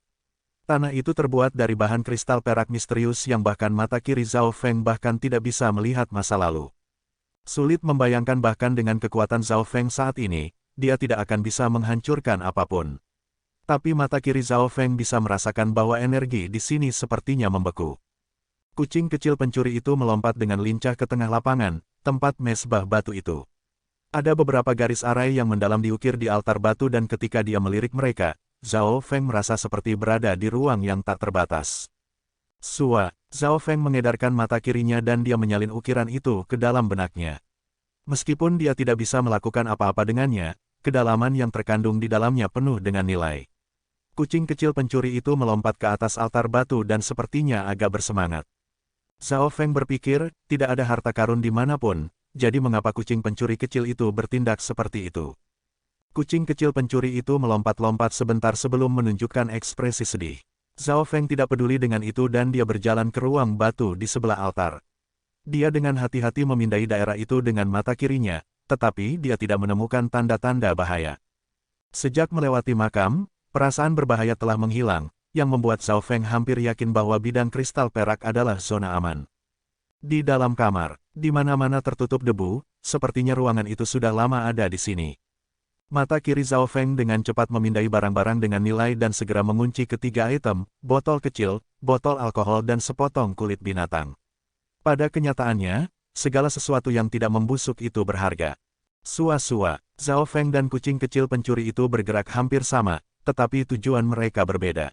Tanah itu terbuat dari bahan kristal perak misterius yang bahkan mata kiri Zhao Feng bahkan tidak bisa melihat masa lalu. Sulit membayangkan bahkan dengan kekuatan Zhao Feng saat ini, dia tidak akan bisa menghancurkan apapun. Tapi mata kiri Zhao Feng bisa merasakan bahwa energi di sini sepertinya membeku. Kucing kecil pencuri itu melompat dengan lincah ke tengah lapangan, tempat mesbah batu itu. Ada beberapa garis arai yang mendalam diukir di altar batu dan ketika dia melirik mereka, Zhao Feng merasa seperti berada di ruang yang tak terbatas. Zhao Feng mengedarkan mata kirinya dan dia menyalin ukiran itu ke dalam benaknya. Meskipun dia tidak bisa melakukan apa-apa dengannya, kedalaman yang terkandung di dalamnya penuh dengan nilai. Kucing kecil pencuri itu melompat ke atas altar batu dan sepertinya agak bersemangat. Zhao Feng berpikir, tidak ada harta karun dimanapun, jadi mengapa kucing pencuri kecil itu bertindak seperti itu? Kucing kecil pencuri itu melompat-lompat sebentar sebelum menunjukkan ekspresi sedih. Zhao Feng tidak peduli dengan itu dan dia berjalan ke ruang batu di sebelah altar. Dia dengan hati-hati memindai daerah itu dengan mata kirinya, tetapi dia tidak menemukan tanda-tanda bahaya. Sejak melewati makam, perasaan berbahaya telah menghilang, yang membuat Zhao Feng hampir yakin bahwa bidang kristal perak adalah zona aman. Di dalam kamar, di mana-mana tertutup debu, sepertinya ruangan itu sudah lama ada di sini. Mata kiri Zhao Feng dengan cepat memindai barang-barang dengan nilai dan segera mengunci ketiga item, botol kecil, botol alkohol dan sepotong kulit binatang. Pada kenyataannya, segala sesuatu yang tidak membusuk itu berharga. Sua-sua, Zhao Feng dan kucing kecil pencuri itu bergerak hampir sama, tetapi tujuan mereka berbeda.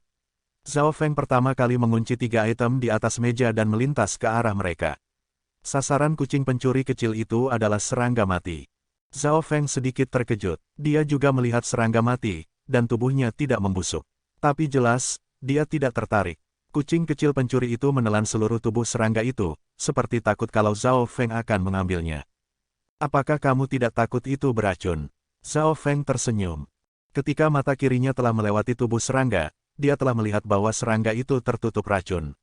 Zhao Feng pertama kali mengunci tiga item di atas meja dan melintas ke arah mereka. Sasaran kucing pencuri kecil itu adalah serangga mati. Zhao Feng sedikit terkejut. Dia juga melihat serangga mati, dan tubuhnya tidak membusuk. Tapi jelas, dia tidak tertarik. Kucing kecil pencuri itu menelan seluruh tubuh serangga itu, seperti takut kalau Zhao Feng akan mengambilnya. Apakah kamu tidak takut itu beracun? Zhao Feng tersenyum. Ketika mata kirinya telah melewati tubuh serangga, dia telah melihat bahwa serangga itu tertutup racun.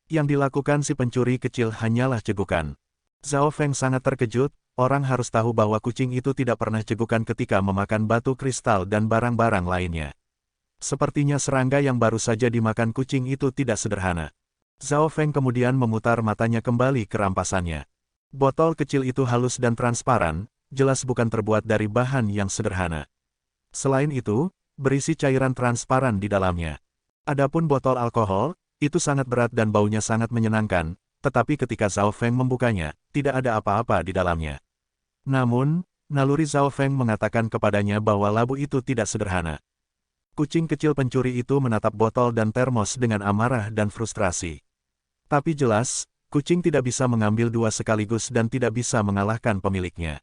Yang dilakukan si pencuri kecil hanyalah cegukan. Zhao Feng sangat terkejut. Orang harus tahu bahwa kucing itu tidak pernah cegukan ketika memakan batu kristal dan barang-barang lainnya. Sepertinya serangga yang baru saja dimakan kucing itu tidak sederhana. Zhao Feng kemudian memutar matanya kembali ke rampasannya. Botol kecil itu halus dan transparan, jelas bukan terbuat dari bahan yang sederhana. Selain itu, berisi cairan transparan di dalamnya. Adapun botol alkohol, itu sangat berat dan baunya sangat menyenangkan. Tetapi ketika Zhao Feng membukanya, tidak ada apa-apa di dalamnya. Namun, naluri Zhao Feng mengatakan kepadanya bahwa labu itu tidak sederhana. Kucing kecil pencuri itu menatap botol dan termos dengan amarah dan frustrasi. Tapi jelas, kucing tidak bisa mengambil dua sekaligus dan tidak bisa mengalahkan pemiliknya.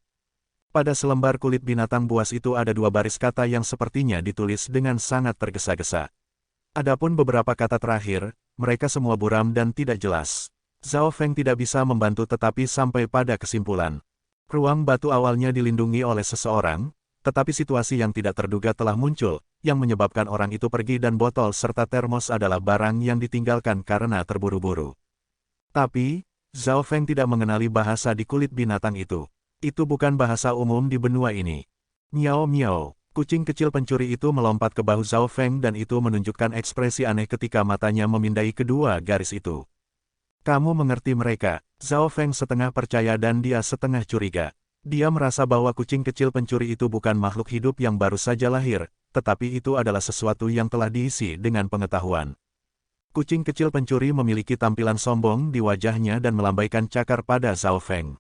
Pada selembar kulit binatang buas itu ada dua baris kata yang sepertinya ditulis dengan sangat tergesa-gesa. Adapun beberapa kata terakhir, mereka semua buram dan tidak jelas. Zhao Feng tidak bisa membantu tetapi sampai pada kesimpulan. Ruang batu awalnya dilindungi oleh seseorang, tetapi situasi yang tidak terduga telah muncul, yang menyebabkan orang itu pergi dan botol serta termos adalah barang yang ditinggalkan karena terburu-buru. Tapi, Zhao Feng tidak mengenali bahasa di kulit binatang itu. Itu bukan bahasa umum di benua ini. Miao miao, kucing kecil pencuri itu melompat ke bahu Zhao Feng dan itu menunjukkan ekspresi aneh ketika matanya memindai kedua garis itu. Kamu mengerti mereka, Zhao Feng setengah percaya dan dia setengah curiga. Dia merasa bahwa kucing kecil pencuri itu bukan makhluk hidup yang baru saja lahir, tetapi itu adalah sesuatu yang telah diisi dengan pengetahuan. Kucing kecil pencuri memiliki tampilan sombong di wajahnya dan melambaikan cakar pada Zhao Feng.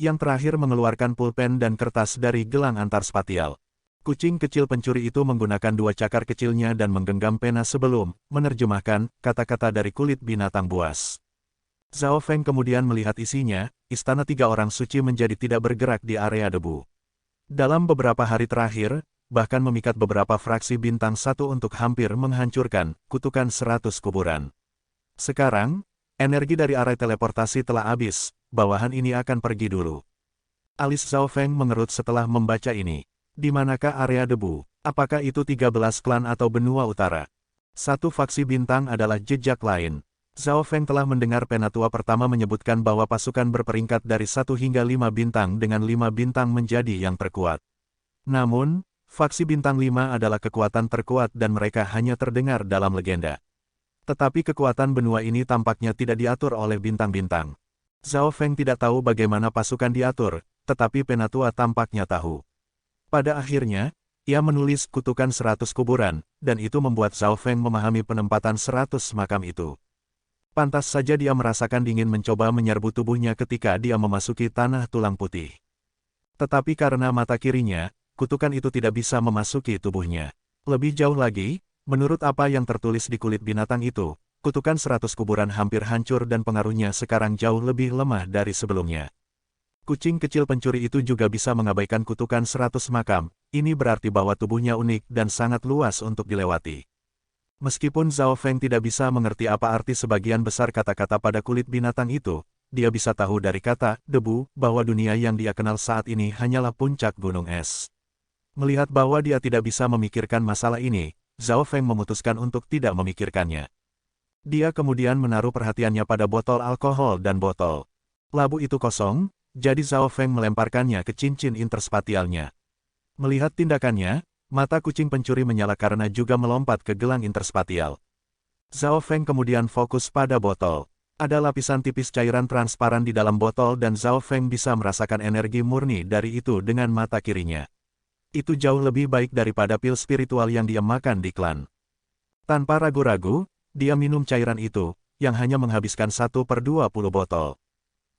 Yang terakhir mengeluarkan pulpen dan kertas dari gelang antarspatial. Kucing kecil pencuri itu menggunakan dua cakar kecilnya dan menggenggam pena sebelum menerjemahkan kata-kata dari kulit binatang buas. Zhao Feng kemudian melihat isinya, istana tiga orang suci menjadi tidak bergerak di area debu. Dalam beberapa hari terakhir, bahkan memikat beberapa fraksi bintang satu untuk hampir menghancurkan kutukan 100 kuburan. Sekarang, energi dari area teleportasi telah habis, bawahan ini akan pergi dulu. Alis Zhao Feng mengerut setelah membaca ini. Di manakah area debu? Apakah itu 13 klan atau benua utara? Satu faksi bintang adalah jejak lain. Zhao Feng telah mendengar penatua pertama menyebutkan bahwa pasukan berperingkat dari 1 hingga 5 bintang dengan 5 bintang menjadi yang terkuat. Namun, faksi bintang 5 adalah kekuatan terkuat dan mereka hanya terdengar dalam legenda. Tetapi kekuatan benua ini tampaknya tidak diatur oleh bintang-bintang. Zhao Feng tidak tahu bagaimana pasukan diatur, tetapi Penatua tampaknya tahu. Pada akhirnya, ia menulis kutukan 100 kuburan, dan itu membuat Zhao Feng memahami penempatan 100 makam itu. Pantas saja dia merasakan dingin mencoba menyerbu tubuhnya ketika dia memasuki tanah tulang putih. Tetapi karena mata kirinya, kutukan itu tidak bisa memasuki tubuhnya. Lebih jauh lagi, menurut apa yang tertulis di kulit binatang itu, kutukan 100 kuburan hampir hancur dan pengaruhnya sekarang jauh lebih lemah dari sebelumnya. Kucing kecil pencuri itu juga bisa mengabaikan kutukan 100 makam, ini berarti bahwa tubuhnya unik dan sangat luas untuk dilewati. Meskipun Zhao Feng tidak bisa mengerti apa arti sebagian besar kata-kata pada kulit binatang itu, dia bisa tahu dari kata debu bahwa dunia yang dia kenal saat ini hanyalah puncak gunung es. Melihat bahwa dia tidak bisa memikirkan masalah ini, Zhao Feng memutuskan untuk tidak memikirkannya. Dia kemudian menaruh perhatiannya pada botol alkohol dan botol labu itu kosong, jadi Zhao Feng melemparkannya ke cincin interspatialnya. Melihat tindakannya, mata kucing pencuri menyala karena juga melompat ke gelang interspatial. Zhao Feng kemudian fokus pada botol. Ada lapisan tipis cairan transparan di dalam botol dan Zhao Feng bisa merasakan energi murni dari itu dengan mata kirinya. Itu jauh lebih baik daripada pil spiritual yang dia makan di klan. Tanpa ragu-ragu, dia minum cairan itu, yang hanya menghabiskan 1/20 botol.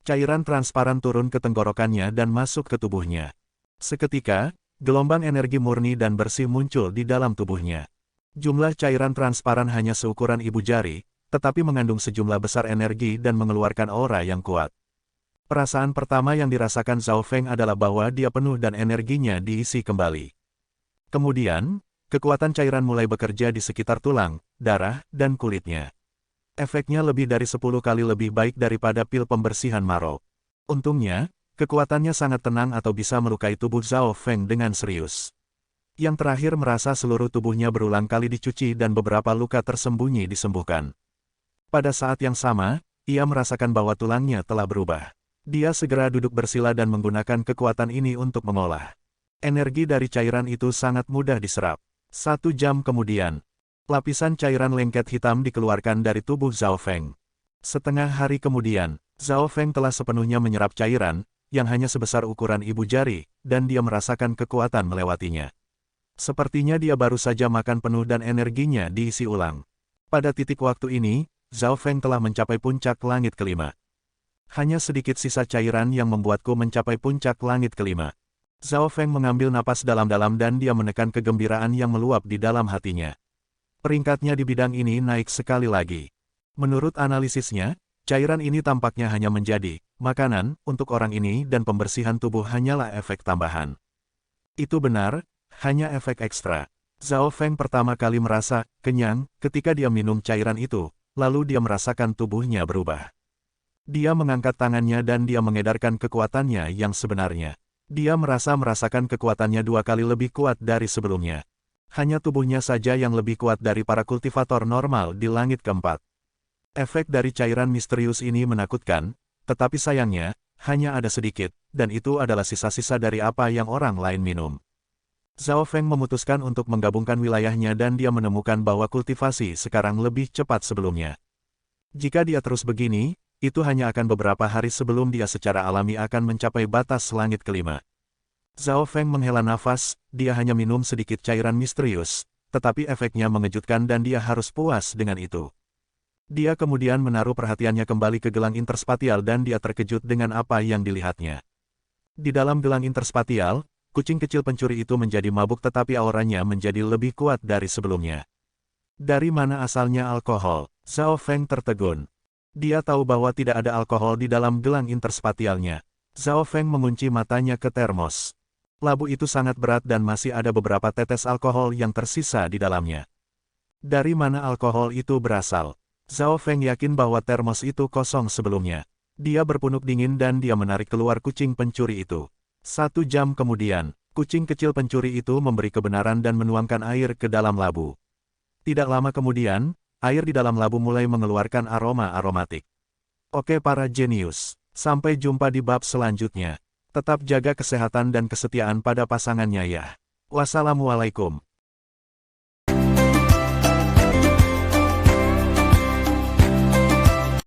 Cairan transparan turun ke tenggorokannya dan masuk ke tubuhnya. Seketika, gelombang energi murni dan bersih muncul di dalam tubuhnya. Jumlah cairan transparan hanya seukuran ibu jari, tetapi mengandung sejumlah besar energi dan mengeluarkan aura yang kuat. Perasaan pertama yang dirasakan Zhao Feng adalah bahwa dia penuh dan energinya diisi kembali. Kemudian, kekuatan cairan mulai bekerja di sekitar tulang, darah, dan kulitnya. Efeknya lebih dari 10 kali lebih baik daripada pil pembersihan marok. Untungnya, kekuatannya sangat tenang atau bisa melukai tubuh Zhao Feng dengan serius. Yang terakhir merasa seluruh tubuhnya berulang kali dicuci dan beberapa luka tersembunyi disembuhkan. Pada saat yang sama, ia merasakan bahwa tulangnya telah berubah. Dia segera duduk bersila dan menggunakan kekuatan ini untuk mengolah. Energi dari cairan itu sangat mudah diserap. 1 jam kemudian, lapisan cairan lengket hitam dikeluarkan dari tubuh Zhao Feng. Setengah hari kemudian, Zhao Feng telah sepenuhnya menyerap cairan, yang hanya sebesar ukuran ibu jari, dan dia merasakan kekuatan melewatinya. Sepertinya dia baru saja makan penuh dan energinya diisi ulang. Pada titik waktu ini, Zhao Feng telah mencapai puncak langit kelima. Hanya sedikit sisa cairan yang membuatku mencapai puncak langit kelima. Zhao Feng mengambil napas dalam-dalam dan dia menekan kegembiraan yang meluap di dalam hatinya. Peringkatnya di bidang ini naik sekali lagi. Menurut analisisnya, cairan ini tampaknya hanya menjadi makanan untuk orang ini dan pembersihan tubuh hanyalah efek tambahan. Itu benar, hanya efek ekstra. Zhao Feng pertama kali merasa kenyang ketika dia minum cairan itu, lalu dia merasakan tubuhnya berubah. Dia mengangkat tangannya dan dia mengedarkan kekuatannya yang sebenarnya. Dia merasakan kekuatannya 2 kali lebih kuat dari sebelumnya. Hanya tubuhnya saja yang lebih kuat dari para kultivator normal di langit keempat. Efek dari cairan misterius ini menakutkan, tetapi sayangnya, hanya ada sedikit, dan itu adalah sisa-sisa dari apa yang orang lain minum. Zhao Feng memutuskan untuk menggabungkan wilayahnya dan dia menemukan bahwa kultivasi sekarang lebih cepat sebelumnya. Jika dia terus begini, itu hanya akan beberapa hari sebelum dia secara alami akan mencapai batas langit kelima. Zhao Feng menghela nafas, dia hanya minum sedikit cairan misterius, tetapi efeknya mengejutkan dan dia harus puas dengan itu. Dia kemudian menaruh perhatiannya kembali ke gelang interspatial dan dia terkejut dengan apa yang dilihatnya. Di dalam gelang interspatial, kucing kecil pencuri itu menjadi mabuk tetapi auranya menjadi lebih kuat dari sebelumnya. Dari mana asalnya alkohol? Zhao Feng tertegun. Dia tahu bahwa tidak ada alkohol di dalam gelang interspatialnya. Zhao Feng mengunci matanya ke termos. Labu itu sangat berat dan masih ada beberapa tetes alkohol yang tersisa di dalamnya. Dari mana alkohol itu berasal? Zhao Feng yakin bahwa termos itu kosong sebelumnya. Dia berpunuk dingin dan dia menarik keluar kucing pencuri itu. 1 jam kemudian, kucing kecil pencuri itu memberi kebenaran dan menuangkan air ke dalam labu. Tidak lama kemudian, air di dalam labu mulai mengeluarkan aroma aromatik. Oke para jenius, sampai jumpa di bab selanjutnya. Tetap jaga kesehatan dan kesetiaan pada pasangannya ya. Wassalamualaikum.